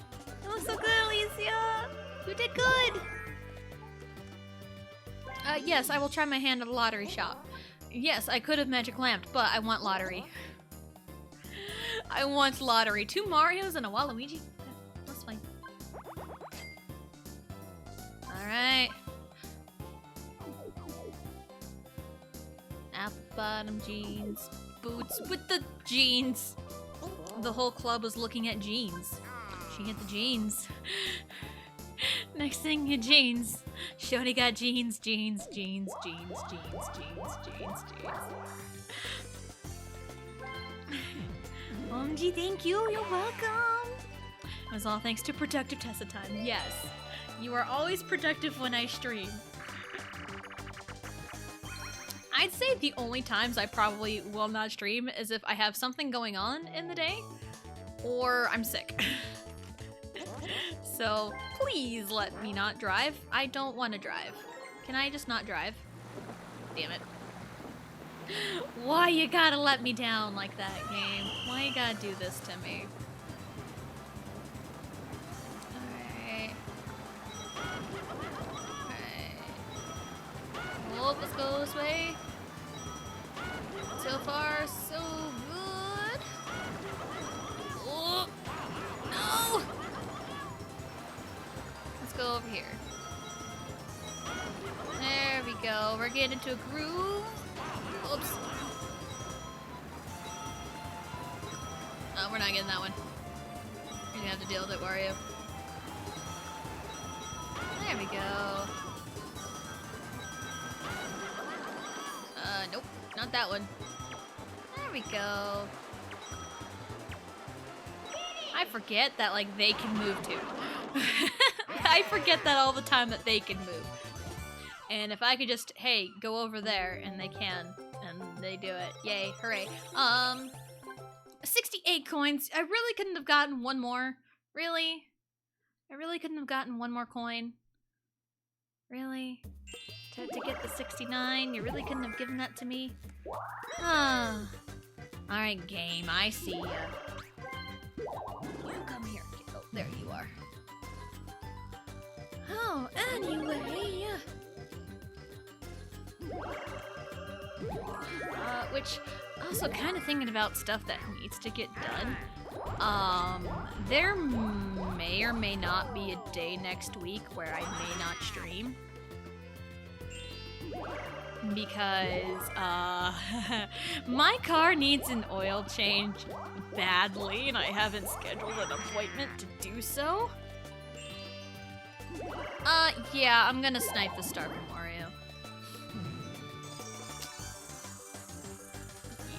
looks so good, Alicia. You did good. Yes, I will try my hand at a lottery shop. Yes, I could have magic lamped, but I want lottery. I want lottery. 2 Marios and a Waluigi. That's fine. Alright. Apple bottom jeans. Boots with the jeans. The whole club was looking at jeans. She hit the jeans. Next thing, your jeans. Shorty got jeans. OMG, thank you. You're welcome. It was all thanks to productive Tessa time. Yes, you are always productive when I stream. I'd say the only times I probably will not stream is if I have something going on in the day or I'm sick. So please let me not drive. I don't want to drive. Can I just not drive? Damn it. Why you gotta let me down like that, game? Why you gotta do this to me? Alright. Well, let's go this way. So far, so good. Oh, no! Let's go over here. There we go. We're getting into a groove. Oops. Oh, we're not getting that one. You're gonna have to deal with it, Wario. There we go. Nope. Not that one. There we go. I forget that, like, they can move too. I forget that all the time that they can move. And if I could just, hey, go over there, and they can, and they do it. Yay, hooray. 68 coins. I really couldn't have gotten one more. Really? I really couldn't have gotten one more coin. Really? To get the 69? You really couldn't have given that to me? Alright, game, I see ya. You come here. Oh, there you are. Oh, anyway. Which, also kind of thinking about stuff that needs to get done. There may or may not be a day next week where I may not stream. Because, my car needs an oil change badly, and I haven't scheduled an appointment to do so. Yeah, I'm gonna snipe the star from Mario.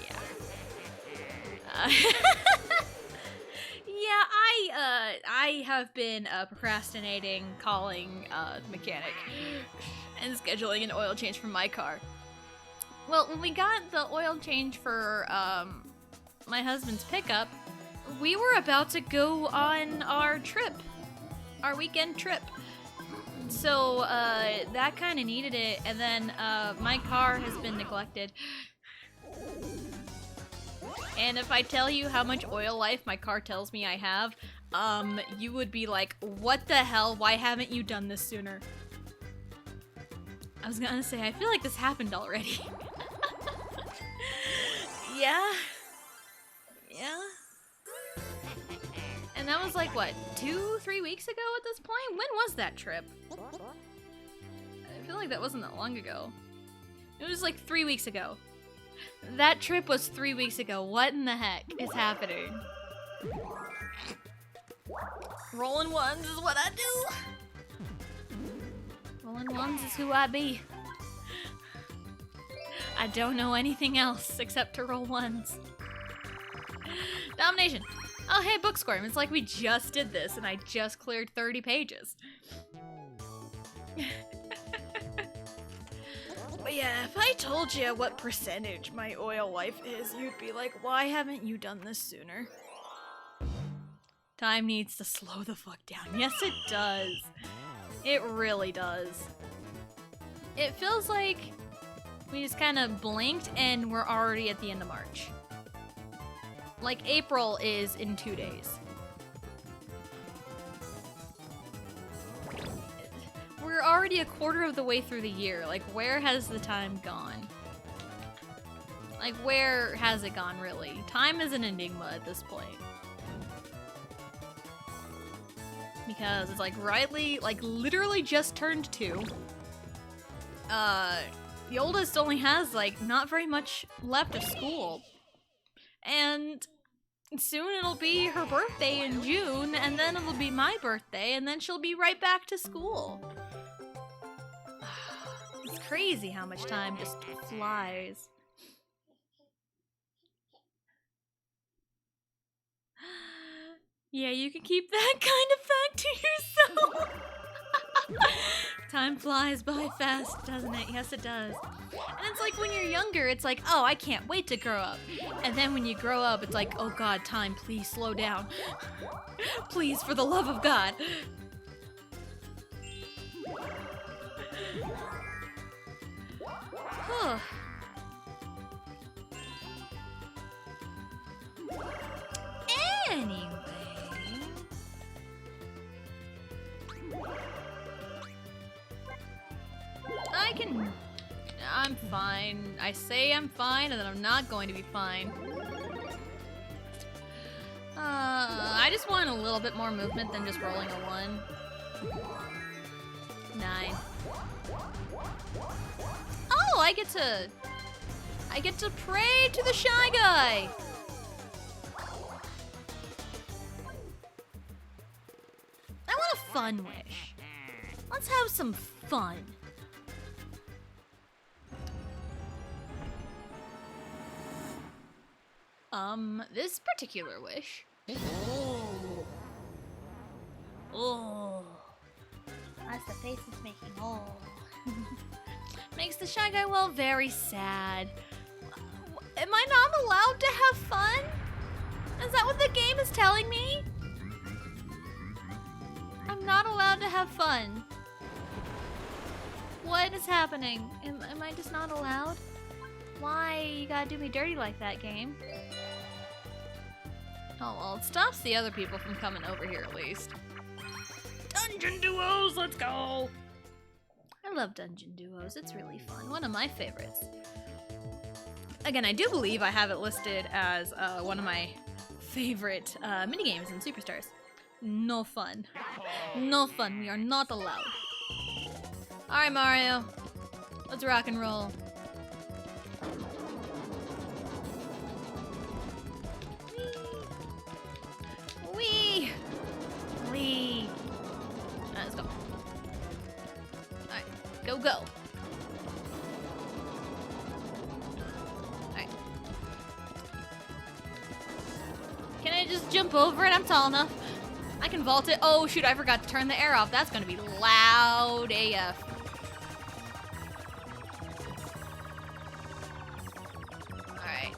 Yeah. Yeah, I have been procrastinating calling the mechanic and scheduling an oil change for my car. Well, when we got the oil change for my husband's pickup, we were about to go on our trip, our weekend trip. So that kind of needed it, and then my car has been neglected. And if I tell you how much oil life my car tells me I have, you would be like, what the hell? Why haven't you done this sooner? I was gonna say, I feel like this happened already. Yeah. Yeah. And that was like, what, 2-3 weeks ago at this point? When was that trip? I feel like that wasn't that long ago. It was like 3 weeks ago. That trip was 3 weeks ago. What in the heck is happening? Rolling ones is what I do. Rolling ones is who I be. I don't know anything else except to roll ones. Domination. Oh, hey, Booksquirm. It's like we just did this and I just cleared 30 pages. But yeah, if I told you what percentage my oil life is, you'd be like, why haven't you done this sooner? Time needs to slow the fuck down. Yes, it does. It really does. It feels like we just kind of blinked and we're already at the end of March. Like, April is in 2 days. We're already a quarter of the way through the year. Like, where has the time gone? Like, where has it gone, really? Time is an enigma at this point. Because it's like literally just turned 2. The oldest only has, like, not very much left of school. And soon it'll be her birthday in June, and then it'll be my birthday, and then she'll be right back to school. It's crazy how much time just flies. Yeah, you can keep that kind of fact to yourself. Time flies by fast, doesn't it? Yes, it does. And it's like when you're younger, it's like, oh, I can't wait to grow up. And then when you grow up, it's like, oh God, time, please slow down. Please, for the love of God. Anyway. I'm fine. I say I'm fine, and then I'm not going to be fine. I just want a little bit more movement than just rolling a 1. 9. Oh, I get to pray to the Shy Guy. I want a fun wish. Let's have some fun. This particular wish. Oh. That's the face it's making. Oh. Makes the Shy Guy well very sad. Am I not allowed to have fun? Is that what the game is telling me? I'm not allowed to have fun. What is happening? Am I just not allowed? Why you gotta do me dirty like that, game? Oh, well, it stops the other people from coming over here at least. Dungeon duos, let's go! I love dungeon duos, it's really fun. One of my favorites. Again, I do believe I have it listed as one of my favorite minigames in Superstars. No fun. No fun, we are not allowed. Alright, Mario. Let's rock and roll. Wee! Wee! Alright, let's go. Alright, go, go. Alright. Can I just jump over it? I'm tall enough. I can vault it. Oh, shoot, I forgot to turn the air off. That's gonna be loud AF.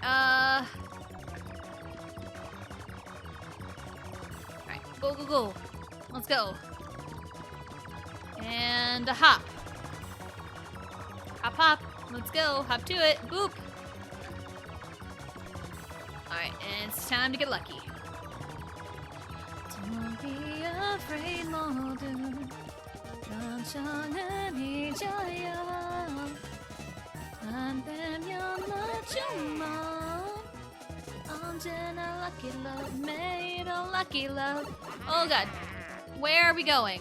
Alright, go, go, go. Let's go. And a hop. Hop, hop. Let's go. Hop to it. Boop. Alright, and it's time to get lucky. Don't be afraid, Morgan. 천천히 잊어요. 안 되면 맞춤만. 언제나 lucky love, made a lucky love. Oh God, where are we going?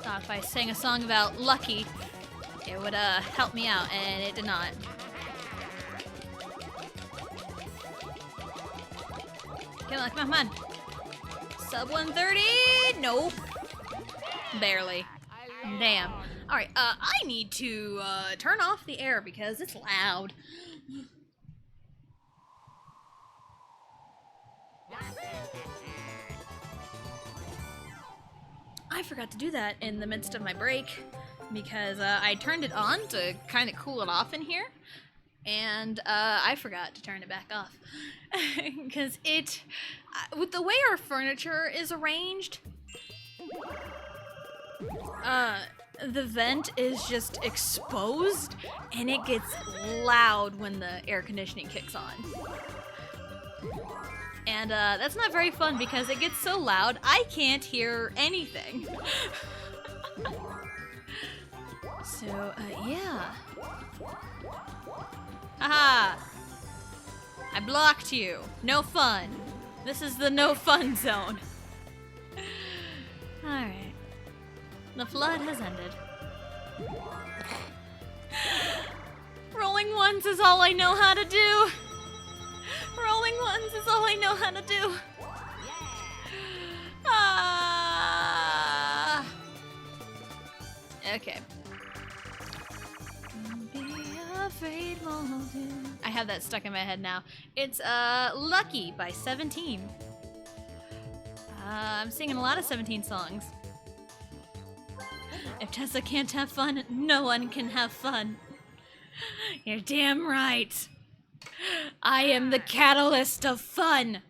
Thought if I sang a song about Lucky, it would help me out, and it did not. Come on, come on. Sub 130? Nope. Barely. Damn. Alright, I need to turn off the air because it's loud. I forgot to do that in the midst of my break because I turned it on to kind of cool it off in here, and I forgot to turn it back off because with the way our furniture is arranged, the vent is just exposed and it gets loud when the air conditioning kicks on. And that's not very fun because it gets so loud I can't hear anything. So, yeah. Haha! I blocked you. No fun. This is the no fun zone. Alright. The flood has ended. Rolling ones is all I know how to do. Rolling ones is all I know how to do. Ah. Okay. Be afraid won't do. I have that stuck in my head now. It's Lucky by 17. I'm singing a lot of 17 songs. If Tessa can't have fun, no one can have fun. You're damn right. I am the catalyst of fun.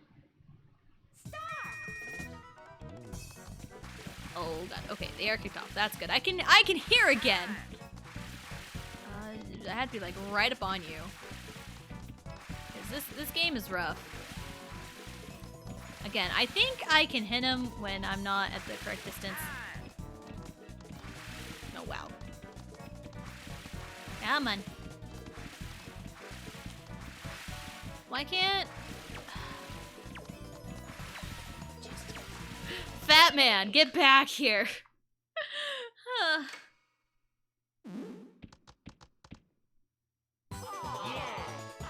Oh god. Okay, the air kicked off. That's good. I can hear again. I had to be like right up on you. 'Cause this game is rough. Again, I think I can hit him when I'm not at the correct distance. Oh wow. Come on. Why can't... Fat man, get back here.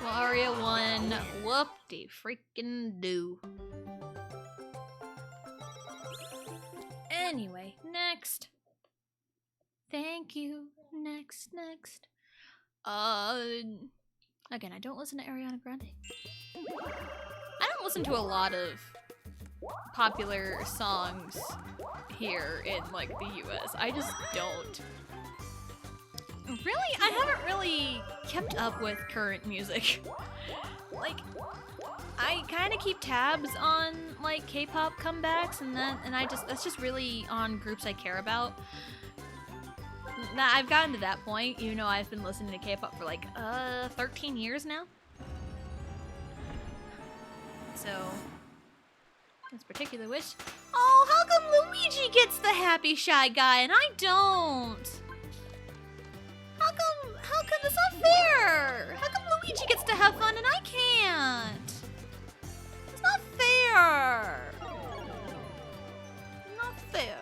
Aria won. Whoop-de-freaking-do. Anyway, next. Thank you. Next. Again, I don't listen to Ariana Grande. I don't listen to a lot of popular songs here in, like, the US. I just don't. Really? I haven't really kept up with current music. Like, I kind of keep tabs on, like, K-pop comebacks, and that's just really on groups I care about. Now, I've gotten to that point. You know, I've been listening to K-pop for like 13 years now. So, this particular wish. Oh, how come Luigi gets the happy shy guy and I don't? How come that's not fair? How come Luigi gets to have fun and I can't? It's not fair. Not fair.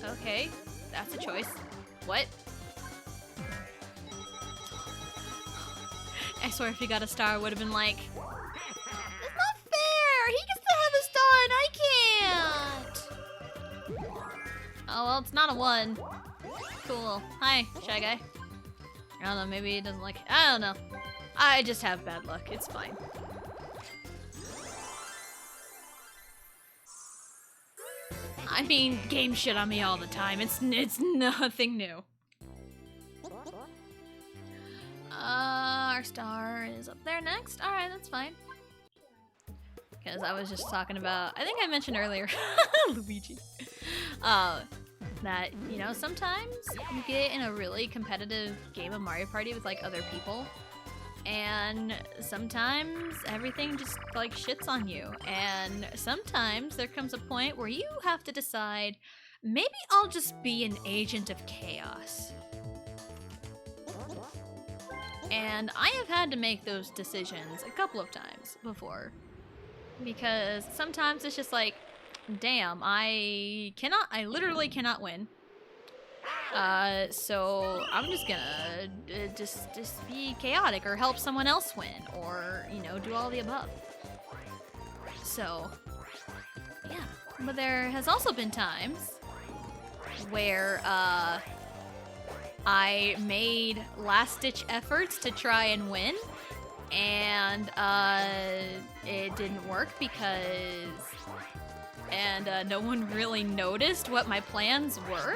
Okay, that's a choice. What? I swear if he got a star, I would have been like, it's not fair! He gets to have a star and I can't! Oh, well, it's not a 1. Cool. Hi, Shy Guy. I don't know, maybe he doesn't like it. I don't know. I just have bad luck. It's fine. I mean, games shit on me all the time. It's nothing new. Our star is up there next. Alright, that's fine. Because I was just talking about, I think I mentioned earlier, Luigi. That, you know, sometimes you get in a really competitive game of Mario Party with, like, other people. And sometimes everything just, like, shits on you. And sometimes there comes a point where you have to decide, maybe I'll just be an agent of chaos. And I have had to make those decisions a couple of times before. because sometimes it's just like, damn, I literally cannot win. So I'm just gonna just be chaotic or help someone else win or, you know, do all the above. So, yeah. But there has also been times where, I made last-ditch efforts to try and win, and, it didn't work because... And, no one really noticed what my plans were,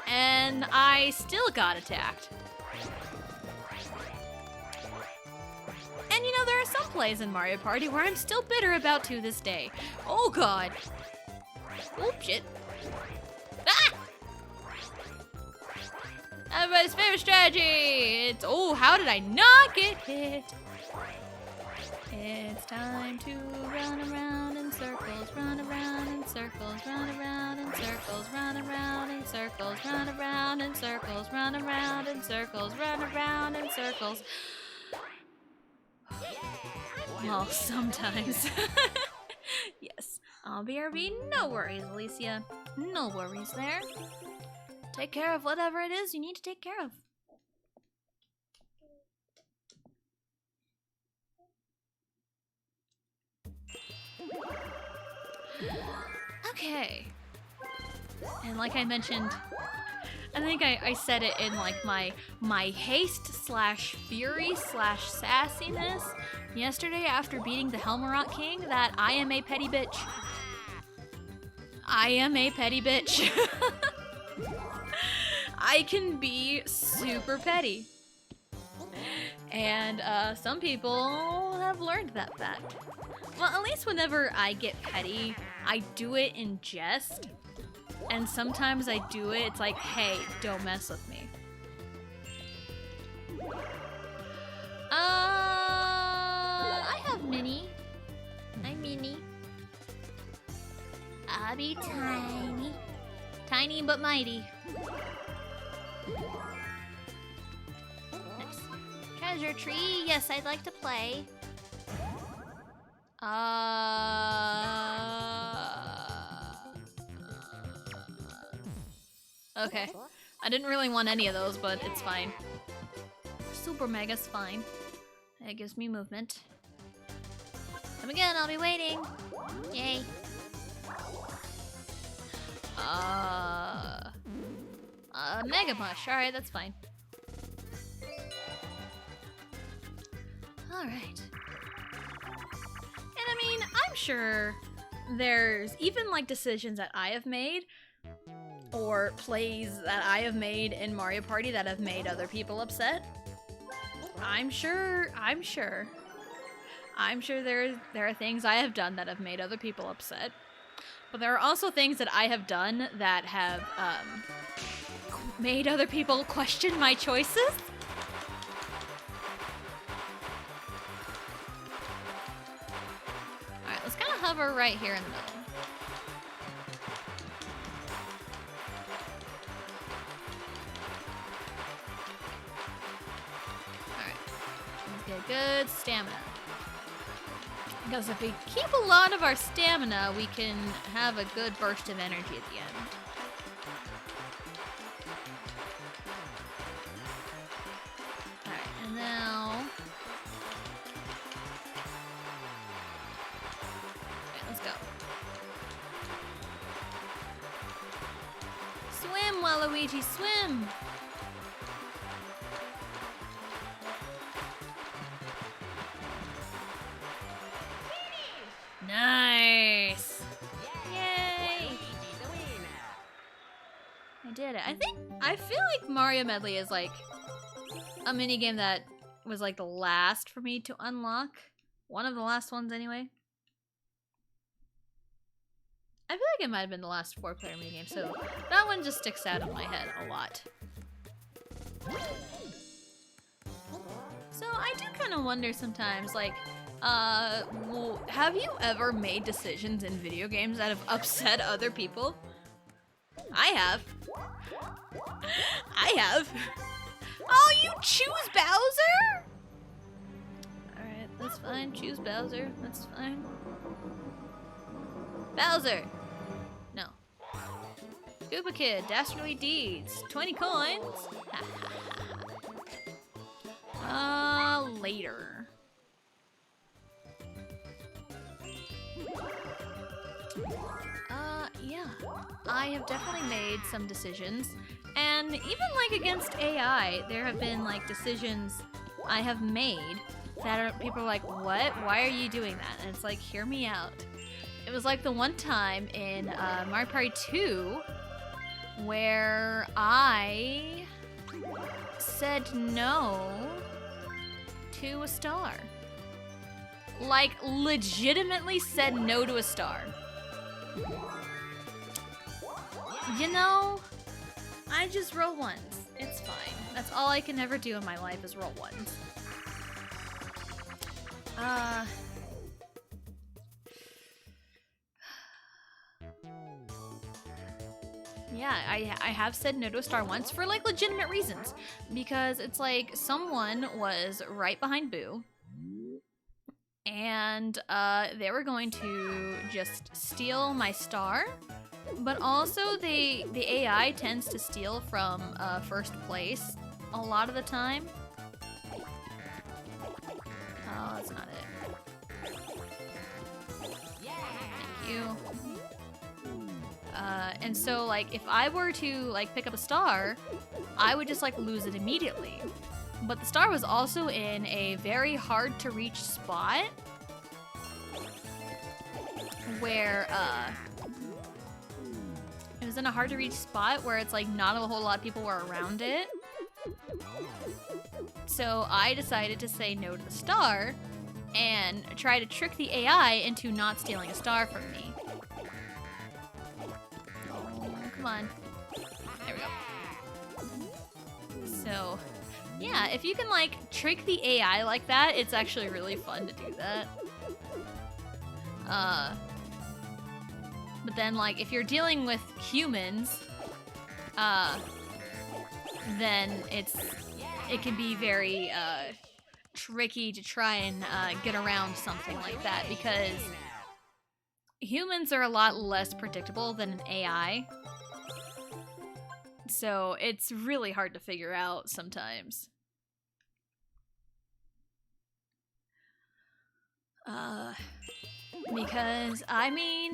and I still got attacked. And you know, there are some plays in Mario Party where I'm still bitter about to this day. Oh god. Oh shit. Ah! Everybody's favorite strategy! It's, oh, how did I not get hit? It's time to run around in circles, run around in circles, run around in circles, run around in circles, run around in circles, run around in circles, run around in circles. Well, sometimes. Yes. BRB, no worries, Alicia. No worries there. Take care of whatever it is you need to take care of. Okay. And like I mentioned, I think I said it in like my haste slash fury slash sassiness yesterday after beating the Helmarot King that I am a petty bitch. I am a petty bitch. I can be super petty. And some people have learned that fact. Well, at least whenever I get petty, I do it in jest. And sometimes I do it, it's like, hey, don't mess with me. I have Minnie. I'm Minnie. I'll be tiny. Tiny but mighty. Nice. Treasure tree. Yes, I'd like to play. Okay. I didn't really want any of those, but it's fine. Super Mega's fine. It gives me movement. Come again, I'll be waiting. Yay. Mega Mush. Alright, that's fine. Alright. And I mean, I'm sure there's even like decisions that I have made or plays that I have made in Mario Party that have made other people upset. I'm sure there are things I have done that have made other people upset. But there are also things that I have done that have made other people question my choices. Alright, let's kind of hover right here in the middle. Alright, let's get good stamina. Because if we keep a lot of our stamina, we can have a good burst of energy at the end. Alright, and now... Alright, let's go. Swim, Waluigi, swim! Nice! Yay! I did it. I feel like Mario Medley is like a minigame that was like the last for me to unlock. One of the last ones anyway. I feel like it might have been the last 4-player minigame, so that one just sticks out in my head a lot. So I do kind of wonder sometimes, like, well, have you ever made decisions in video games that have upset other people? I have. I have. Oh, you choose Bowser? Alright, that's fine. Choose Bowser. That's fine. Bowser! No. Koopa Kid, Dastardly Deeds, 20 coins. Later. Yeah. I have definitely made some decisions. And even like against AI, there have been like decisions I have made that are, people are like, what? Why are you doing that? And it's like, hear me out. It was like the one time in Mario Party 2 where I said no to a star. Like, legitimately said no to a star. You know, I just roll ones. It's fine. That's all I can ever do in my life is roll ones. Yeah, I have said no to a star once for like legitimate reasons. Because it's like someone was right behind Boo. And they were going to just steal my star. But also the AI tends to steal from first place a lot of the time. Oh, that's not it. Thank you. And so like if I were to like pick up a star, I would just like lose it immediately. But the star was also in a very hard to reach spot where it was in a hard to reach spot where it's like not a whole lot of people were around it. So I decided to say no to the star and try to trick the AI into not stealing a star from me. Oh, come on. There we go. So, yeah, if you can like trick the AI like that, it's actually really fun to do that. But then like if you're dealing with humans, then it can be very tricky to try and get around something like that because humans are a lot less predictable than an AI. So it's really hard to figure out sometimes. Because, I mean,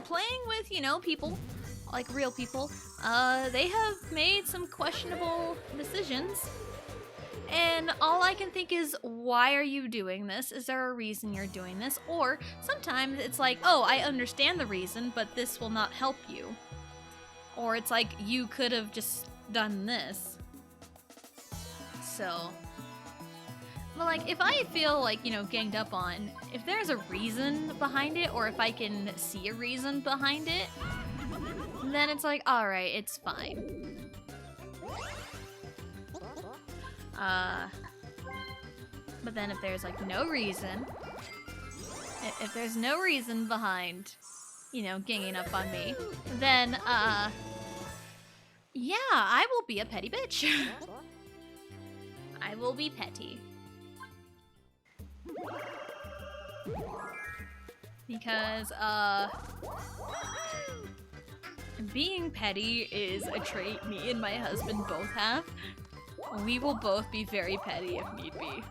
playing with, you know, people, like real people, they have made some questionable decisions. And all I can think is, why are you doing this? Is there a reason you're doing this? Or sometimes it's like, oh, I understand the reason, but this will not help you. Or it's like, you could have just done this. So... But like, if I feel like, you know, ganged up on, if there's a reason behind it, or if I can see a reason behind it, then it's like, alright, it's fine. But then if there's like no reason, if there's no reason behind, you know, ganging up on me, then, yeah, I will be a petty bitch. I will be petty. Because, being petty is a trait me and my husband both have. We will both be very petty if need be.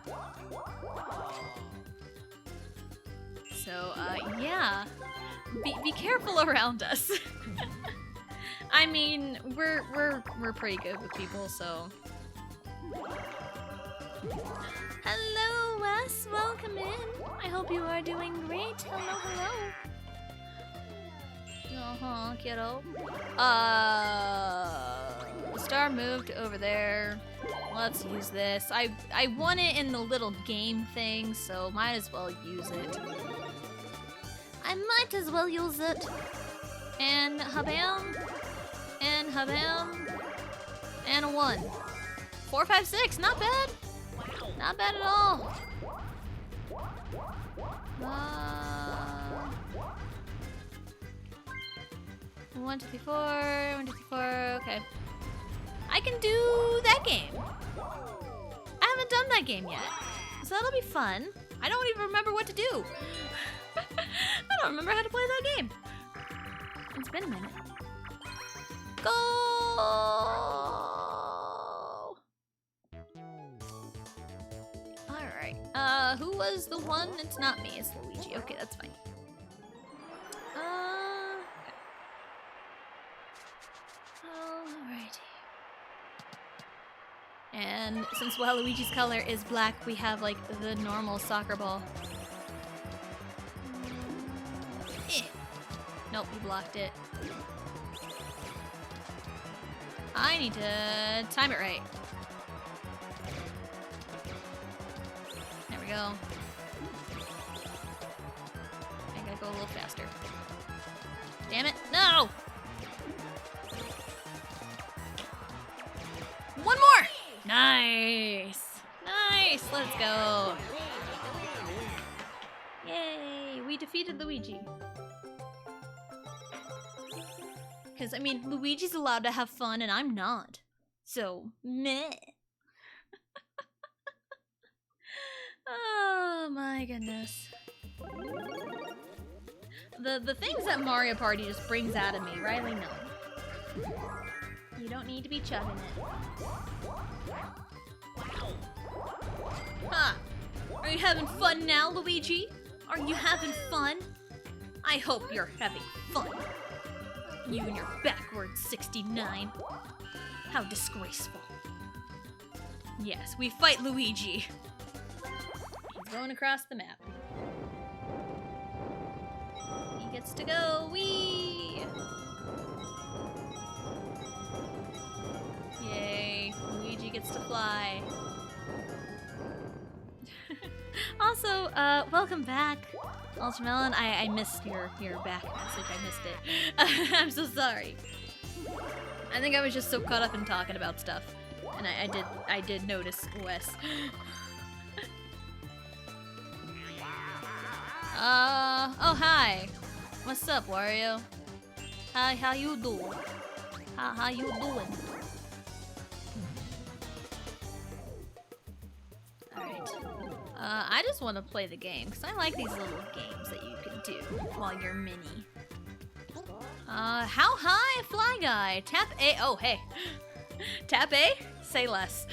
So, yeah. Be careful around us. I mean, we're pretty good with people, so... Hello, Wes. Welcome in. I hope you are doing great. Hello, hello. Uh-huh, kiddo. The star moved over there. Let's use this. I won it in the little game thing, so might as well use it. I might as well use it. And habam. And habam. And a 1. 4, 5, 6. Not bad. Not bad at all. 1, 2, 3, 4. 1, 2, 3, 4. Okay. I can do that game. I haven't done that game yet, so that'll be fun. I don't even remember what to do. I don't remember how to play that game. It's been a minute. Go! Alright. Who was the one? It's not me, it's Luigi. Okay, that's fine. Okay. Alrighty. And since Waluigi's color is black, we have like the normal soccer ball. Nope, you blocked it. I need to time it right. There we go. I gotta go a little faster. Damn it, no! One more! Nice! Nice, let's go. Yay, we defeated Luigi. Because, I mean, Luigi's allowed to have fun and I'm not. So, meh. Oh my goodness. The things that Mario Party just brings out of me, Riley, no. You don't need to be chugging it. Huh. Are you having fun now, Luigi? Are you having fun? I hope you're having fun. You and your backward 69. How disgraceful. Yes, we fight Luigi. He's going across the map. He gets to go. Whee! Yay, Luigi gets to fly. Also, welcome back. Ultramelon, I missed your back message. I missed it. I'm so sorry. I think I was just so caught up in talking about stuff. And I did notice Wes. Oh hi. What's up, Wario? Hi, how you doing? How you doing? Alright. I just want to play the game, because I like these little games that you can do while you're mini. How high, Fly Guy? Tap A. Oh, hey. Tap A? Say less.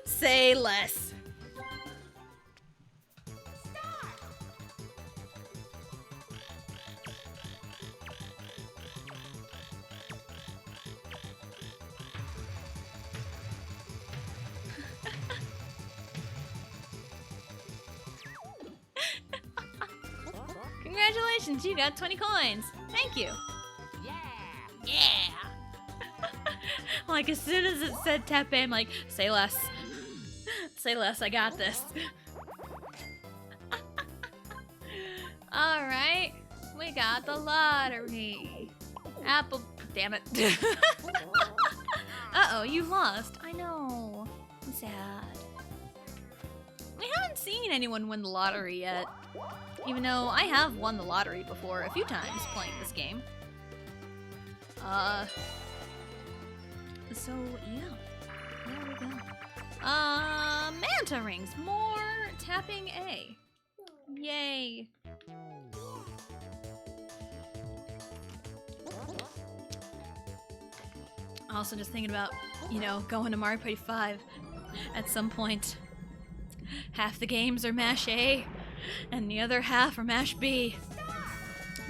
Say less. Congratulations, you got 20 coins. Thank you. Yeah. Yeah. Like as soon as it said tap A, I'm like, say less. Say less, I got this. Alright, we got the lottery. Apple, damn it. Uh-oh, you lost. I know. I'm sad. We haven't seen anyone win the lottery yet. Even though I have won the lottery before a few times playing this game. So yeah. There we go. Manta rings. More tapping A. Yay. Also just thinking about, you know, going to Mario Party 5 at some point. Half the games are mash A, and the other half are mash B.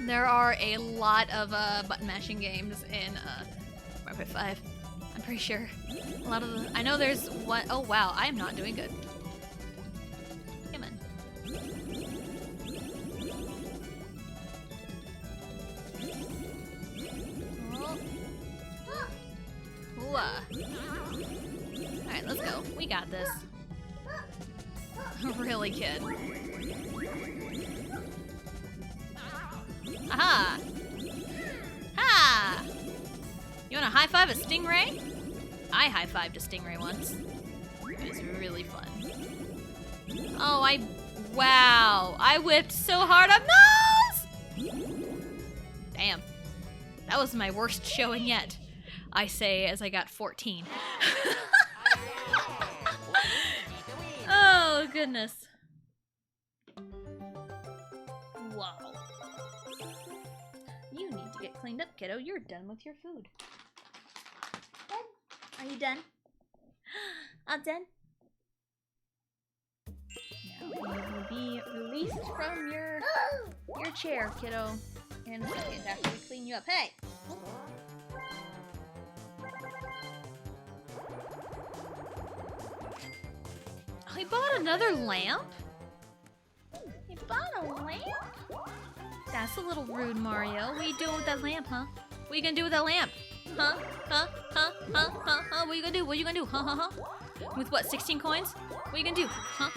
There are a lot of button mashing games in Mario Party 5. I'm pretty sure. A lot of them. I know there's one. Oh wow, I am not doing good. Come on. Alright, let's go. We got this. Really, kid. Aha! Ha! You wanna high five a Stingray? I high fived a Stingray once. It was really fun. Oh, wow! I whipped so hard up nose! Damn. That was my worst showing yet. I say as I got 14. Oh, goodness. Whoa. You need to get cleaned up, kiddo. You're done with your food. Are you done? I'm done. Now you will be released from your chair, kiddo. In a second after we clean you up. Hey! Oh, he bought another lamp? He bought a lamp? That's a little rude, Mario. What are you doing with that lamp, huh? What are you gonna do with that lamp? Huh? Huh? Huh? Huh? Huh? Huh? What are you gonna do? What are you gonna do? Huh? Huh? Huh? With what, 16 coins? What are you gonna do? Huh?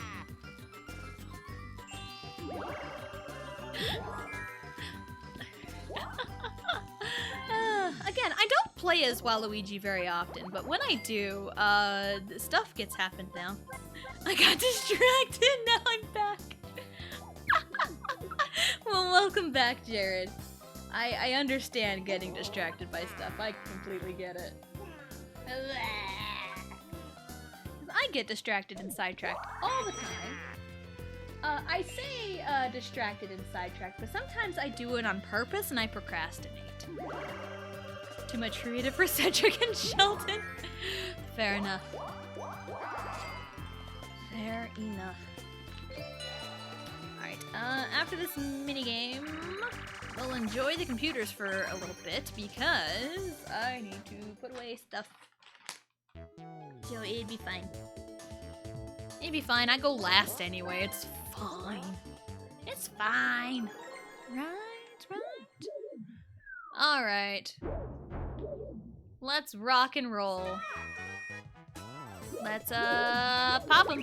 Again, I don't play as Waluigi very often, but when I do, stuff gets happened now. I got distracted, now I'm back. Well, welcome back, Jared. I understand getting distracted by stuff. I completely get it. I get distracted and sidetracked all the time. I say distracted and sidetracked, but sometimes I do it on purpose and I procrastinate. Too much creative for Cedric and Sheldon. Fair enough. Fair enough. Alright, after this minigame, we'll enjoy the computers for a little bit because I need to put away stuff. So it'd be fine. It'd be fine. I go last anyway. It's fine. It's fine. Right, right. Alright. Let's rock and roll. Let's, pop him.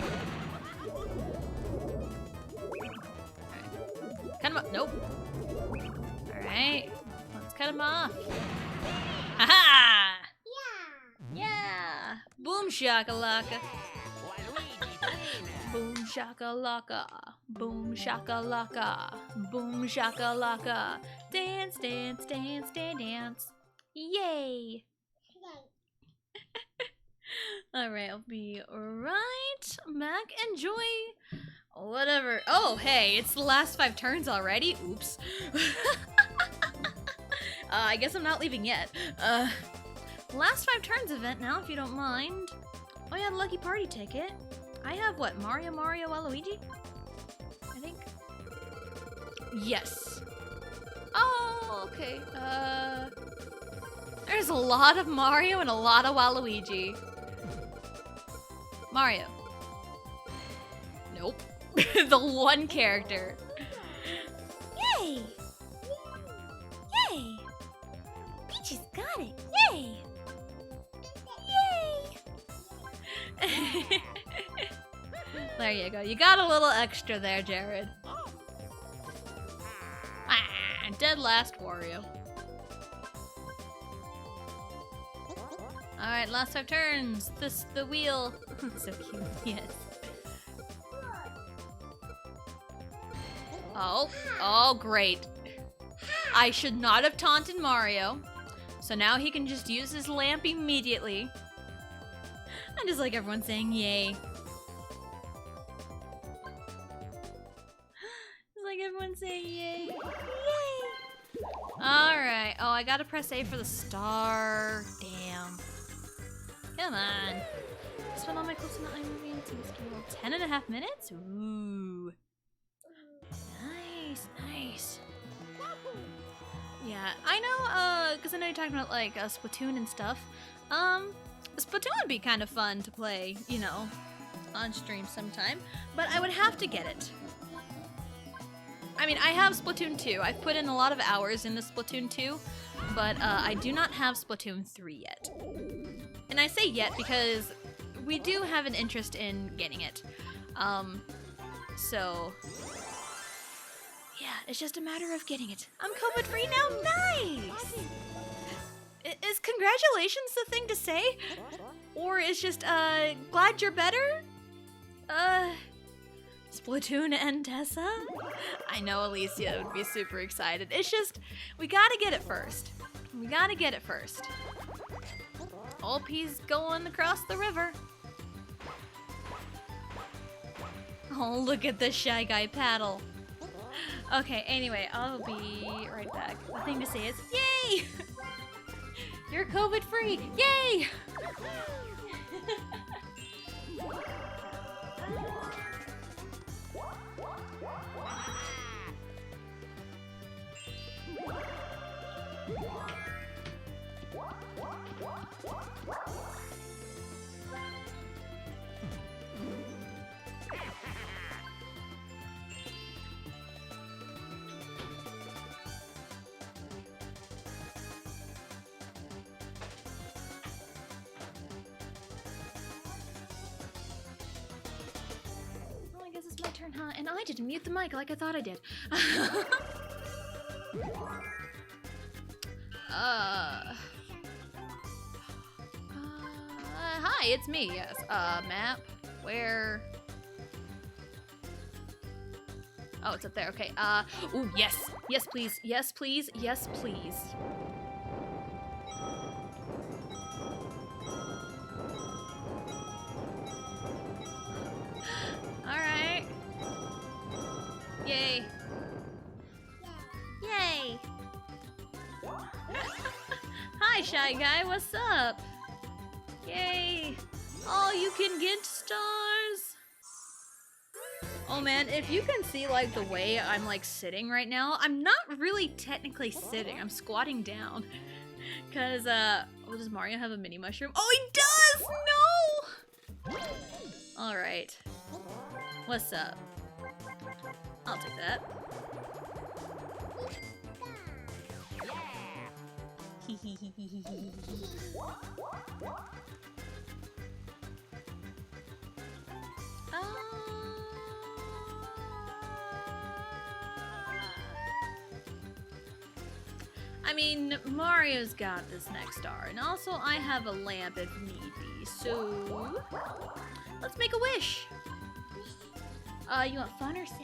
Cut him up. Nope. Alright. Let's cut him off. Haha! Yeah! Yeah! Boom shakalaka. Boom shakalaka. Boom shakalaka. Boom shakalaka. Dance, dance, dance, dance, dance. Yay! Alright, I'll be right back. Enjoy whatever. Oh, hey, it's the last 5 turns already? Oops. I guess I'm not leaving yet. Last 5 turns event now, if you don't mind. Oh yeah, the lucky party ticket. I have what, Mario, Waluigi? I think. Yes. Oh, okay. There's a lot of Mario and a lot of Waluigi. Mario. Nope. The one character. Yay! Yay! Peaches got it! Yay! Yay! There you go. You got a little extra there, Jared. Ah, dead last Wario. Alright, last 5 turns. The wheel. So cute, yes. Oh, great. I should not have taunted Mario. So now he can just use his lamp immediately. I just like everyone saying yay. Just like everyone saying yay. Yay! Alright. Oh, I gotta press A for the star. Damn. Come on. Spend all my close enough movie and TV schedule. 10.5 minutes? Ooh. Nice, nice. Yeah, I know, because I know you're talking about, like, Splatoon and stuff. Splatoon would be kind of fun to play, you know, on stream sometime, but I would have to get it. I mean, I have Splatoon 2. I've put in a lot of hours into Splatoon 2, but I do not have Splatoon 3 yet. And I say yet because we do have an interest in getting it. So... yeah, it's just a matter of getting it. I'm COVID-free now? Nice! Is congratulations the thing to say? Or is just, glad you're better? Splatoon and Tessa? I know Alicia would be super excited. It's just, we gotta get it first. We gotta get it first. Oh, he's going across the river. Oh, look at the Shy Guy paddle. Okay, anyway, I'll be right back. The thing to say is, yay! You're COVID free! Yay! Oh, I guess it's my turn, huh? And I didn't mute the mic like I thought I did. Hi, it's me, yes. Map, where? Oh, it's up there, okay. Ooh, yes. Yes, please. Yes, please. Yes, please. Alright. Yay. Yay. Hi, Shy Guy, what's up? Yay! Oh, you can get stars! Oh man, if you can see like the way I'm like sitting right now, I'm not really technically sitting, I'm squatting down. Cause, oh, does Mario have a mini mushroom? Oh, he does! No! Alright. What's up? I'll take that. I mean, Mario's got this next star, and also I have a lamp if need be, so let's make a wish. You want fun or sad?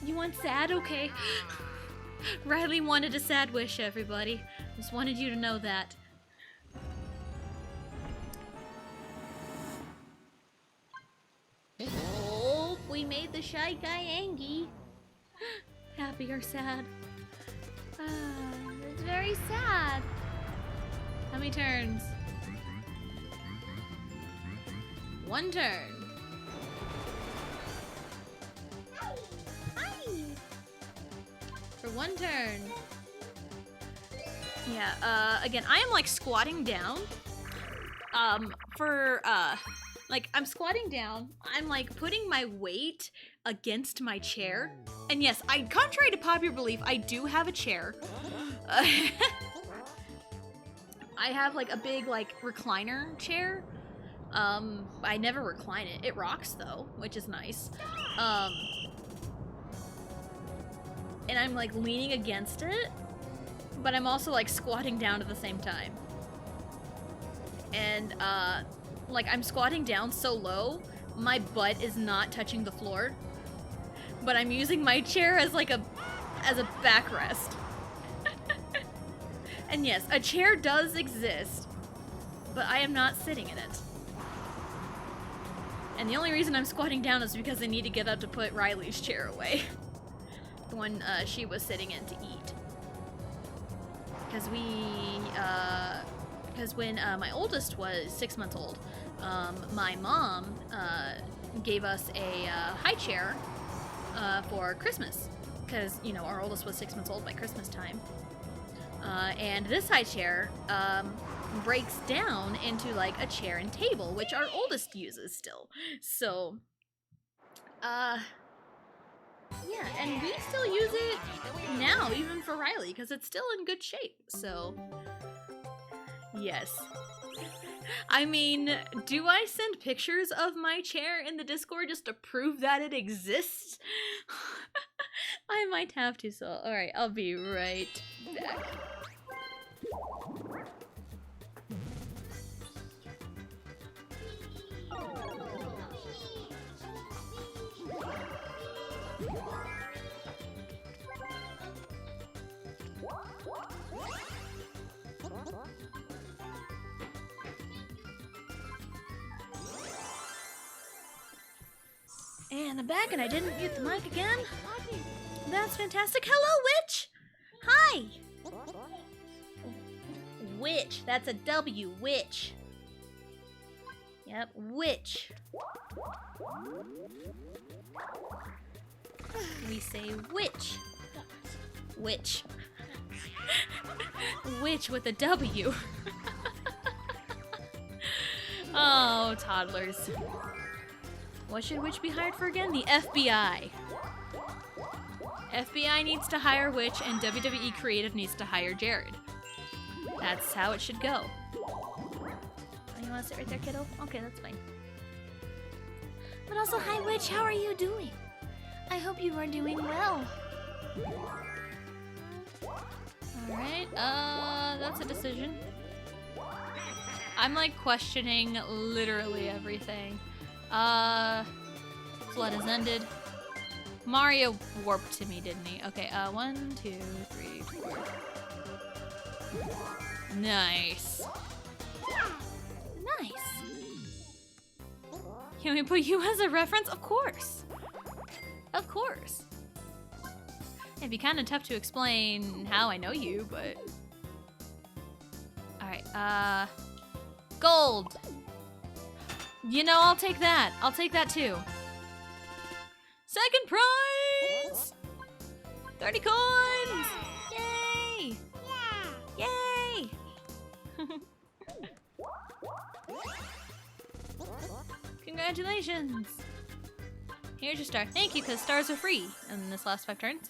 You want sad? Okay. Riley wanted a sad wish, everybody. Just wanted you to know that. Oh, we made the Shy Guy angry. Happy or sad? It's very sad. How many turns? One turn. For one turn. Yeah, again, I am like squatting down. Like I'm squatting down. I'm like putting my weight against my chair. And yes, contrary to popular belief, I do have a chair. I have like a big like recliner chair. I never recline it. It rocks though, which is nice. And I'm like leaning against it, but I'm also like squatting down at the same time. And like I'm squatting down so low, my butt is not touching the floor, but I'm using my chair as like a backrest. And yes, a chair does exist, but I am not sitting in it. And the only reason I'm squatting down is because I need to get up to put Riley's chair away. The one she was sitting in to eat. Because when my oldest was 6 months old, my mom gave us a high chair for Christmas. Because, you know, our oldest was 6 months old by Christmas time. And this high chair breaks down into like a chair and table, which our oldest uses still. So, yeah, and we still use it now, even for Riley, because it's still in good shape, so yes. I mean, do I send pictures of my chair in the Discord just to prove that it exists? I might have to, so alright, I'll be right back. And I'm back, and I didn't mute the mic again. That's fantastic. Hello, witch! Hi! Witch. That's a W. Witch. Yep, witch. We say witch. Witch. Witch with a W. Oh, toddlers. What should Witch be hired for again? The FBI. FBI needs to hire Witch, and WWE Creative needs to hire Jared. That's how it should go. Oh, you want to sit right there, kiddo? Okay, that's fine. But also, hi, Witch. How are you doing? I hope you are doing well. Alright, that's a decision. I'm like questioning literally everything. Flood has ended. Mario warped to me, didn't he? Okay, 1, 2, 3, 4. Nice. Nice. Can we put you as a reference? Of course. Of course. It'd be kind of tough to explain how I know you, but... Alright, gold! You know, I'll take that. I'll take that too. Second prize! 30 coins! Yay! Yeah! Yay! Congratulations! Here's your star. Thank you, because stars are free in this last 5 turns.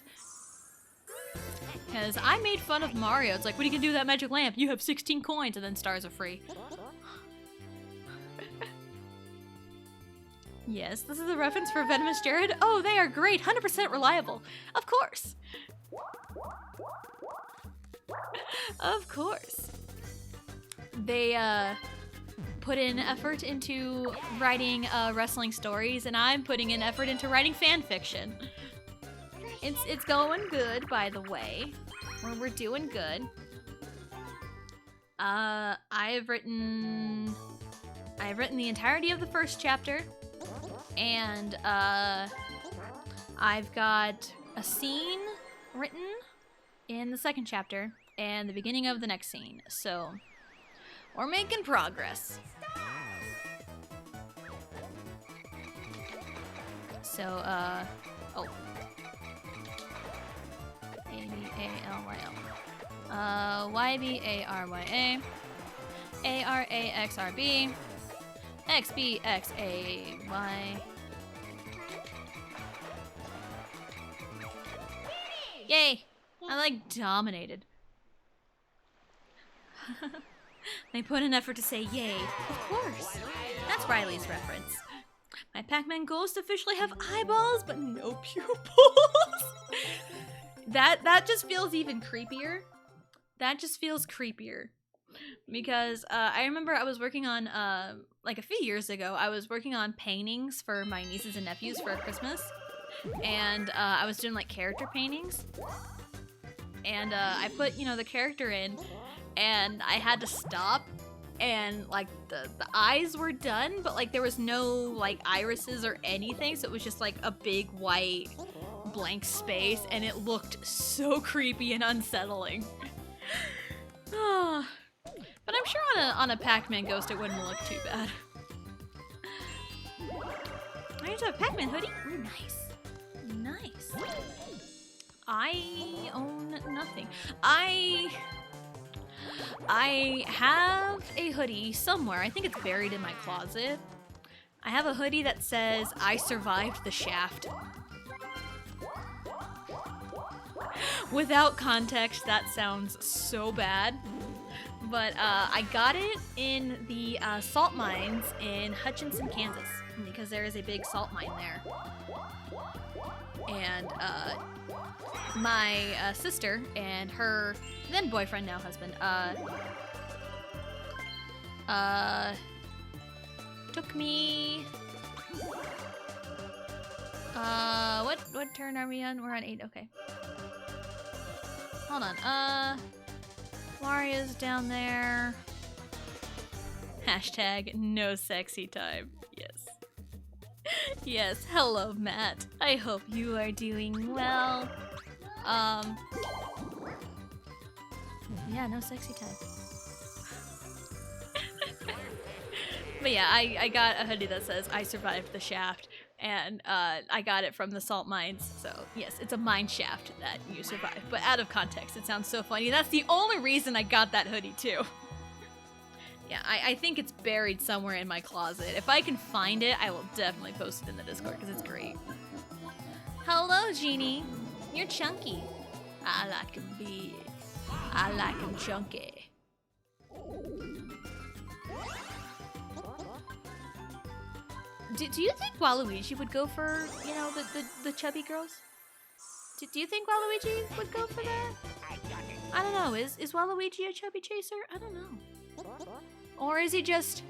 Because I made fun of Mario. It's like, what are you gonna do with that magic lamp? You have 16 coins, and then stars are free. Yes, this is a reference for Venomous Jared. Oh, they are great. 100% reliable. Of course. Of course. They, put in effort into writing wrestling stories, and I'm putting in effort into writing fan fiction. It's going good, by the way. We're doing good. I've written the entirety of the first chapter, and I've got a scene written in the second chapter and the beginning of the next scene. So we're making progress. So, oh. A-B-A-L-Y-L. Y-B-A-R-Y-A. A-R-A-X-R-B. X-B-X-A-Y. Yay! I like dominated. They put an effort to say yay. Of course. That's Riley's reference. My Pac-Man ghosts officially have eyeballs, but no pupils. That just feels even creepier. That just feels creepier. Because I remember I was working on, like a few years ago, I was working on paintings for my nieces and nephews for Christmas. And I was doing like character paintings. And I put, you know, the character in, and I had to stop, and like the eyes were done, but like there was no like irises or anything, so it was just like a big white blank space, and it looked so creepy and unsettling. But I'm sure on a Pac-Man ghost it wouldn't look too bad. I used to have a Pac-Man hoodie. Ooh, nice. Nice. I own nothing. I have a hoodie somewhere. I think it's buried in my closet. I have a hoodie that says, "I survived the shaft." Without context, that sounds so bad. But I got it in the salt mines in Hutchinson, Kansas, because there is a big salt mine there. And my sister and her then boyfriend, now husband, took me. What turn are we on? We're on 8. Okay. Hold on. Mario's down there. Hashtag no sexy time. Yes. Yes, hello, Matt. I hope you are doing well. Yeah, no sexy time. But yeah, I got a hoodie that says I survived the shaft, and I got it from the salt mines. So yes, it's a mine shaft that you survived. But out of context, it sounds so funny. That's the only reason I got that hoodie too. Yeah, I think it's buried somewhere in my closet. If I can find it, I will definitely post it in the Discord because it's great. Hello, Genie. You're chunky. I like him big. I like him chunky. Do you think Waluigi would go for, you know, the chubby girls? Do you think Waluigi would go for that? I don't know. Is Waluigi a chubby chaser? I don't know. Or is he just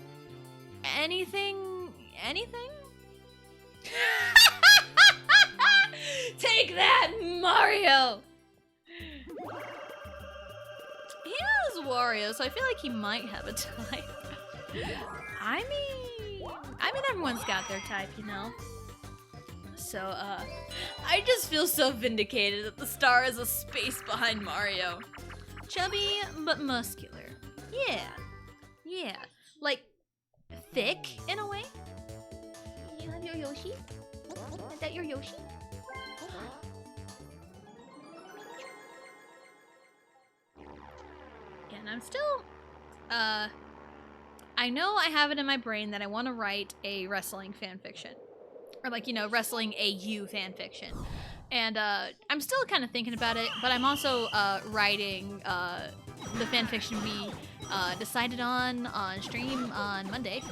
anything? Take that, Mario! He knows Wario, so I feel like he might have a type. I mean everyone's got their type, you know? So, I just feel so vindicated that the star is a space behind Mario. Chubby, but muscular. Yeah. Like, thick, in a way. You have your Yoshi? Is that your Yoshi? Yeah, and I'm still, I know I have it in my brain that I want to write a wrestling fanfiction. Or like, you know, wrestling AU fanfiction. And I'm still kind of thinking about it, but I'm also writing the fanfiction we decided on stream on Monday.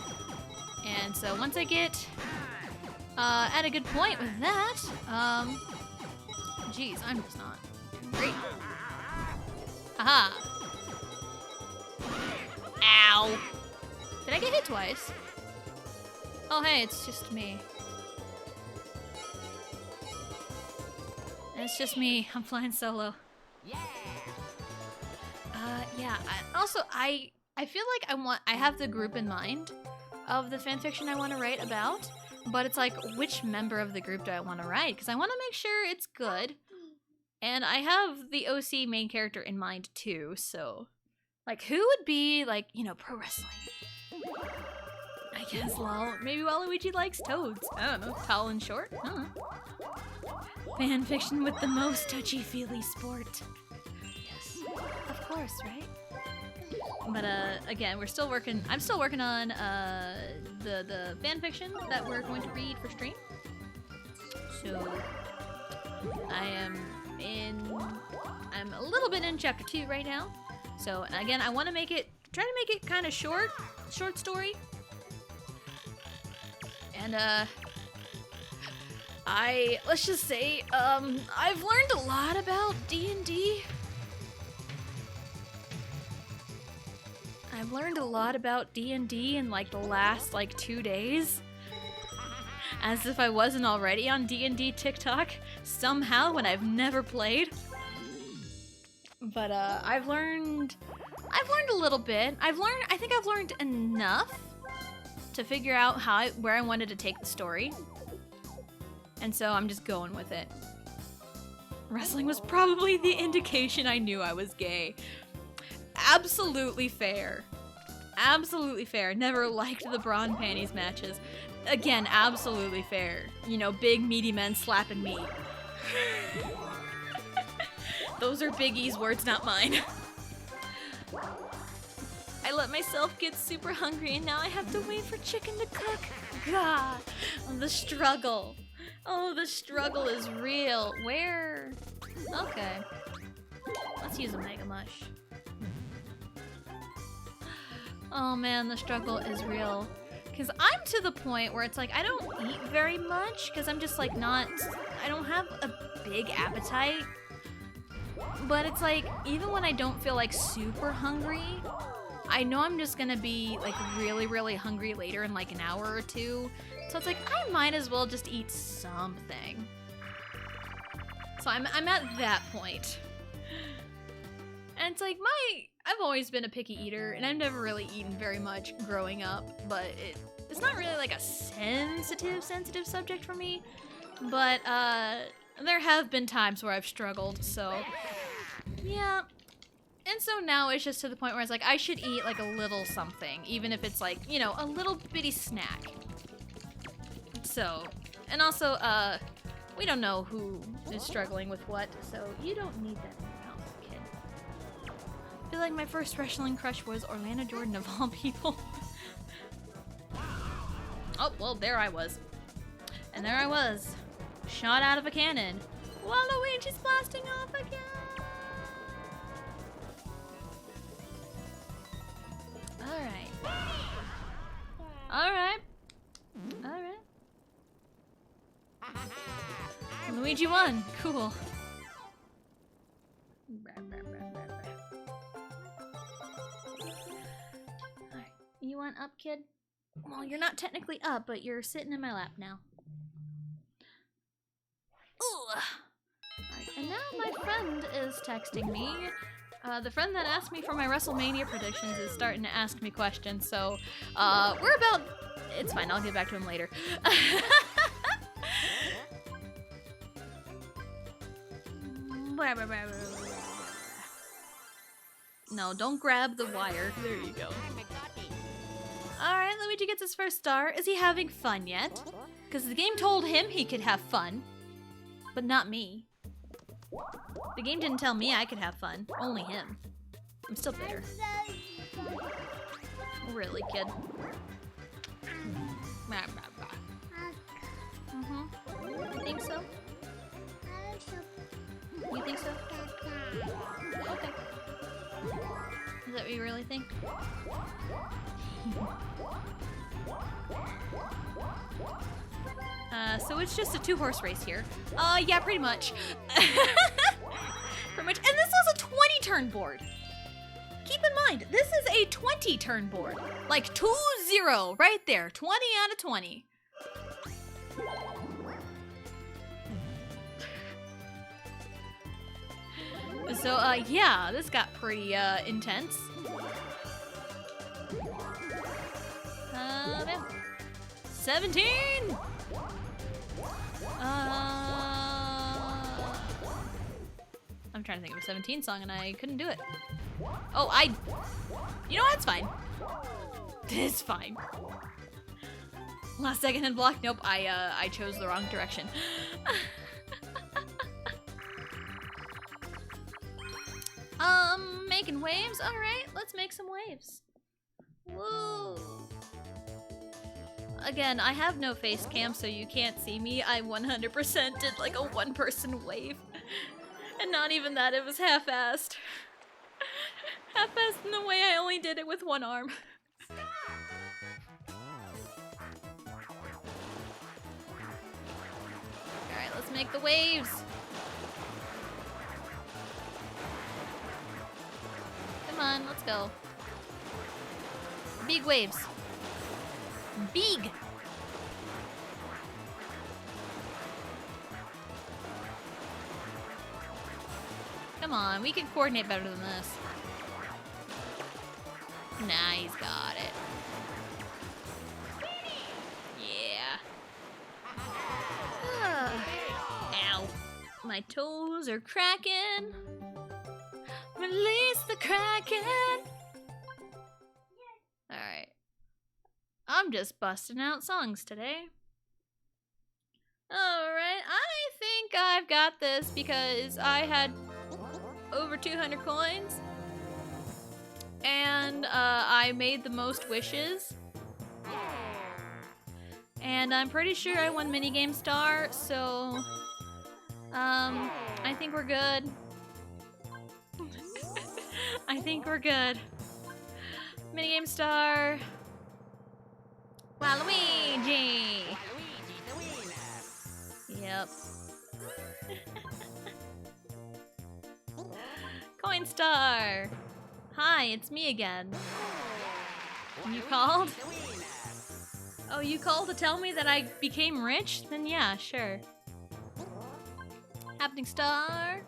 And so once I get at a good point with that, geez, I'm just not great. Haha. Ow. Did I get hit twice? Oh hey, it's just me. It's just me. I'm flying solo. Yeah. Yeah. I feel like I have the group in mind of the fanfiction I want to write about, but it's like, which member of the group do I want to write? Because I want to make sure it's good, and I have the OC main character in mind too. So, like, who would be like, you know, pro wrestling? I guess, lol. Maybe Waluigi likes toads. I don't know. Tall and short? I don't know. Fanfiction with the most touchy-feely sport. Yes. Of course, right? But, again, I'm still working on, the fanfiction that we're going to read for stream. So, I'm a little bit in chapter 2 right now. So, again, I want to try to make it kind of short story. And, let's just say, I've learned a lot about D&D. I've learned a lot about D&D in, like, the last, 2 days. As if I wasn't already on D&D TikTok, somehow, when I've never played. But, I've learned a little bit. I think I've learned enough to figure out where I wanted to take the story. And so I'm just going with it. Wrestling was probably the indication I knew I was gay. Absolutely fair. Absolutely fair. Never liked the bra and panties matches. Again, absolutely fair. You know, big meaty men slapping meat. Those are Big E's words, not mine. I let myself get super hungry and now I have to wait for chicken to cook. God, the struggle. Oh, the struggle is real. Where? Okay. Let's use a Mega Mush. Oh man, the struggle is real. Because I'm to the point where it's like, I don't eat very much because I'm just like I don't have a big appetite. But it's like, even when I don't feel like super hungry, I know I'm just gonna be like really, really hungry later in like an hour or two. So it's like, I might as well just eat something. So I'm at that point. And it's like, I've always been a picky eater, and I've never really eaten very much growing up, but it's not really like a sensitive subject for me, but there have been times where I've struggled, so yeah. And so now it's just to the point where it's like I should eat like a little something, even if it's like, you know, a little bitty snack. So, and also, we don't know who is struggling with what, so you don't need that in your house, kid. I feel like my first wrestling crush was Orlando Jordan of all people. Oh, well, there I was. And there I was, shot out of a cannon. Waluigi's blasting off again! Alright. Alright. Alright. Luigi won. Cool. Alright. You want up, kid? Well, you're not technically up, but you're sitting in my lap now. Ooh. Alright, and now my friend is texting me. The friend that asked me for my WrestleMania predictions is starting to ask me questions, so, we're about... It's fine, I'll get back to him later. No, don't grab the wire. There you go. Alright, Luigi gets his first star. Is he having fun yet? Because the game told him he could have fun, but not me. The game didn't tell me I could have fun, only him. I'm still bitter. Really, kid? You think so? You think so? Okay. Is that what you really think? So it's just a 2-horse race here. Yeah, pretty much. Pretty much. And this was a 20-turn board. Keep in mind, this is a 20-turn board. Like 2-0 right there. 20 out of 20. So, yeah, this got pretty, intense. Man. 17! I'm trying to think of a 17 song and I couldn't do it. Oh, you know what? It's fine. It's fine. Last second hit block. Nope, I chose the wrong direction. Making waves? Alright, let's make some waves. Woo! Again, I have no face cam, so you can't see me. I 100% did like a one-person wave. And not even that, it was half-assed. Half-assed in the way I only did it with one arm. Alright, let's make the waves. Come on, let's go. Big waves. Big! Come on, we can coordinate better than this. Nah, he's got it. Yeah. Ow. My toes are cracking. Release the kraken. Alright. I'm just busting out songs today. Alright, I think I've got this because I had over 200 coins. And I made the most wishes. And I'm pretty sure I won Minigame Star, so I think we're good. I think we're good. Minigame Star. Waluigi! Yep. Coin Star! Hi, it's me again. You called? Oh, you called to tell me that I became rich? Then yeah, sure. Happening Star.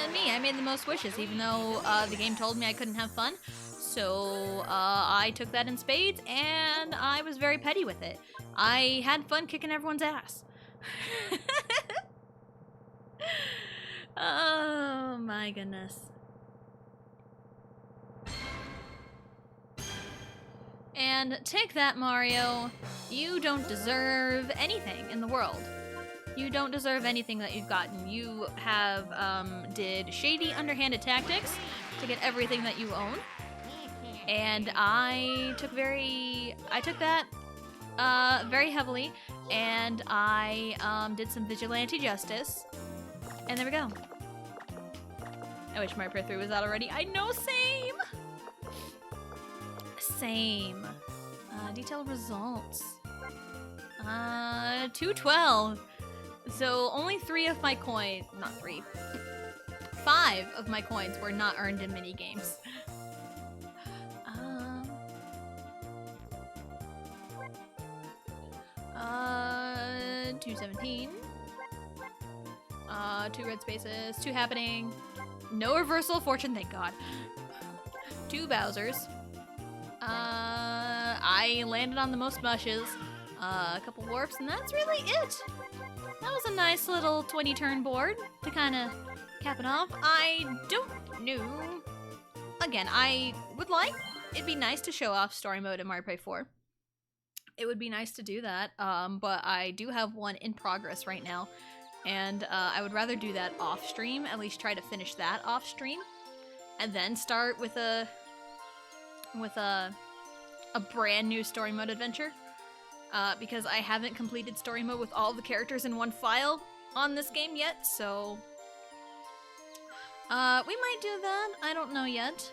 And me, I made the most wishes, even though the game told me I couldn't have fun. So I took that in spades, and I was very petty with it. I had fun kicking everyone's ass. Oh my goodness. And take that, Mario. You don't deserve anything in the world. You don't deserve anything that you've gotten. You have did shady, underhanded tactics to get everything that you own. And I took that very heavily, and I did some vigilante justice. And there we go. I wish Mario Party 3 was out already. I know, same! Same. Detailed results. 212. So only 3 of my coins, not 3, 5 of my coins were not earned in mini games. 217. 2 red spaces, 2 happening. No reversal of fortune, thank God. 2 Bowsers. I landed on the most mushes. A couple warps, and that's really it. That was a nice little 20 turn board to kind of cap it off. I don't know. Again, it'd be nice to show off story mode in Mario Party 4. It would be nice to do that, but I do have one in progress right now, and I would rather do that off stream, at least try to finish that off stream, and then start with a brand new story mode adventure. Because I haven't completed story mode with all the characters in one file on this game yet, so we might do that. I don't know yet.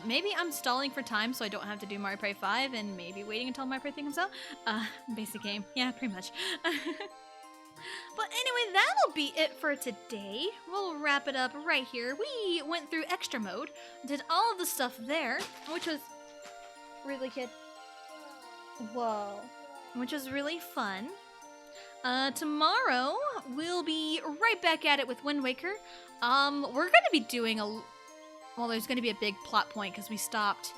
Maybe I'm stalling for time so I don't have to do Mario Party 5 and maybe waiting until Mario Party 3 comes out. Basic game. Yeah, pretty much. But anyway, that'll be it for today. We'll wrap it up right here. We went through extra mode, did all of the stuff there, which was really Whoa. Which was really fun. Tomorrow, we'll be right back at it with Wind Waker. We're gonna be doing there's gonna be a big plot point because we stopped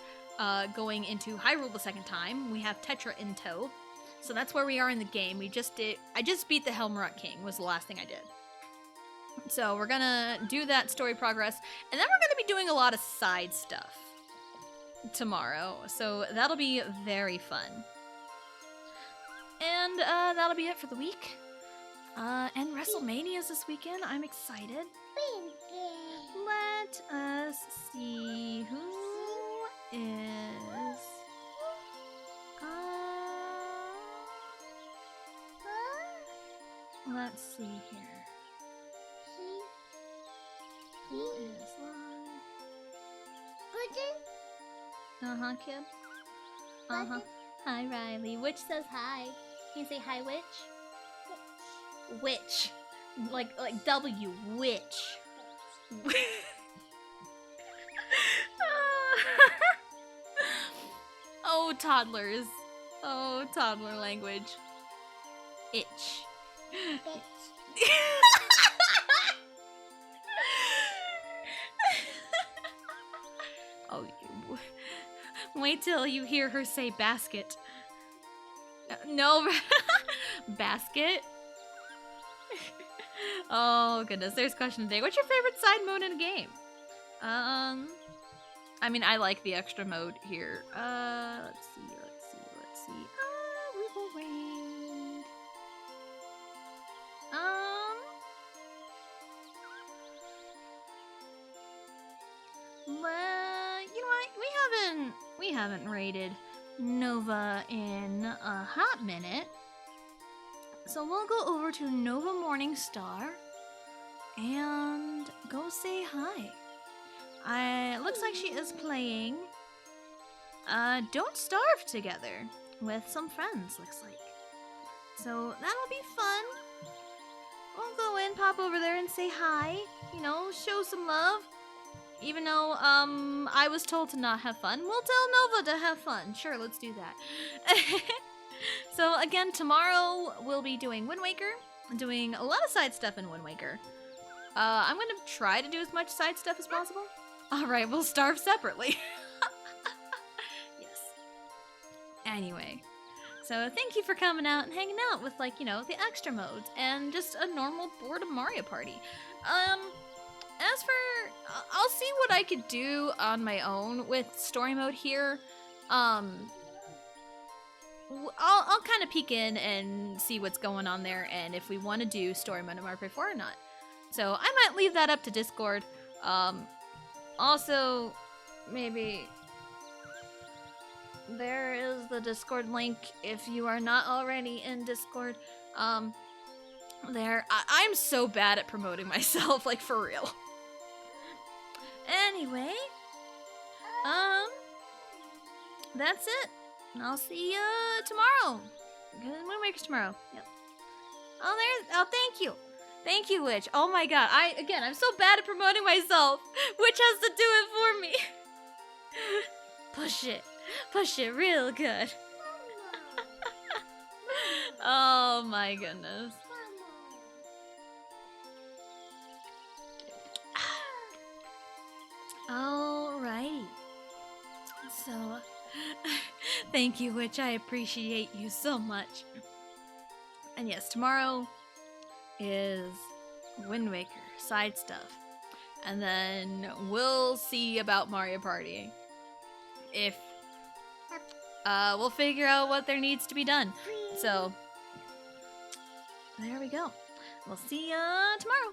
going into Hyrule the second time. We have Tetra in tow. So that's where we are in the game. I just beat the Helmrut King was the last thing I did. So we're gonna do that story progress, and then we're gonna be doing a lot of side stuff tomorrow. So that'll be very fun. And that'll be it for the week. And WrestleMania's this weekend. I'm excited. Let us see who is. Let's see here. Who is live? Uh-huh, kid. Uh-huh. Hi, Riley. Witch says hi. Can you say hi, Witch? Witch. Like W, witch. Oh, toddlers. Oh, toddler language. Itch. Oh, wait till you hear her say basket. No, basket? Oh, goodness. There's question today. What's your favorite side mode in a game? I mean, I like the extra mode here. Let's see. We will raid. You know what? We haven't raided Nova in a hot minute. So we'll go over to Nova Morningstar and go say hi. It looks like she is playing Don't Starve Together with some friends, looks like. So that'll be fun. We'll go in, pop over there and say hi. You know, show some love. Even though I was told to not have fun, we'll tell Nova to have fun. Sure, let's do that. So again, tomorrow we'll be doing Wind Waker, doing a lot of side stuff in Wind Waker. I'm gonna try to do as much side stuff as possible. All right, we'll starve separately. Anyway, so thank you for coming out and hanging out with, like, you know, the extra modes and just a normal board of Mario Party. As for, I'll see what I could do on my own with story mode here. I'll kind of peek in and see what's going on there, and if we want to do story mode in Mario Party 4 or not. So I might leave that up to Discord. Also, maybe there is the Discord link if you are not already in Discord. I'm so bad at promoting myself, like, for real. Anyway, that's it. I'll see you tomorrow. Moonmakers tomorrow. Yep. Oh, thank you. Thank you, Witch. Oh my god. I'm so bad at promoting myself. Witch has to do it for me. Push it. Push it real good. Oh my goodness. Alrighty. So, thank you, Witch. I appreciate you so much. And yes, tomorrow is Wind Waker side stuff. And then we'll see about Mario Party. If we'll figure out what there needs to be done. So, there we go. We'll see ya tomorrow.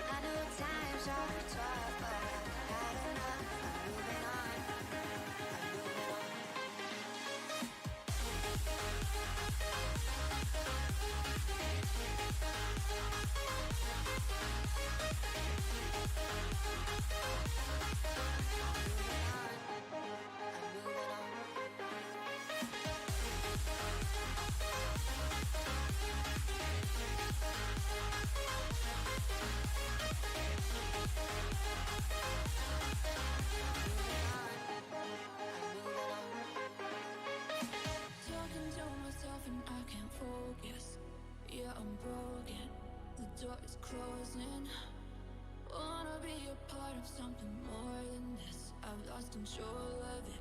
I know times are tough, but I've had enough. I'm moving on. I'm moving on. I'm moving on. Talking to myself and I can't focus. Yeah, I'm broken. The door is closing. Wanna be a part of something more than this. I've lost control of it.